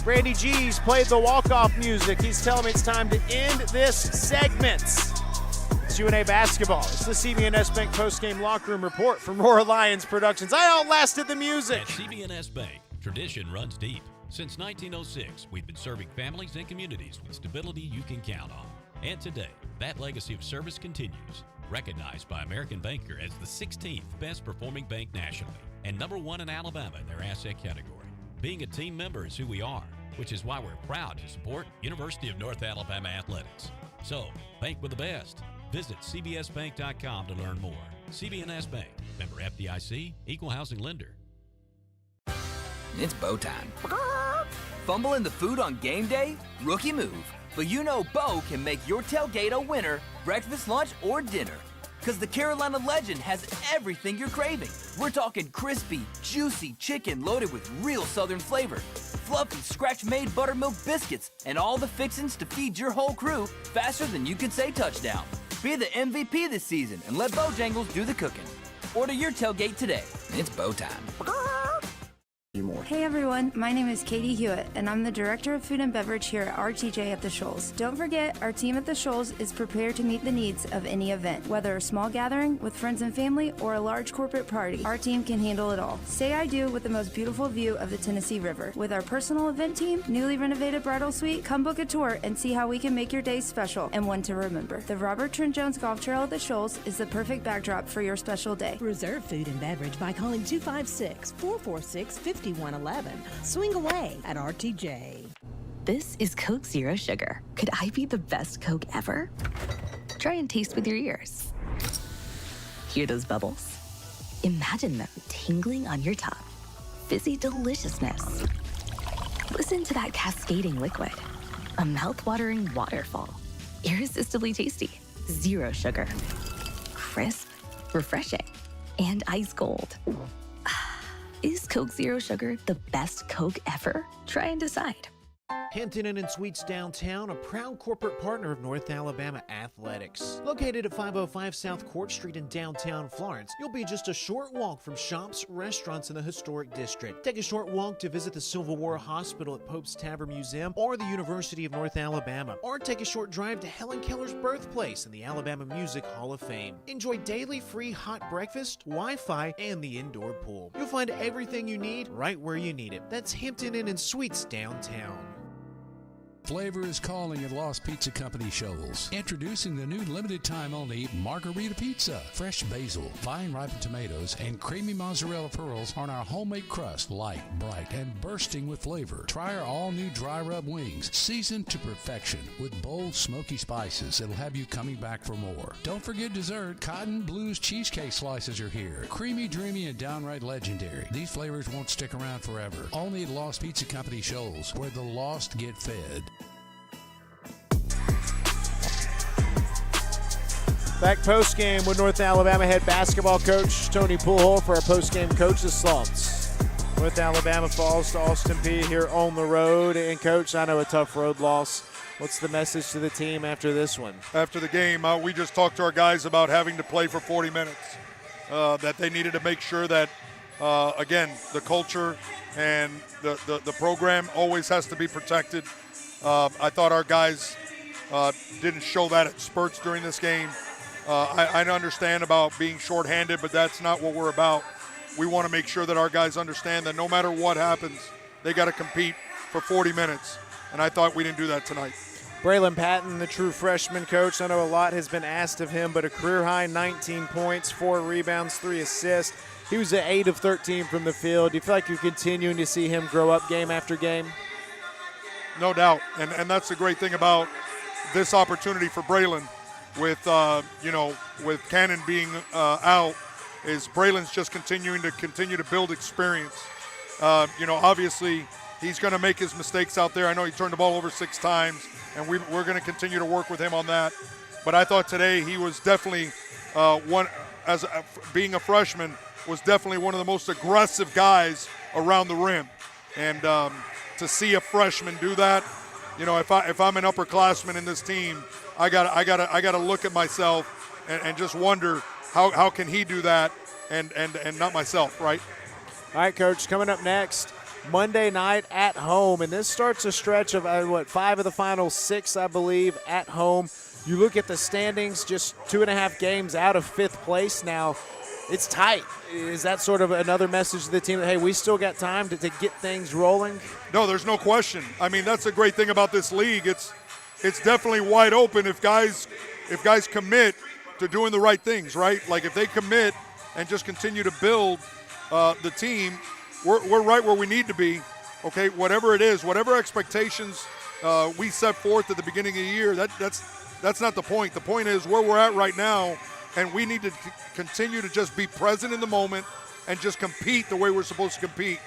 Randy G's played the walk-off music. He's telling me it's time to end this segment. It's UNA basketball. It's the CBNS Bank postgame locker room report from Roar Lions Productions. I outlasted the music. At CBNS Bank, tradition runs deep. Since 1906, we've been serving families and communities with stability you can count on. And today, that legacy of service continues. Recognized by American Banker as the 16th best performing bank nationally and #1 in Alabama in their asset category. Being a team member is who we are, which is why we're proud to support University of North Alabama athletics. So, bank with the best. Visit cbsbank.com to learn more. CBNS Bank, member FDIC, equal housing lender. It's Bo time. Fumbling the food on game day? Rookie move. But you know Bo can make your tailgate a winner, breakfast, lunch, or dinner. Because the Carolina Legend has everything you're craving. We're talking crispy, juicy chicken loaded with real Southern flavor, fluffy scratch-made buttermilk biscuits, and all the fixings to feed your whole crew faster than you can say touchdown. Be the MVP this season and let Bojangles do the cooking. Order your tailgate today. It's Bo time. Hey everyone, my name is Katie Hewitt, and I'm the Director of Food and Beverage here at RTJ at the Shoals. Don't forget, our team at the Shoals is prepared to meet the needs of any event. Whether a small gathering with friends and family or a large corporate party, our team can handle it all. Say I do with the most beautiful view of the Tennessee River. With our personal event team, newly renovated bridal suite, come book a tour and see how we can make your day special and one to remember. The Robert Trent Jones Golf Trail at the Shoals is the perfect backdrop for your special day. Reserve food and beverage by calling 256-446-5111. Swing away at RTJ. This is Coke Zero Sugar. Could I be the best Coke ever? Try and taste with your ears. Hear those bubbles? Imagine them tingling on your tongue. Fizzy deliciousness. Listen to that cascading liquid. A mouth-watering waterfall. Irresistibly tasty. Zero sugar. Crisp, refreshing, and ice cold. Is Coke Zero Sugar the best Coke ever? Try and decide. Hampton Inn and Suites Downtown, a proud corporate partner of North Alabama Athletics. Located at 505 South Court Street in downtown Florence, you'll be just a short walk from shops, restaurants in the historic district. Take a short walk to visit the Civil War Hospital at Pope's Tavern Museum or the University of North Alabama. Or take a short drive to Helen Keller's birthplace in the Alabama Music Hall of Fame. Enjoy daily free hot breakfast, Wi-Fi, and the indoor pool. You'll find everything you need right where you need it. That's Hampton Inn and Suites Downtown. Flavor is calling at Lost Pizza Company Shoals. Introducing the new limited time only Margarita Pizza. Fresh basil, fine ripened tomatoes, and creamy mozzarella pearls on our homemade crust, light, bright, and bursting with flavor. Try our all new dry rub wings, seasoned to perfection with bold smoky spices that'll have you coming back for more. Don't forget dessert. Cotton Blues cheesecake slices are here. Creamy, dreamy, and downright legendary. These flavors won't stick around forever. Only at Lost Pizza Company Shoals, where the lost get fed. Back post-game with North Alabama head basketball coach Tony Poolhole for our post-game Coach the Slumps. North Alabama falls to Austin Peay here on the road. And, Coach, I know a tough road loss. What's the message to the team after this one? After the game, we just talked to our guys about having to play for 40 minutes, that they needed to make sure that, again, the culture and the program always has to be protected. I thought our guys didn't show that at spurts during this game. I understand about being shorthanded, but that's not what we're about. We want to make sure that our guys understand that no matter what happens, they got to compete for 40 minutes, and I thought we didn't do that tonight. Braylon Patton, the true freshman coach. I know a lot has been asked of him, but a career-high 19 points, 4 rebounds, 3 assists. He was at 8 of 13 from the field. Do you feel like you're continuing to see him grow up game after game? No doubt, and that's the great thing about this opportunity for Braylon. With with Cannon being out, is Braylon's just continue to build experience. Obviously he's going to make his mistakes out there. I know he turned the ball over 6 times, and we're going to continue to work with him on that. But I thought today he was definitely being a freshman, was definitely one of the most aggressive guys around the rim. And to see a freshman do that, if I'm an upperclassman in this team, I gotta look at myself and just wonder how can he do that and not myself, right? All right, Coach. Coming up next, Monday night at home, and this starts a stretch of, 5 of the final 6, I believe, at home. You look at the standings, just 2.5 games out of 5th place now. It's tight. Is that sort of another message to the team that, hey, we still got time to get things rolling? No, there's no question. I mean, that's the great thing about this league. It's definitely wide open if guys commit to doing the right things, right? Like if they commit and just continue to build the team, we're right where we need to be, okay? Whatever it is, whatever expectations we set forth at the beginning of the year, that's not the point. The point is where we're at right now, and we need to continue to just be present in the moment and just compete the way we're supposed to compete.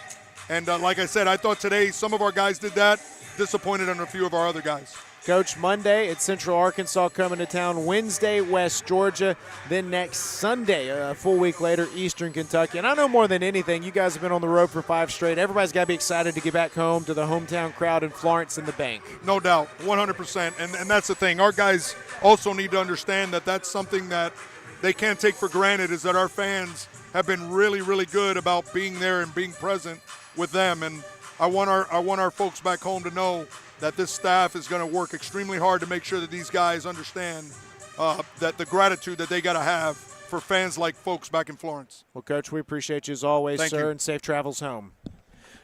And like I said, I thought today some of our guys did that, disappointed on a few of our other guys. Coach, Monday it's Central Arkansas coming to town, Wednesday West Georgia, then next Sunday, a full week later, Eastern Kentucky. And I know more than anything, you guys have been on the road for 5 straight. Everybody's got to be excited to get back home to the hometown crowd in Florence and the Bank. No doubt, 100%. And that's the thing. Our guys also need to understand that that's something that they can't take for granted, is that our fans have been really, really good about being there and being present with them. And I want our folks back home to know that this staff is going to work extremely hard to make sure that these guys understand that the gratitude that they got to have for fans like folks back in Florence. Well, Coach, we appreciate you as always, Thank sir, you. and safe travels home.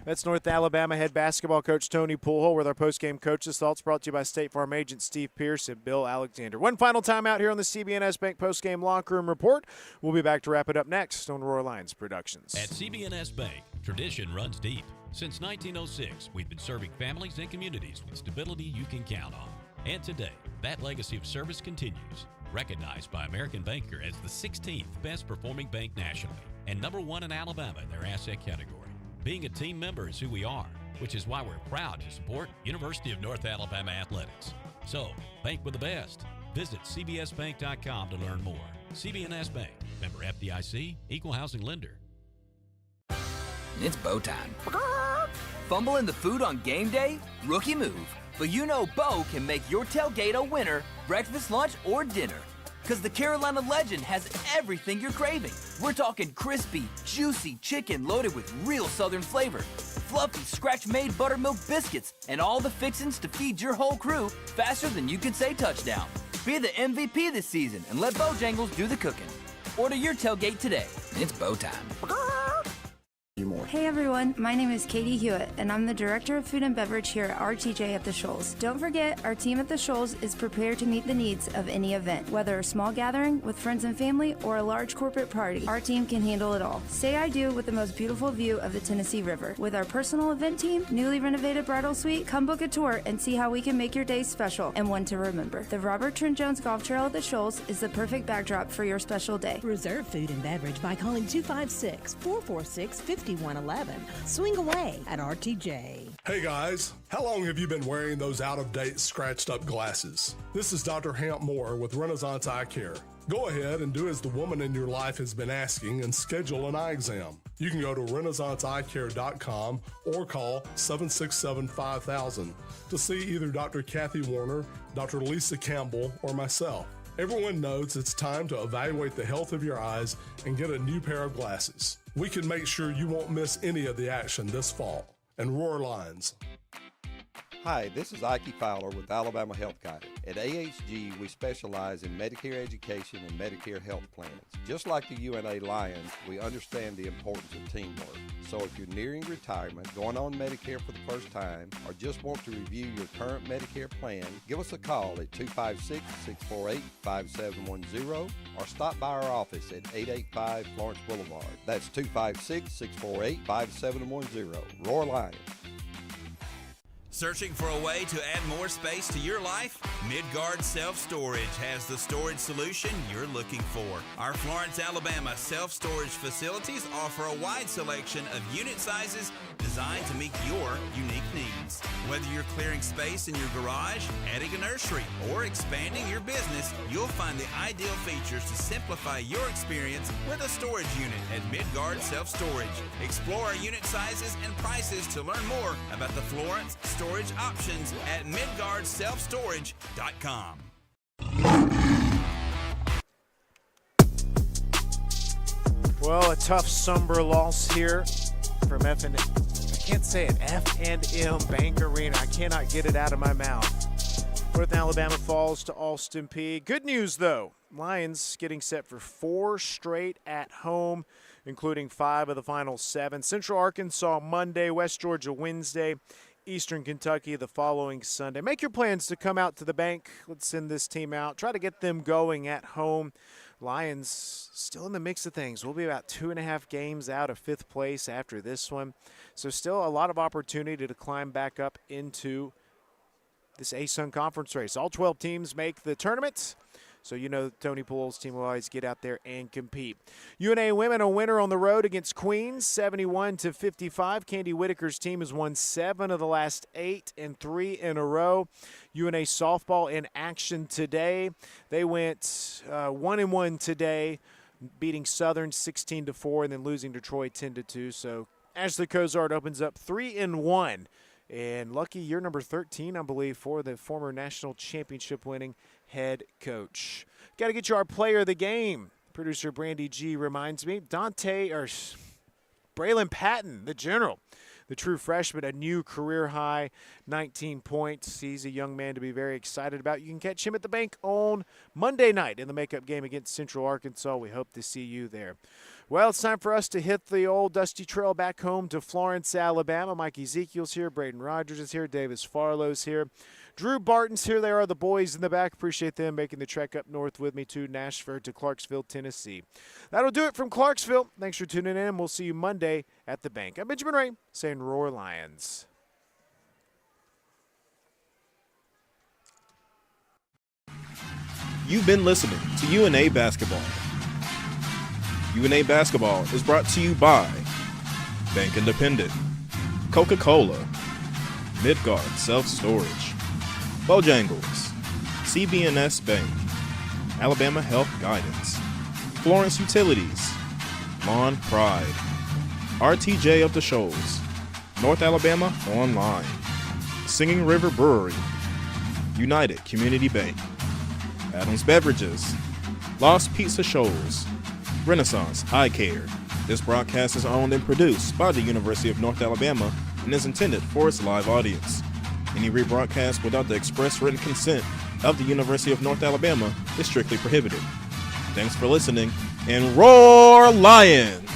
That's North Alabama head basketball coach Tony Poolhole with our postgame coaches' thoughts, brought to you by State Farm agent Steve Pierce and Bill Alexander. One final time out here on the CBNS Bank postgame locker room report. We'll be back to wrap it up next on Roar Lions Productions. At CBNS Bank, tradition runs deep. Since 1906, we've been serving families and communities with stability you can count on. And today, that legacy of service continues. Recognized by American Banker as the 16th best performing bank nationally and #1 in Alabama in their asset category. Being a team member is who we are, which is why we're proud to support University of North Alabama athletics. So, bank with the best. Visit cbsbank.com to learn more. CBNS Bank, member FDIC, equal housing lender. It's Bo time. Fumble in the food on game day? Rookie move. But you know Bo can make your tailgate a winner, breakfast, lunch, or dinner. Because the Carolina Legend has everything you're craving. We're talking crispy, juicy chicken loaded with real Southern flavor, fluffy, scratch-made buttermilk biscuits, and all the fixins to feed your whole crew faster than you can say touchdown. Be the MVP this season and let Bojangles do the cooking. Order your tailgate today. It's Bo time. Hey everyone, my name is Katie Hewitt, and I'm the Director of Food and Beverage here at RTJ at the Shoals. Don't forget, our team at the Shoals is prepared to meet the needs of any event, whether a small gathering with friends and family or a large corporate party. Our team can handle it all. Say I do with the most beautiful view of the Tennessee River. With our personal event team, newly renovated bridal suite, come book a tour and see how we can make your day special and one to remember. The Robert Trent Jones Golf Trail at the Shoals is the perfect backdrop for your special day. Reserve food and beverage by calling 256-446-5111. Swing away at RTJ. Hey guys, how long have you been wearing those out-of-date, scratched-up glasses? This is Dr. Hamp Moore with Renaissance Eye Care. Go ahead and do as the woman in your life has been asking and schedule an eye exam. You can go to renaissanceeyecare.com or call 767-5000 to see either Dr. Kathy Warner, Dr. Lisa Campbell, or myself. Everyone knows it's time to evaluate the health of your eyes and get a new pair of glasses. We can make sure you won't miss any of the action this fall. And Roar Lions. Hi, this is Ike Fowler with Alabama Health Guidance. At AHG, we specialize in Medicare education and Medicare health plans. Just like the UNA Lions, we understand the importance of teamwork. So if you're nearing retirement, going on Medicare for the first time, or just want to review your current Medicare plan, give us a call at 256-648-5710 or stop by our office at 885 Florence Boulevard. That's 256-648-5710. Roar Lions. Searching for a way to add more space to your life? Midgard Self-Storage has the storage solution you're looking for. Our Florence, Alabama self-storage facilities offer a wide selection of unit sizes designed to meet your unique needs. Whether you're clearing space in your garage, adding a nursery, or expanding your business, you'll find the ideal features to simplify your experience with a storage unit at Midgard Self-Storage. Explore our unit sizes and prices to learn more about the Florence storage options at midgardselfstorage.com. Well, a tough Sumber loss here from can't say it. F&M Bank Arena. I cannot get it out of my mouth. North Alabama falls to Alston P. Good news, though. Lions getting set for 4 straight at home, including 5 of the final 7. Central Arkansas Monday, West Georgia Wednesday, Eastern Kentucky the following Sunday. Make your plans to come out to the bank. Let's send this team out. Try to get them going at home. Lions still in the mix of things. We'll be about 2.5 games out of 5th place after this one. So still a lot of opportunity to climb back up into this ASUN conference race. All 12 teams make the tournament. So you know Tony Poole's team will always get out there and compete. UNA women a winner on the road against Queens, 71-55. Candy Whitaker's team has won 7 of the last 8 and 3 in a row. UNA softball in action today. They went 1-1 today, beating Southern 16-4 and then losing to Troy 10-2. So Ashley Cozart opens up 3-1. And lucky year number 13, I believe, for the former national championship winning head coach. Got to get you our player of the game. Producer Brandy G reminds me, Braylon Patton, the general, the true freshman, a new career high, 19 points. He's a young man to be very excited about. You can catch him at the bank on Monday night in the makeup game against Central Arkansas. We hope to see you there. Well, it's time for us to hit the old dusty trail back home to Florence, Alabama. Mike Ezekiel's here. Braden Rogers is here. Davis Farlow's here. Drew Barton's here. They are the boys in the back. Appreciate them making the trek up north with me to Nashville, to Clarksville, Tennessee. That'll do it from Clarksville. Thanks for tuning in, and we'll see you Monday at the bank. I'm Benjamin Ray saying Roar Lions. You've been listening to UNA Basketball. UNA Basketball is brought to you by Bank Independent, Coca-Cola, Midgard Self-Storage, Bojangles, CBNS Bank, Alabama Health Guidance, Florence Utilities, Lawn Pride, RTJ of the Shoals, North Alabama Online, Singing River Brewery, United Community Bank, Adams Beverages, Lost Pizza Shoals, Renaissance Eye Care. This broadcast is owned and produced by the University of North Alabama and is intended for its live audience. Any rebroadcast without the express written consent of the University of North Alabama is strictly prohibited. Thanks for listening, and Roar Lions!